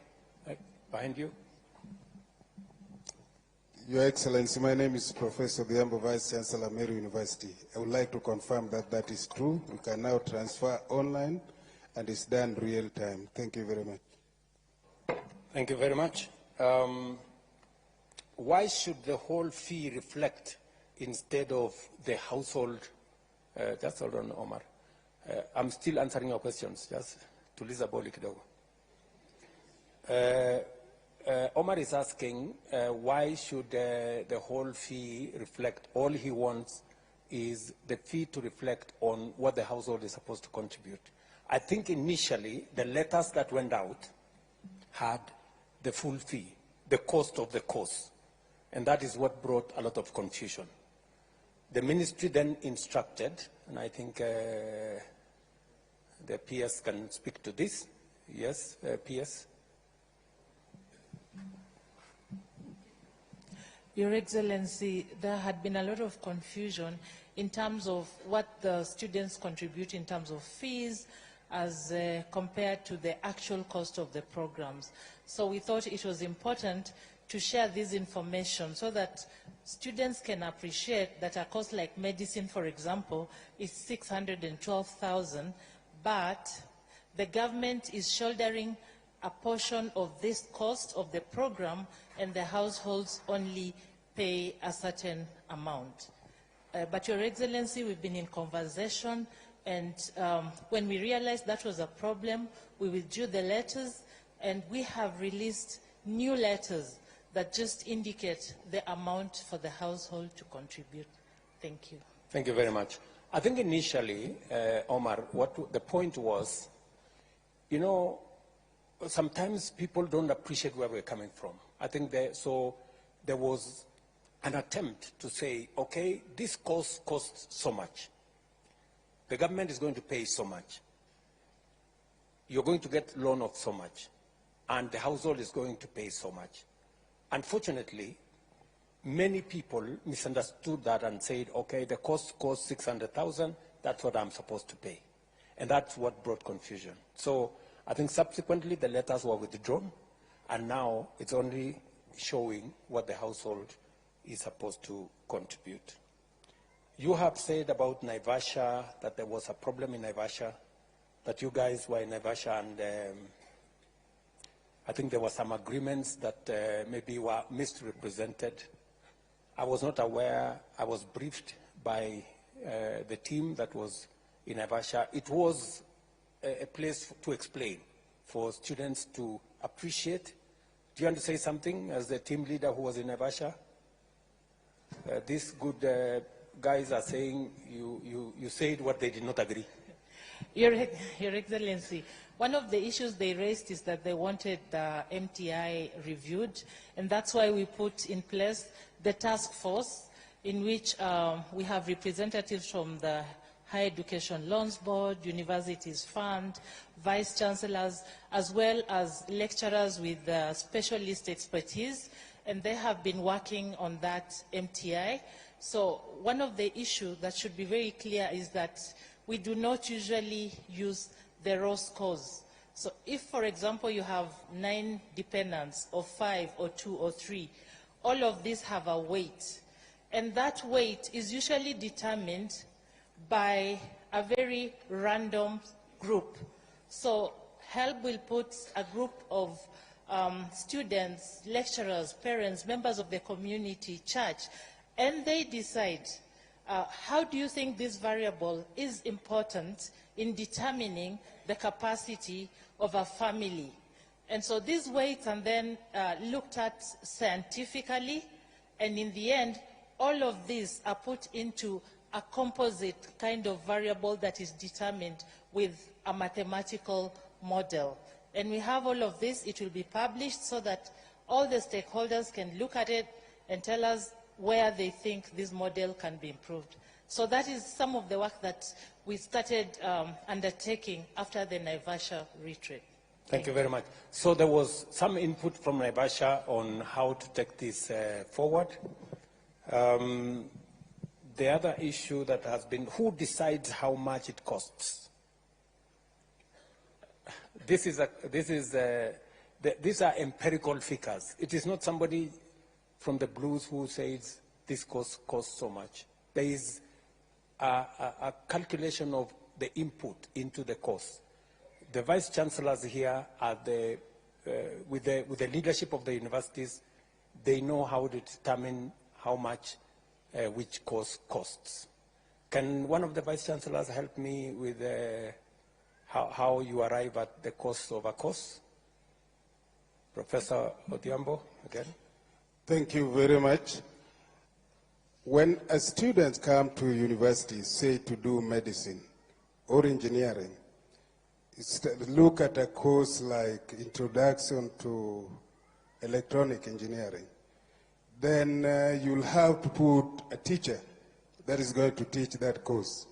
behind you. Your Excellency, my name is Professor Biambo, Vice Chancellor, Meru University. I would like to confirm that that is true. We can now transfer online, and it's done real time. Thank you very much. Thank you very much. Why should the whole fee reflect instead of the household? Just hold on, Omar. I'm still answering your questions, just to Lisa Boli kidogo. Omar is asking why should the whole fee reflect, all he wants is the fee to reflect on what the household is supposed to contribute. I think initially the letters that went out had the full fee, the cost of the course, and that is what brought a lot of confusion. The ministry then instructed, and I think the PS can speak to this. Yes, PS. Your Excellency, there had been a lot of confusion in terms of what the students contribute in terms of fees as compared to the actual cost of the programs. So we thought it was important to share this information so that students can appreciate that a course like medicine, for example, is 612,000, but the government is shouldering a portion of this cost of the program, and the households only pay a certain amount. But Your Excellency, we've been in conversation, and when we realized that was a problem, we withdrew the letters, and we have released new letters that just indicate the amount for the household to contribute. Thank you. Thank you very much. I think initially, Omar, what the point was, you know, sometimes people don't appreciate where we're coming from. I think so there was an attempt to say, okay, this course costs so much. The government is going to pay so much. You're going to get loan of so much. And the household is going to pay so much. Unfortunately, many people misunderstood that and said, okay, the cost costs 600,000, that's what I'm supposed to pay. And that's what brought confusion. So I think subsequently the letters were withdrawn, and now it's only showing what the household is supposed to contribute. You have said about Naivasha that there was a problem in Naivasha, that you guys were in Naivasha, and I think there were some agreements that maybe were misrepresented. I was not aware. I was briefed by the team that was in Naivasha. It was a place to explain, for students to appreciate. Do you want to say something as the team leader who was in Naivasha? These good guys are saying you said what they did not agree. Your Excellency, one of the issues they raised is that they wanted the MTI reviewed, and that's why we put in place the task force in which we have representatives from the Higher Education Loans Board, Universities Fund, Vice Chancellors, as well as lecturers with specialist expertise, and they have been working on that MTI. So one of the issues that should be very clear is that we do not usually use the raw scores. So if, for example, you have 9 dependents, or 5, or 2, or 3, all of these have a weight. And that weight is usually determined by a very random group. So HELB will put a group of students, lecturers, parents, members of the community, church, and they decide how do you think this variable is important in determining the capacity of a family. And so these weights are then looked at scientifically, and in the end, all of these are put into a composite kind of variable that is determined with a mathematical model. And we have all of this. It will be published so that all the stakeholders can look at it and tell us where they think this model can be improved. So that is some of the work that we started undertaking after the Naivasha retreat. Thank you very much. So there was some input from Naivasha on how to take this forward. The other issue that has been, who decides how much it costs? These are empirical figures. It is not somebody from the blues who says this costs so much. There is a calculation of the input into the cost. The vice chancellors here are with the leadership of the universities. They know how to determine how much which course costs. Can one of the vice chancellors help me with how you arrive at the cost of a course? Professor Odhiambo, again. Thank you very much. When a student comes to university, say to do medicine or engineering, look at a course like Introduction to Electronic Engineering, then you'll have to put a teacher that is going to teach that course.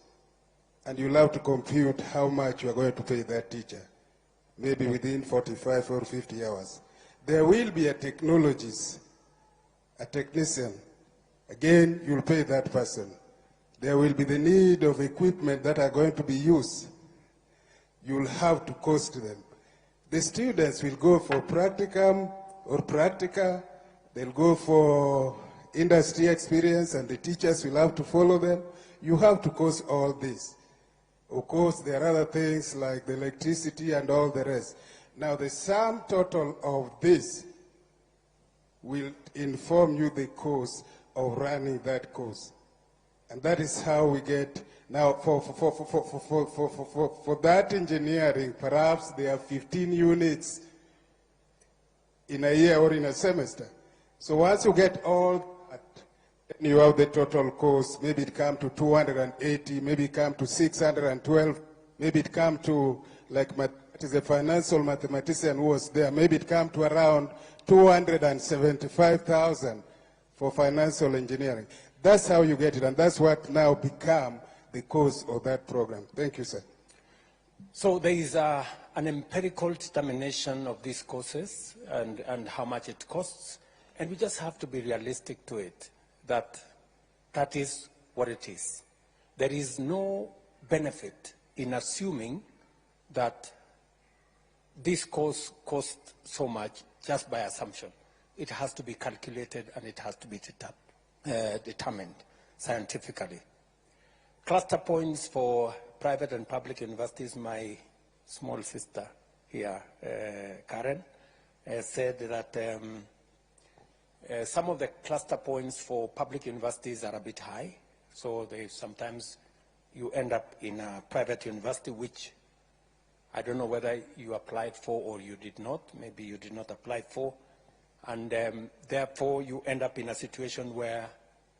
And you'll have to compute how much you are going to pay that teacher, maybe within 45 or 50 hours. There will be a technologist, a technician. Again, you'll pay that person. There will be the need of equipment that are going to be used. You'll have to cost them. The students will go for practicum or practica. They'll go for industry experience, and the teachers will have to follow them. You have to cost all this. Of course, there are other things like the electricity and all the rest. Now, the sum total of this will inform you the cost of running that course. And that is how we get, now for that engineering, perhaps there are 15 units in a year or in a semester. So once you get all that, you have the total cost. Maybe it comes to 280, maybe it comes to 612, maybe it comes to, like it is a financial mathematician who was there, maybe it comes to around 275,000 for financial engineering. That's how you get it, and that's what now become the cost of that program. Thank you, sir. So there is an empirical determination of these courses and how much it costs, and we just have to be realistic to it, that is what it is. There is no benefit in assuming that this course costs so much just by assumption. It has to be calculated and it has to be determined scientifically. Cluster points for private and public universities, my small sister here, Karen, said that some of the cluster points for public universities are a bit high, so sometimes you end up in a private university, which I don't know whether you applied for or you did not. Maybe you did not apply for. And therefore, you end up in a situation where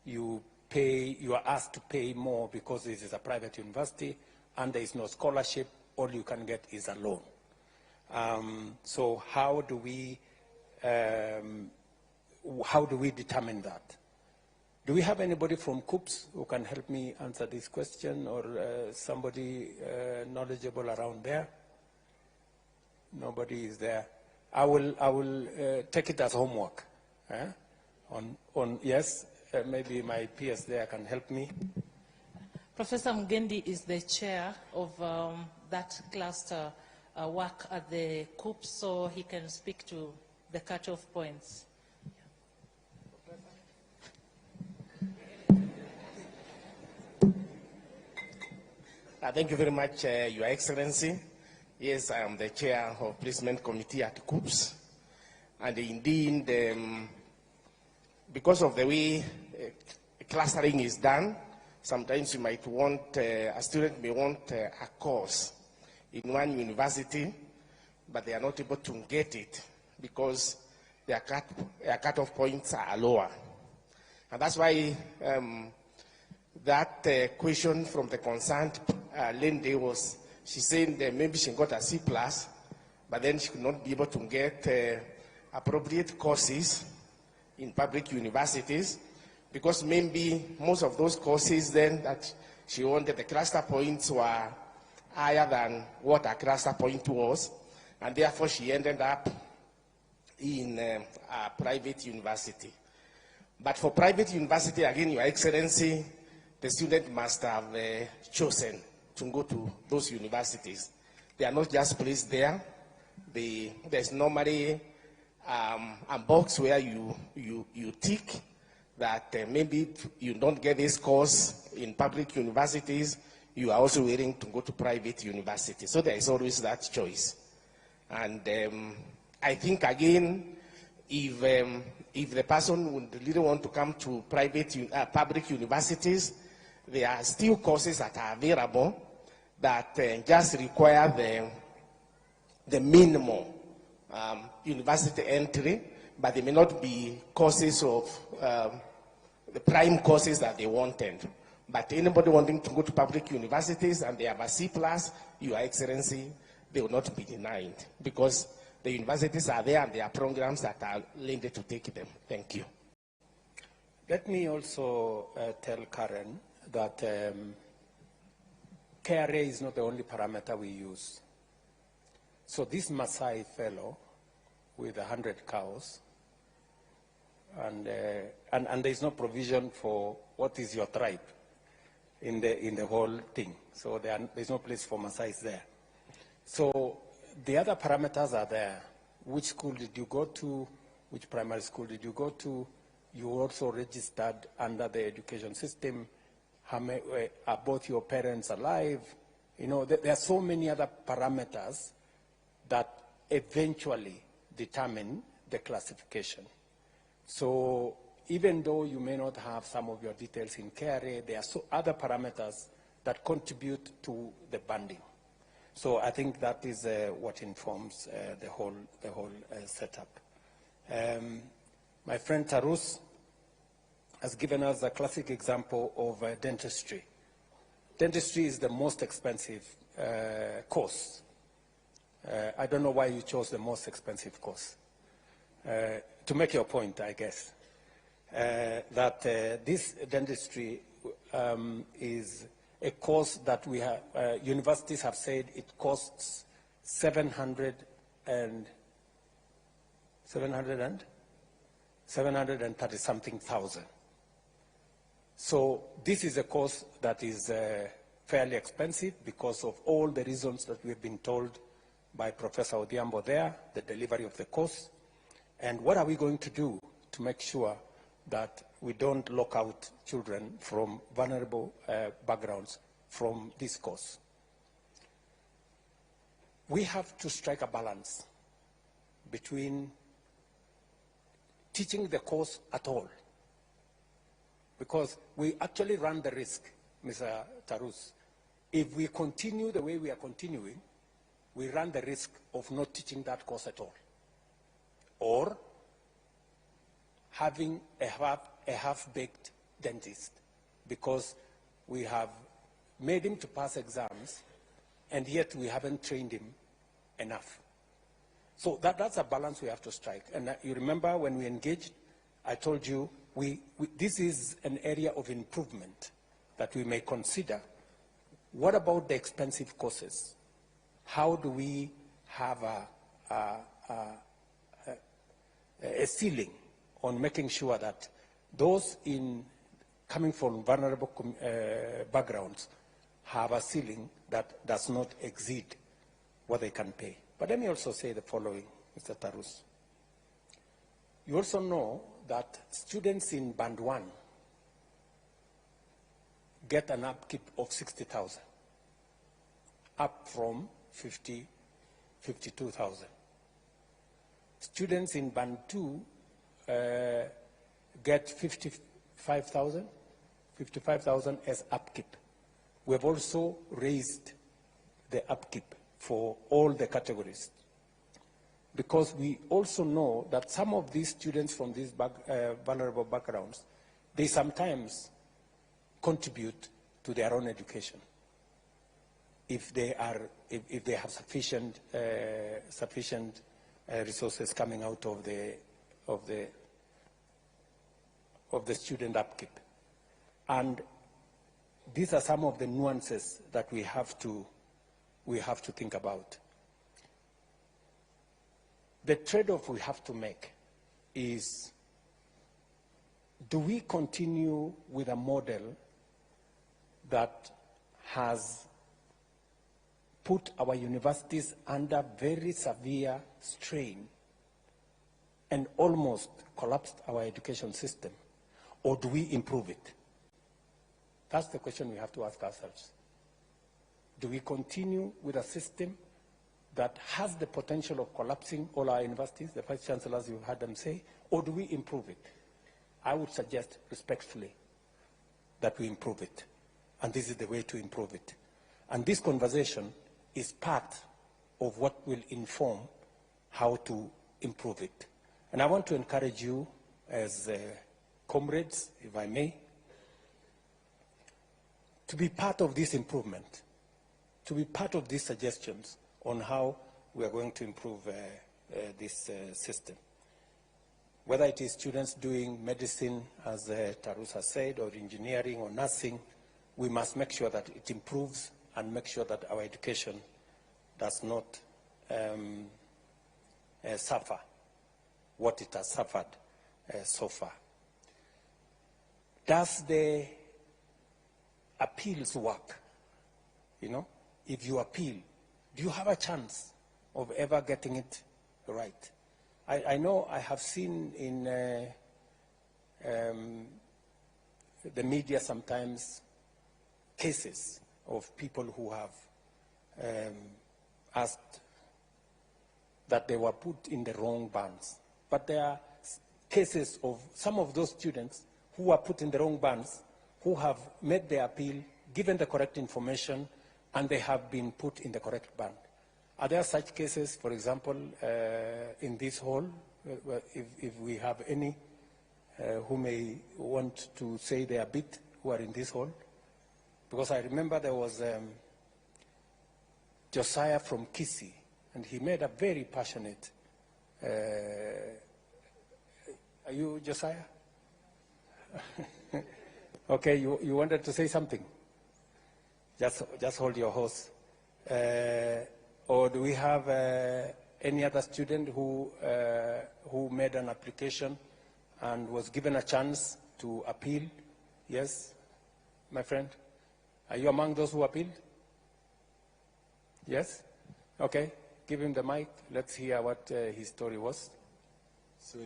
you are asked to pay more because this is a private university and there is no scholarship. All you can get is a loan. So how do we determine that? Do we have anybody from KUPS who can help me answer this question, or somebody knowledgeable around there? Nobody is there. I will take it as homework. Yes, maybe my peers there can help me. Professor Mugendi is the chair of that cluster work at the KUPS, so he can speak to the cutoff points. Thank you very much, Your Excellency. Yes, I am the chair of placement committee at KUPS. And indeed, because of the way clustering is done, sometimes you might want, a student may want a course in one university, but they are not able to get it because their cutoff points are lower. And that's why that question from the concerned lady was, she said that maybe she got a C+, but then she could not be able to get appropriate courses in public universities because maybe most of those courses then that she wanted, the cluster points were higher than what a cluster point was. and therefore she ended up in a private university. But for private university, again, Your Excellency, the student must have chosen to go to those universities. They are not just placed there. There's normally a box where you tick that maybe if you don't get this course in public universities, you are also willing to go to private universities. So there is always that choice. And I think, again, if the person would really want to come to public universities, there are still courses that are available that just require the minimum university entry, but they may not be courses of the prime courses that they wanted. But anybody wanting to go to public universities and they have a C+, Your Excellency, they will not be denied, because the universities are there and there are programs that are linked to take them. Thank you. Let me also tell Karen that KRA is not the only parameter we use. So this Maasai fellow with 100 cows, and there's no provision for what is your tribe in the whole thing. So there's no place for Maasais there. So the other parameters are there. Which school did you go to? Which primary school did you go to? You also registered under the education system. Are both your parents alive? You know, there are so many other parameters that eventually determine the classification. So even though you may not have some of your details in KRA, there are other parameters that contribute to the banding. So I think that is what informs the whole setup. My friend Tarus has given us a classic example of dentistry. Dentistry is the most expensive course. I don't know why you chose the most expensive course. To make your point, I guess, that this dentistry is a course that we have, universities have said it costs 730-something thousand. So this is a course that is fairly expensive because of all the reasons that we've been told by Professor Odhiambo there, the delivery of the course. And what are we going to do to make sure that we don't lock out children from vulnerable backgrounds from this course? We have to strike a balance between teaching the course at all, because we actually run the risk, Mr. Tarus, if we continue the way we are continuing, we run the risk of not teaching that course at all, or having a half-baked dentist, because we have made him to pass exams, and yet we haven't trained him enough. So that's a balance we have to strike. And you remember when we engaged, I told you this is an area of improvement that we may consider. What about the expensive courses? How do we have a ceiling on making sure that those coming from vulnerable backgrounds have a ceiling that does not exceed what they can pay? But let me also say the following, Mr. Tarus. You also know that students in Band 1 get an upkeep of 60,000, up from 52,000. Students in Band 2 get 55,000 as upkeep. We have also raised the upkeep for all the categories, because we also know that some of these students from these vulnerable backgrounds, they sometimes contribute to their own education if they have sufficient resources coming out of the student upkeep. And these are some of the nuances that we have to think about. the trade-off we have to make is, do we continue with a model that has put our universities under very severe strain and almost collapsed our education system, or do we improve it? That's the question we have to ask ourselves. Do we continue with a system that has the potential of collapsing all our universities, the vice chancellors, you heard them say, or do we improve it? I would suggest respectfully that we improve it. And this is the way to improve it. And this conversation is part of what will inform how to improve it. And I want to encourage you as comrades, if I may, to be part of this improvement, to be part of these suggestions on how we are going to improve this system. Whether it is students doing medicine, as Tarus has said, or engineering or nursing, we must make sure that it improves and make sure that our education does not suffer what it has suffered so far. Does the appeals work? You know, if you appeal, do you have a chance of ever getting it right? I know I have seen in the media sometimes cases of people who have asked that they were put in the wrong bands. But there are cases of some of those students who were put in the wrong bands, who have made their appeal, given the correct information, and they have been put in the correct band. Are there such cases, for example, in this hall, if we have any who may want to say their bit who are in this hall? Because I remember there was Josiah from Kisii, and he made a very passionate, are you Josiah? Okay, you wanted to say something? Just hold your horse. Or do we have any other student who made an application and was given a chance to appeal? Yes, my friend? Are you among those who appealed? Yes? Okay, give him the mic. Let's hear what his story was. So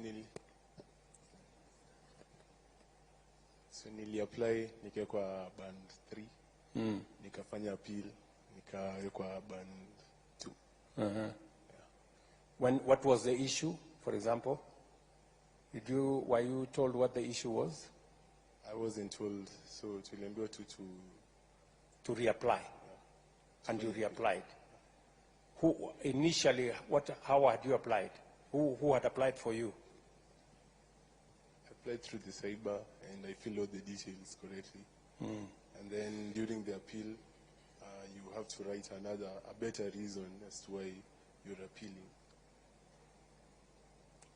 nili-apply nikawekwa band 3, nikafanya appeal, nikawekwa band 2. Yeah. What was the issue, for example? Were you told what the issue was? I wasn't told, so tuliambiwa to reapply. Yeah. And you reapplied. Who initially, how had you applied? Who had applied for you? I applied through the cyber and I filled out the details correctly. And then during the appeal, you have to write a better reason as to why you're appealing.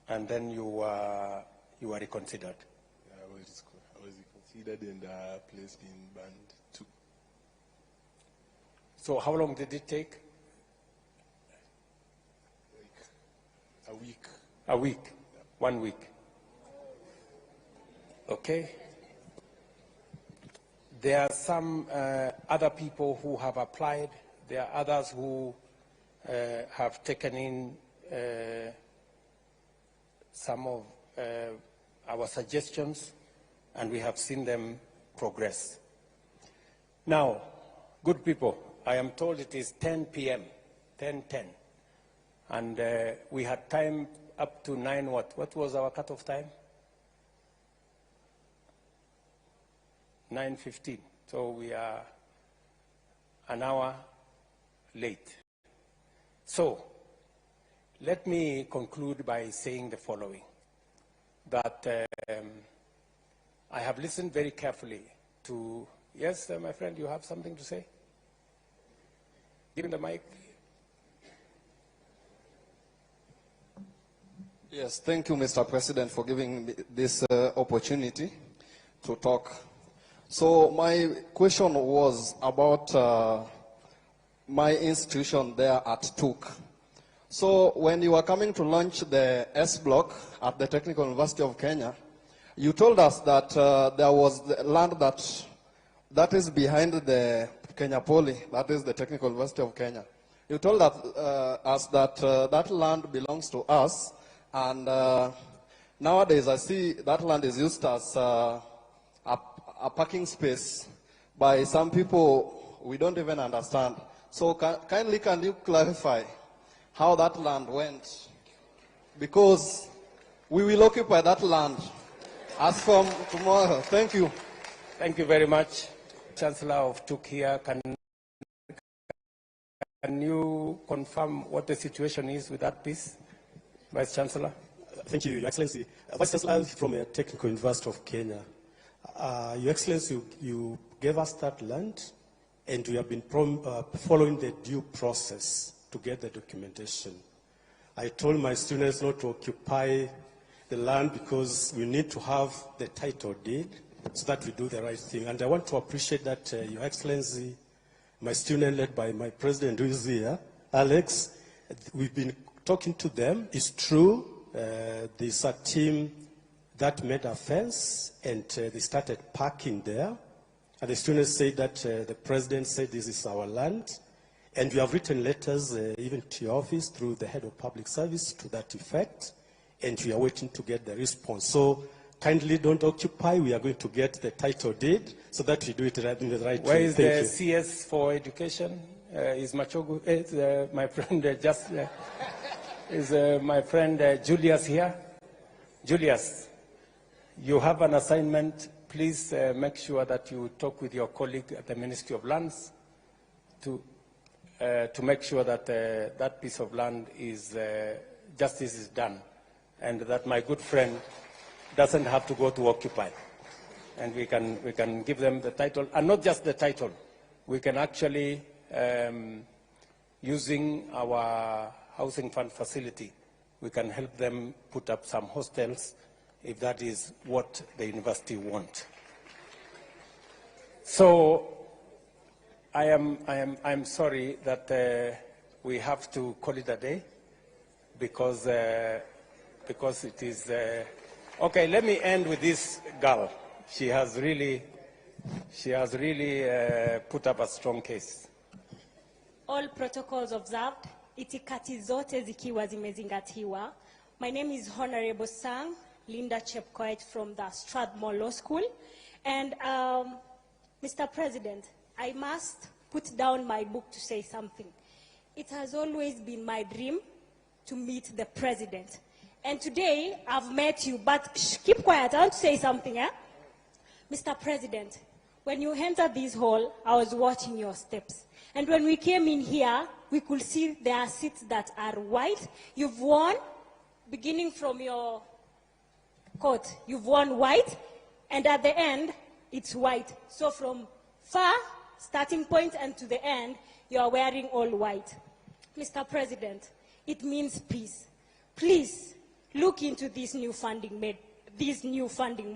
And then you were reconsidered? Yeah, I was reconsidered and placed in band 2. So how long did it take? Like a week. A week? Yeah. 1 week? Okay. There are some other people who have applied. There are others who have taken in some of our suggestions, and we have seen them progress. Now, good people, I am told it is 10 p.m., 10:10, and we had time up to 9 what? What was our cutoff time? 9:15. So we are an hour late. So let me conclude by saying the following, that I have listened very carefully to, yes, my friend, you have something to say? Give him the mic. Yes, thank you, Mr. President, for giving me this opportunity to talk. So my question was about my institution there at TUK. So when you were coming to launch the S block at the Technical University of Kenya, you told us that there was the land that is behind the Kenya Poly, that is the Technical University of Kenya. You told us that that land belongs to us, and nowadays I see that land is used as a parking space by some people we don't even understand. So kindly can you clarify how that land went? Because we will occupy that land as from tomorrow. Thank you. Thank you very much. Chancellor of TUK here, can you confirm what the situation is with that piece, Vice Chancellor? Thank you, Your Excellency. Vice Chancellor from the Technical University of Kenya. Your Excellency, you gave us that land, and we have been following the due process to get the documentation. I told my students not to occupy the land because we need to have the title deed so that we do the right thing. And I want to appreciate that, Your Excellency, my student led by my president who is here, Alex, we've been talking to them. It's true, there's a team that made a fence and they started parking there. And the students say that the president said this is our land. And we have written letters even to your office through the head of public service to that effect. And we are waiting to get the response. So kindly don't occupy. We are going to get the title deed so that we do it right in the right way. Where is the CS for education? Is Machogu, my friend is my friend Julius here? Julius, you have an assignment. Please make sure that you talk with your colleague at the Ministry of Lands to make sure that that piece of land is, justice is done, and that my good friend doesn't have to go to occupy. And we can give them the title, and not just the title. We can actually, using our housing fund facility, we can help them put up some hostels if that is what the university wants. So I'm sorry that we have to call it a day because it is okay. Let me end with this girl. She has really put up a strong case. All protocols observed, itikati zote zikiwa zimezingatiwa. My name is Honorable Sang Linda Chepkoech from the Strathmore Law School. And Mr. President, I must put down my book to say something. It has always been my dream to meet the president. And today, I've met you, but keep quiet, I want to say something, eh? Mr. President, when you entered this hall, I was watching your steps. And when we came in here, we could see there are seats that are white. You've worn, beginning from your coat, you've worn white, and at the end, it's white. So from far, starting point, and to the end, you are wearing all white. Mr. President, it means peace. Please, look into this new funding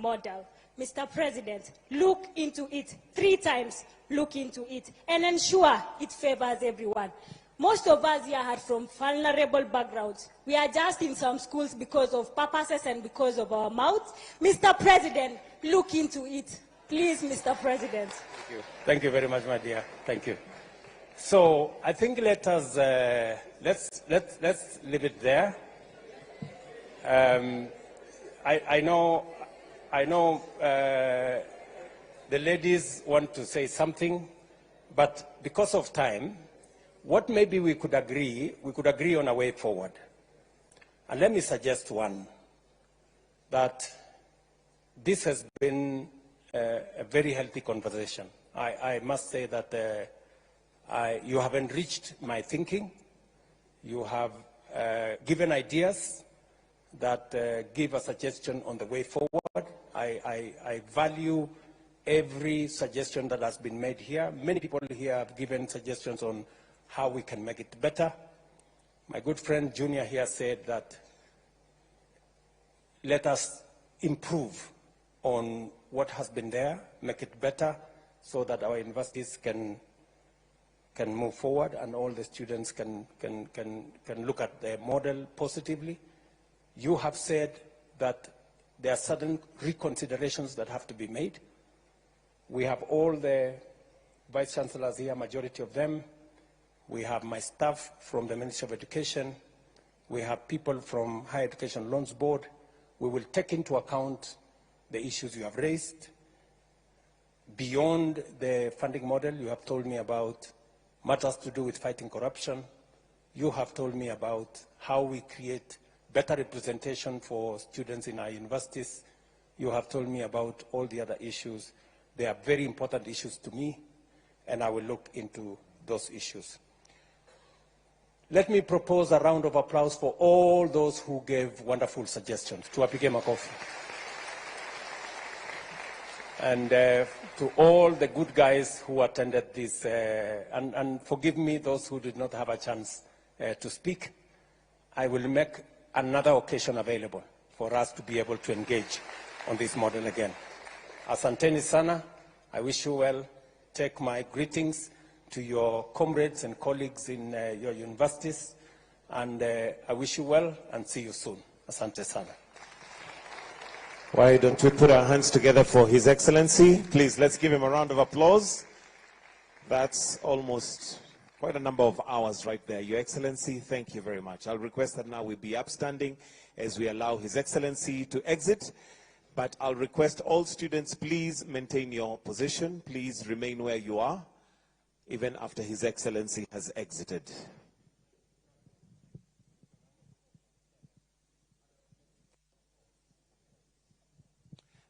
model. Mr. President, look into it 3 times, look into it, and ensure it favors everyone. Most of us here are from vulnerable backgrounds. We are just in some schools because of purposes and because of our mouths. Mr. President, look into it. Please, Mr. President. Thank you. Thank you very much, my dear. Thank you. So I think let us let's leave it there. I know the ladies want to say something, but because of time, what maybe we could agree on a way forward. And let me suggest one, that this has been a very healthy conversation. I must say that you have enriched my thinking. You have given ideas that give a suggestion on the way forward. I value every suggestion that has been made here. Many people here have given suggestions on how we can make it better. My good friend Junior here said that let us improve on what has been there, make it better, so that our universities can can move forward and all the students can look at the model positively. You have said that there are certain reconsiderations that have to be made. We have all the vice chancellors here, majority of them. We have my staff from the Ministry of Education. We have people from Higher Education Loans Board. We will take into account the issues you have raised. Beyond the funding model, you have told me about matters to do with fighting corruption. You have told me about how we create better representation for students in our universities. You have told me about all the other issues. They are very important issues to me, and I will look into those issues. Let me propose a round of applause for all those who gave wonderful suggestions. Tuwapige makofi. And to all the good guys who attended this, and forgive me those who did not have a chance to speak. I will make another occasion available for us to be able to engage on this model again. Asanteni sana. I wish you well. Take my greetings to your comrades and colleagues in your universities. And I wish you well and see you soon. Asante sana. Why don't we put our hands together for His Excellency? Please, let's give him a round of applause. That's almost quite a number of hours right there. Your Excellency, thank you very much. I'll request that now we be upstanding as we allow His Excellency to exit. But I'll request all students, please maintain your position. Please remain where you are, even after His Excellency has exited.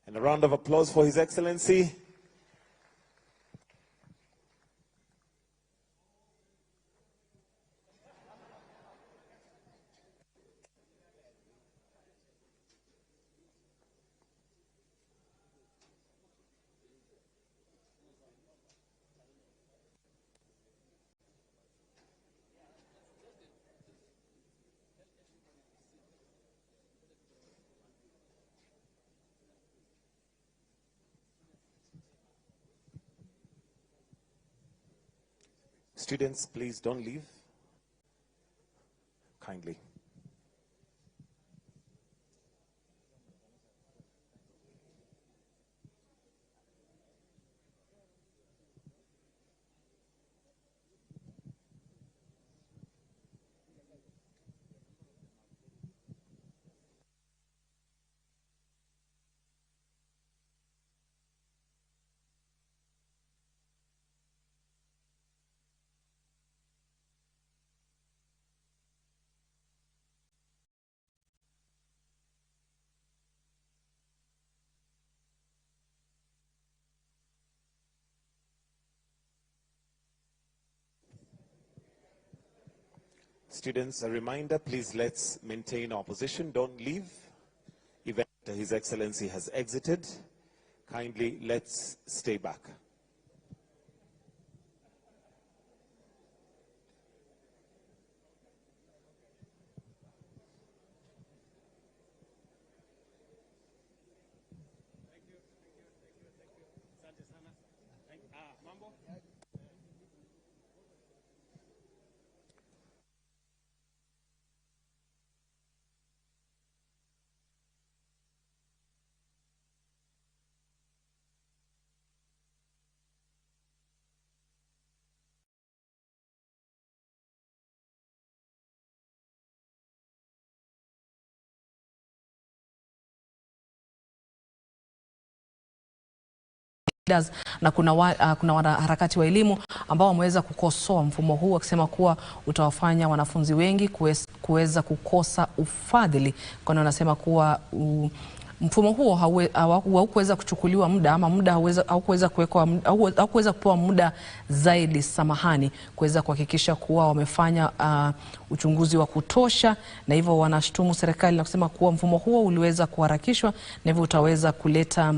And a round of applause for His Excellency. Students, please don't leave. Kindly. Students, a reminder, please let's maintain our position. Don't leave. Even after His Excellency has exited, kindly let's stay back. Na kuna wanaharakati wa elimu ambao wameweza kukosoa mfumo huu wakisema kuwa utawafanya wanafunzi wengi kuweza kukosa ufadhili, kwani wanasema kuwa mfumo huo haukuweza kuchukuliwa muda ama muda haukuweza kupewa muda zaidi samahani kuweza kuhakikisha kuwa wamefanya uchunguzi wa kutosha, na hivyo wanashtumu serikali na kusema kuwa mfumo huo uliweza kuharakishwa na hivyo utaweza kuleta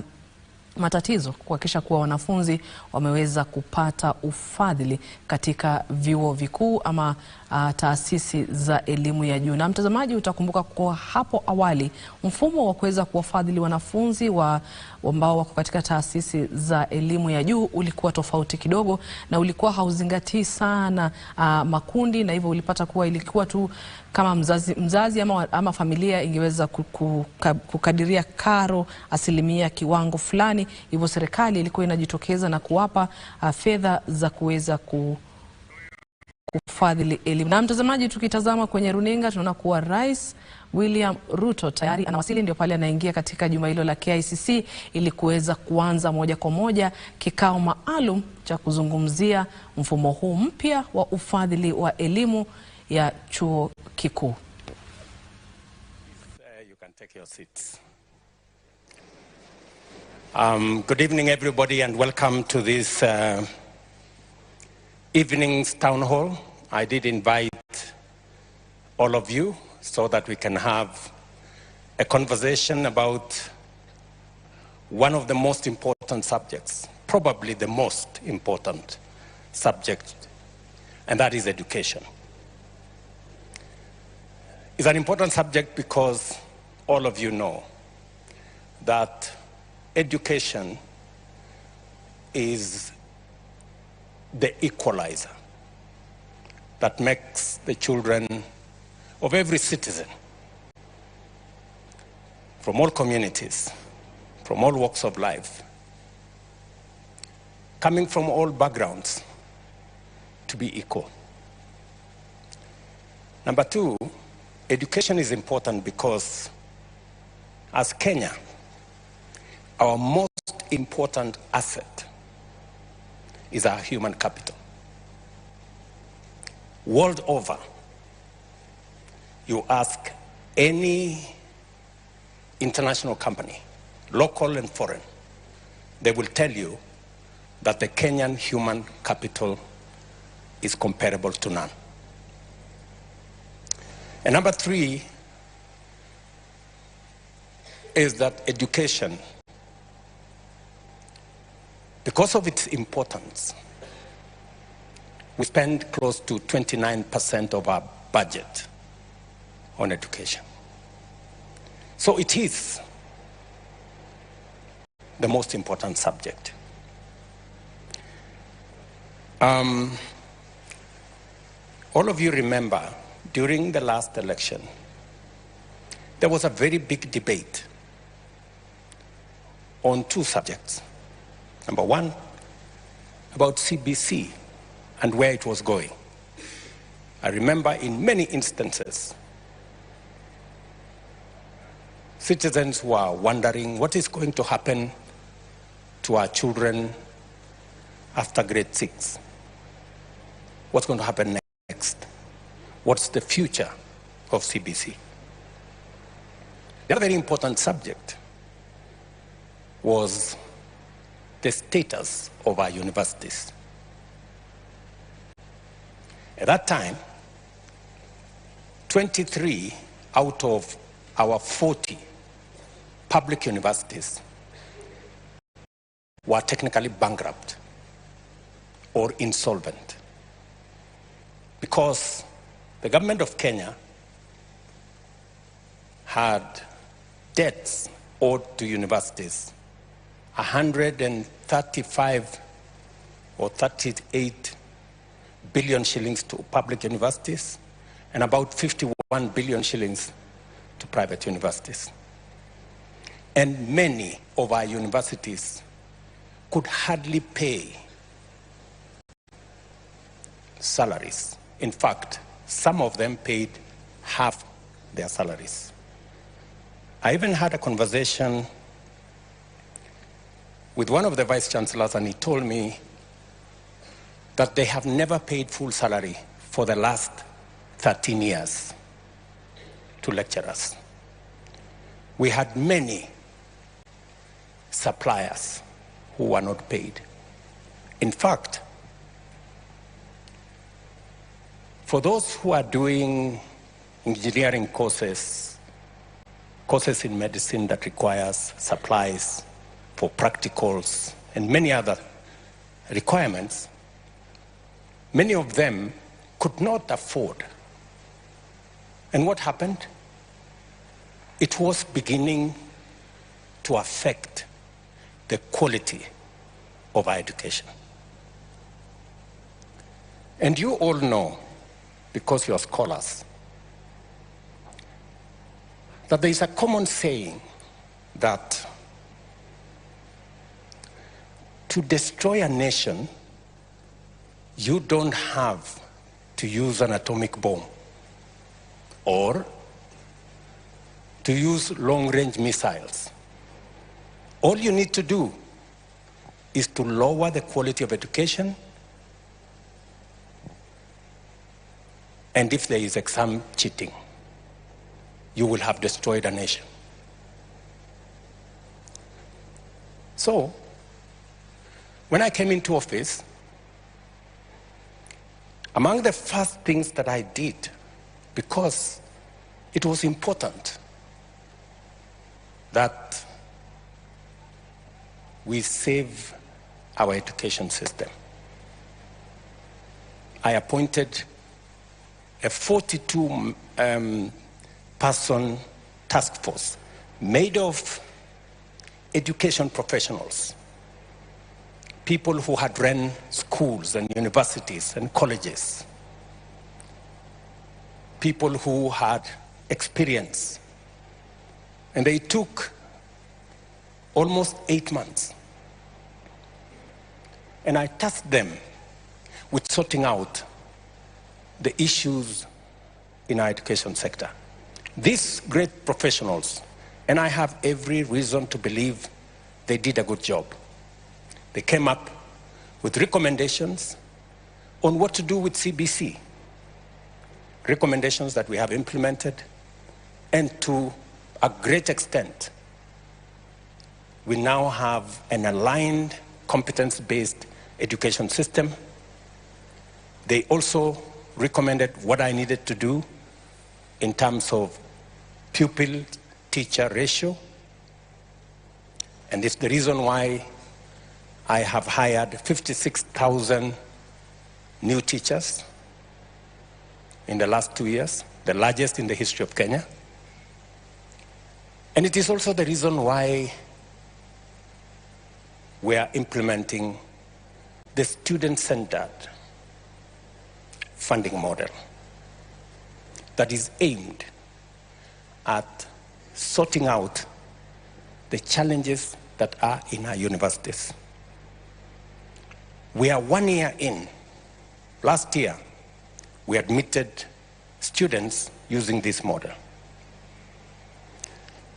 matatizo kuhakikisha kuwa wanafunzi wameweza kupata ufadhili katika vyuo vikuu ama taasisi za elimu ya juu. Na mtazamaji, utakumbuka kuwa hapo awali mfumo wa kuweza kuwafadhili wanafunzi ambao wako katika taasisi za elimu ya juu ulikuwa tofauti kidogo, na ulikuwa hauzingatii sana makundi, na hivyo ulipata kuwa ilikuwa tu kama mzazi ama familia ingeweza kukadiria karo asilimia kiwango fulani, hivyo serikali ilikuwa inajitokeza na kuwapa fedha za kuweza kufadhili elimu. Na mtazamaji, tukitazama kwenye runinga tunaona kuwa Rais William Ruto tayari anawasili, ndio pale anaingia katika juma hilo la KICC ili kuweza kuanza moja kwa moja kikao maalum cha kuzungumzia mfumo huu mpya wa ufadhili wa elimu ya chuo kikuu. You can take your seats. Good evening everybody, and welcome to this evening's town hall. I did invite all of you so that we can have a conversation about one of the most important subjects, probably the most important subject, and that is education. It's an important subject because all of you know that education is the equalizer that makes the children of every citizen from all communities, from all walks of life, coming from all backgrounds, to be equal. Number two, education is important because as Kenya, our most important asset is our human capital. World over, you ask any international company, local and foreign, they will tell you that the Kenyan human capital is comparable to none. And number three is that education, because of its importance, we spend close to 29% of our budget on education. So it is the most important subject. All of you remember during the last election, there was a very big debate on two subjects. Number one, about CBC and where it was going. I remember in many instances, citizens were wondering what is going to happen to our children after grade 6. What's going to happen next? What's the future of CBC? The other very important subject was the status of our universities. At that time, 23 out of our 40 public universities were technically bankrupt or insolvent because the government of Kenya had debts owed to universities, 135 or 38 billion shillings to public universities and about 51 billion shillings to private universities. And many of our universities could hardly pay salaries. In fact, some of them paid half their salaries. I even had a conversation with one of the vice chancellors, and he told me that they have never paid full salary for the last 13 years to lecturers. We had many suppliers who were not paid. In fact, for those who are doing engineering courses in medicine that requires supplies for practicals, and many other requirements, many of them could not afford. And what happened? It was beginning to affect the quality of our education. And you all know, because you're scholars, that there is a common saying that to destroy a nation, you don't have to use an atomic bomb or to use long-range missiles. All you need to do is to lower the quality of education, and if there is exam cheating, you will have destroyed a nation. So, when I came into office, among the first things that I did, because it was important that we save our education system, I appointed a 42-person task force made of education professionals, people who had run schools and universities and colleges, people who had experience. And they took almost 8 months. And I tasked them with sorting out the issues in our education sector. These great professionals, and I have every reason to believe they did a good job. They came up with recommendations on what to do with CBC, recommendations that we have implemented, and to a great extent, we now have an aligned, competence-based education system. They also recommended what I needed to do in terms of pupil-teacher ratio. And it's the reason why I have hired 56,000 new teachers in the last 2 years, the largest in the history of Kenya. And it is also the reason why we are implementing the student-centered funding model that is aimed at sorting out the challenges that are in our universities. We are 1 year in. Last year, we admitted students using this model.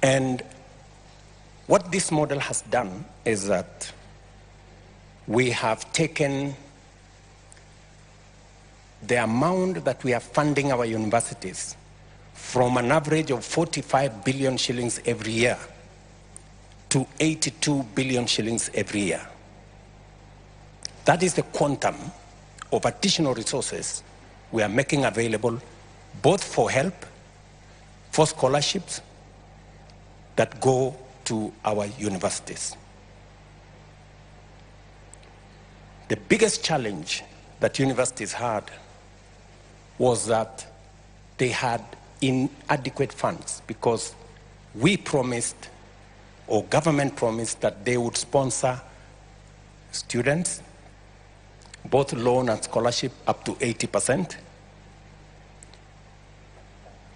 And what this model has done is that we have taken the amount that we are funding our universities from an average of 45 billion shillings every year to 82 billion shillings every year. That is the quantum of additional resources we are making available, both for help, for scholarships that go to our universities. The biggest challenge that universities had was that they had inadequate funds, because we promised, or government promised, that they would sponsor students, both loan and scholarship, up to 80%.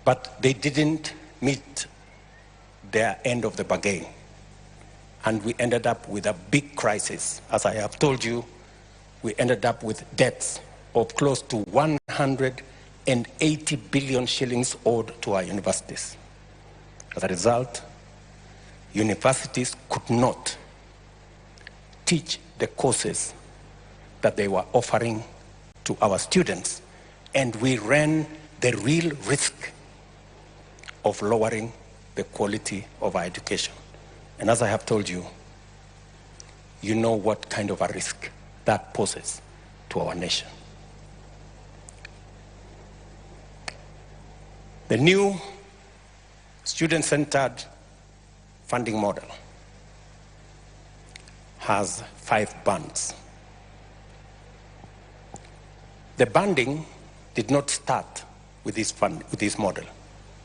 But they didn't meet their end of the bargain. And we ended up with a big crisis. As I have told you, we ended up with debts of close to 180 billion shillings owed to our universities. As a result, universities could not teach the courses that they were offering to our students, and we ran the real risk of lowering the quality of our education. And as I have told you, you know what kind of a risk that poses to our nation. The new student-centered funding model has 5 bands. The banding did not start with this model.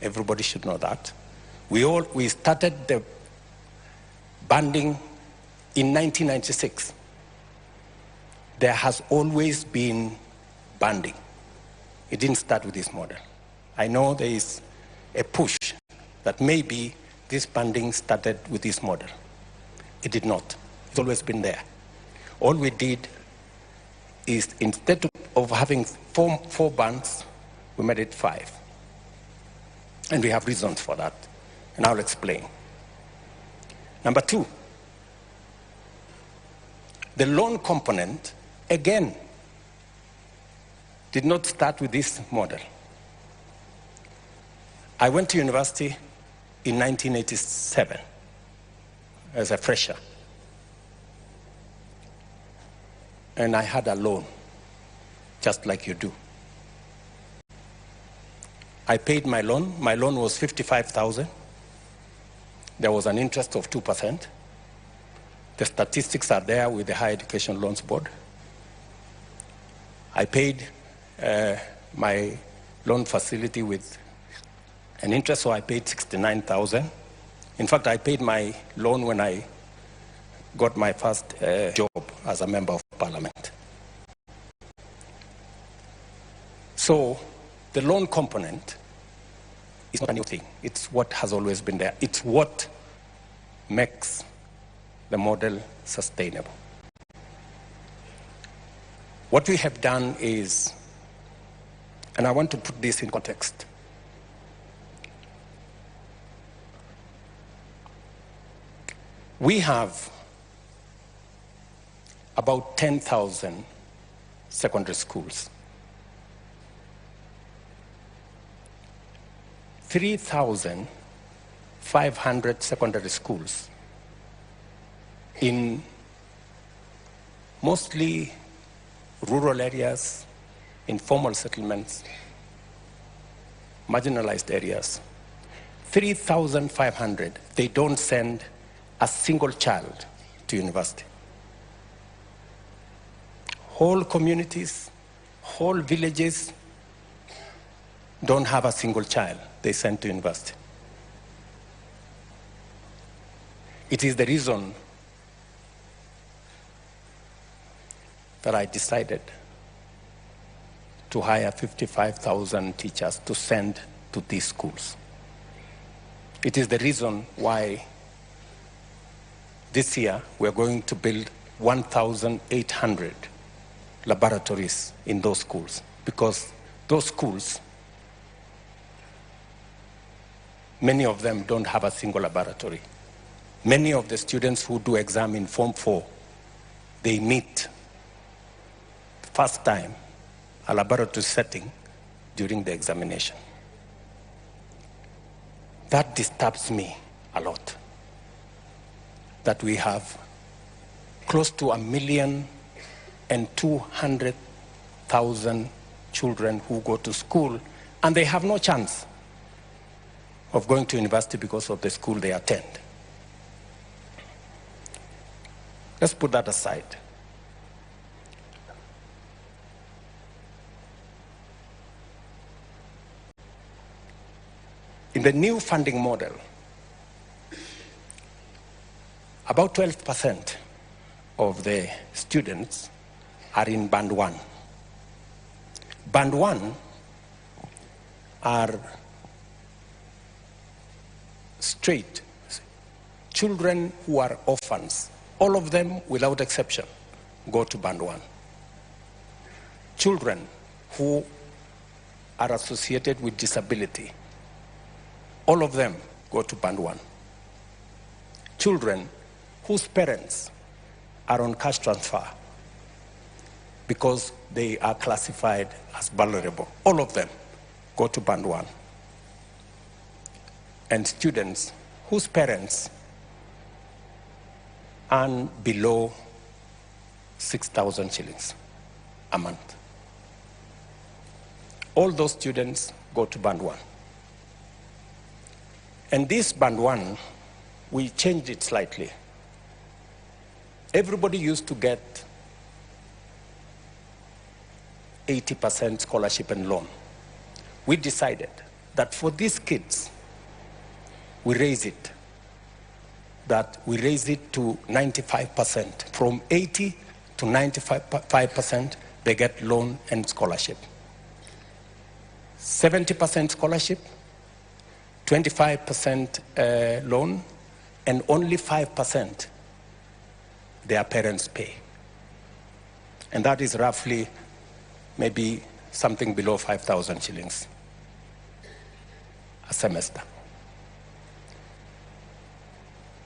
Everybody should know that. We started the banding in 1996. There has always been banding. It didn't start with this model. I know there is a push that maybe this banding started with this model. It did not. It's always been there. All we did is, instead of having four bands, we made it 5. And we have reasons for that, and I'll explain. Number 2, the loan component, again, did not start with this model. I went to university in 1987 as a fresher. And I had a loan, just like you do. I paid my loan. My loan was $55,000. There was an interest of 2%. The statistics are there with the Higher Education Loans Board. I paid my loan facility with an interest, so I paid $69,000. In fact, I paid my loan when I got my first job as a member of parliament. So the loan component is not a new thing. It's what has always been there. It's what makes the model sustainable. What we have done is, and I want to put this in context, we have about 10,000 secondary schools. 3,500 secondary schools in mostly rural areas, informal settlements, marginalized areas. 3,500, they don't send a single child to university. Whole communities, whole villages don't have a single child they send to university. It is the reason that I decided to hire 55,000 teachers to send to these schools. It is the reason why this year we're going to build 1,800 laboratories in those schools, because those schools, many of them don't have a single laboratory. Many of the students who do exam in Form 4, they meet first time a laboratory setting during the examination. That disturbs me a lot, that we have close to 1,200,000 children who go to school and they have no chance of going to university because of the school they attend. Let's put that aside. In the new funding model, about 12% of the students are in Band 1. Band 1 are straight children who are orphans. All of them, without exception, go to Band 1. Children who are associated with disability, all of them go to Band 1. Children whose parents are on cash transfer because they are classified as vulnerable, all of them go to Band 1. And students whose parents earn below 6,000 shillings a month. All those students go to Band 1. And this Band 1, we changed it slightly. Everybody used to get 80% scholarship and loan. We decided that for these kids, we raise it to 95%. From 80 to 95%, they get loan and scholarship. 70% scholarship, 25% loan, and only 5% their parents pay. And that is roughly maybe something below 5,000 shillings a semester.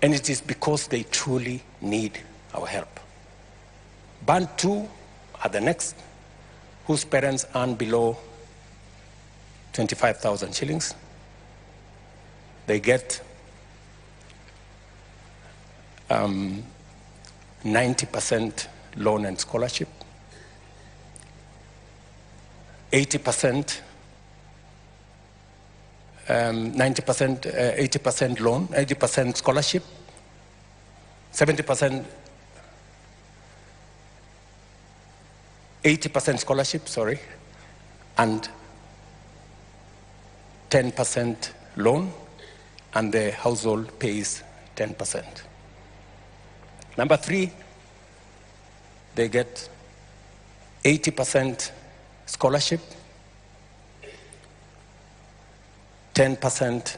And it is because they truly need our help. Band 2 are the next, whose parents earn below 25,000 shillings. They get 90% loan and scholarship, 80%, 80% loan, 80% scholarship, 70%, 80% scholarship, sorry, and 10% loan, and the household pays 10%. Number 3, they get 80% scholarship, 10%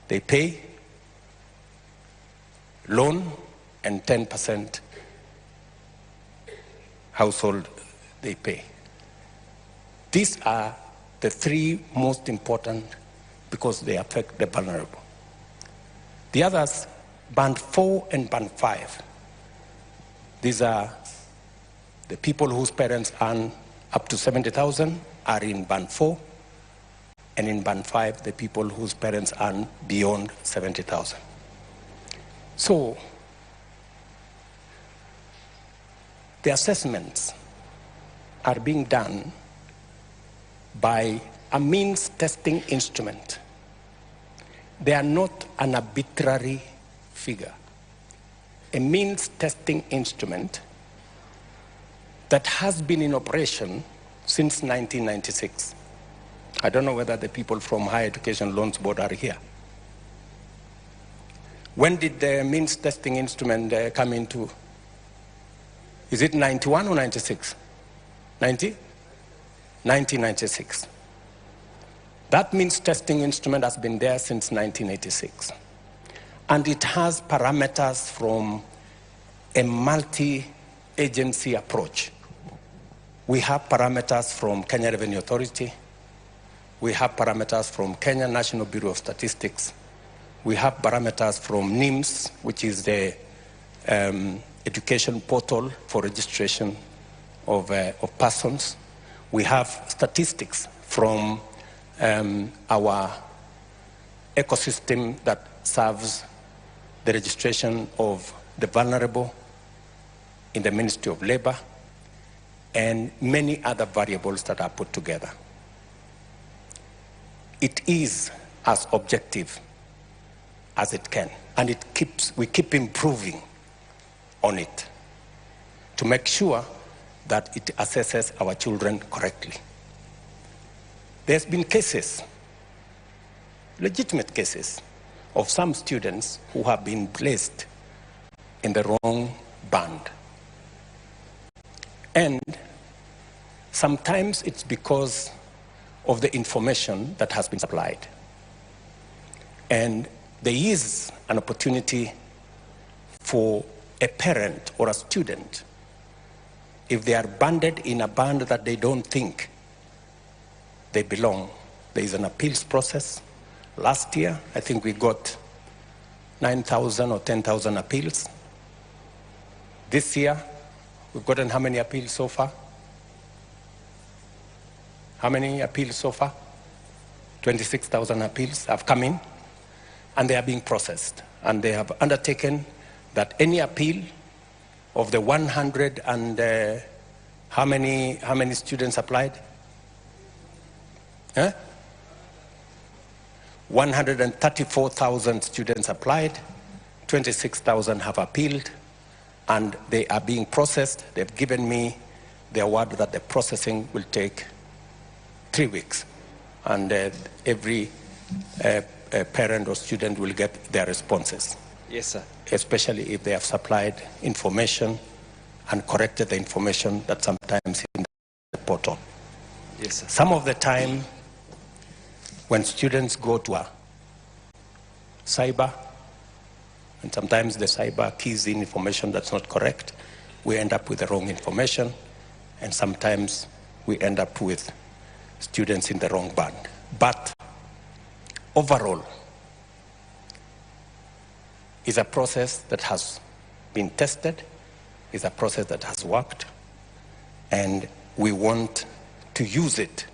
they pay, loan, and 10% household they pay. These are the 3 most important because they affect the vulnerable. The others, band 4 and band 5, these are the people whose parents earn up to 70,000 are in band 4, and in band 5, the people whose parents earn beyond 70,000. So, the assessments are being done by a means testing instrument. They are not an arbitrary figure. A means testing instrument that has been in operation since 1996. I don't know whether the people from Higher Education Loans Board are here. When did the means testing instrument come into? Is it 91 or 96? 1996. That means testing instrument has been there since 1986. And it has parameters from a multi-agency approach. We have parameters from Kenya Revenue Authority. We have parameters from Kenya National Bureau of Statistics. We have parameters from NIMS, which is the education portal for registration of persons. We have statistics from our ecosystem that serves the registration of the vulnerable in the Ministry of Labor, and many other variables that are put together. It is as objective as it can, and we keep improving on it to make sure that it assesses our children correctly. There's been cases, legitimate cases, of some students who have been placed in the wrong band. And sometimes it's because of the information that has been supplied. And there is an opportunity for a parent or a student, if they are banded in a band that they don't think they belong, there is an appeals process. Last year, I think we got 9,000 or 10,000 appeals. This year, we've gotten how many appeals so far? How many appeals so far? 26,000 appeals have come in, and they are being processed. And they have undertaken that any appeal of the 100 and how many students applied? 134,000 students applied, 26,000 have appealed, and they are being processed. They've given me their word that the processing will take 3 weeks, and every parent or student will get their responses. Yes, sir. Especially if they have supplied information and corrected the information that sometimes in the portal. Yes, sir. Some of the time, when students go to a cyber, and sometimes the cyber keys in information that's not correct, we end up with the wrong information, and sometimes we end up with students in the wrong band. But overall, it's a process that has been tested, it's a process that has worked, and we want to use it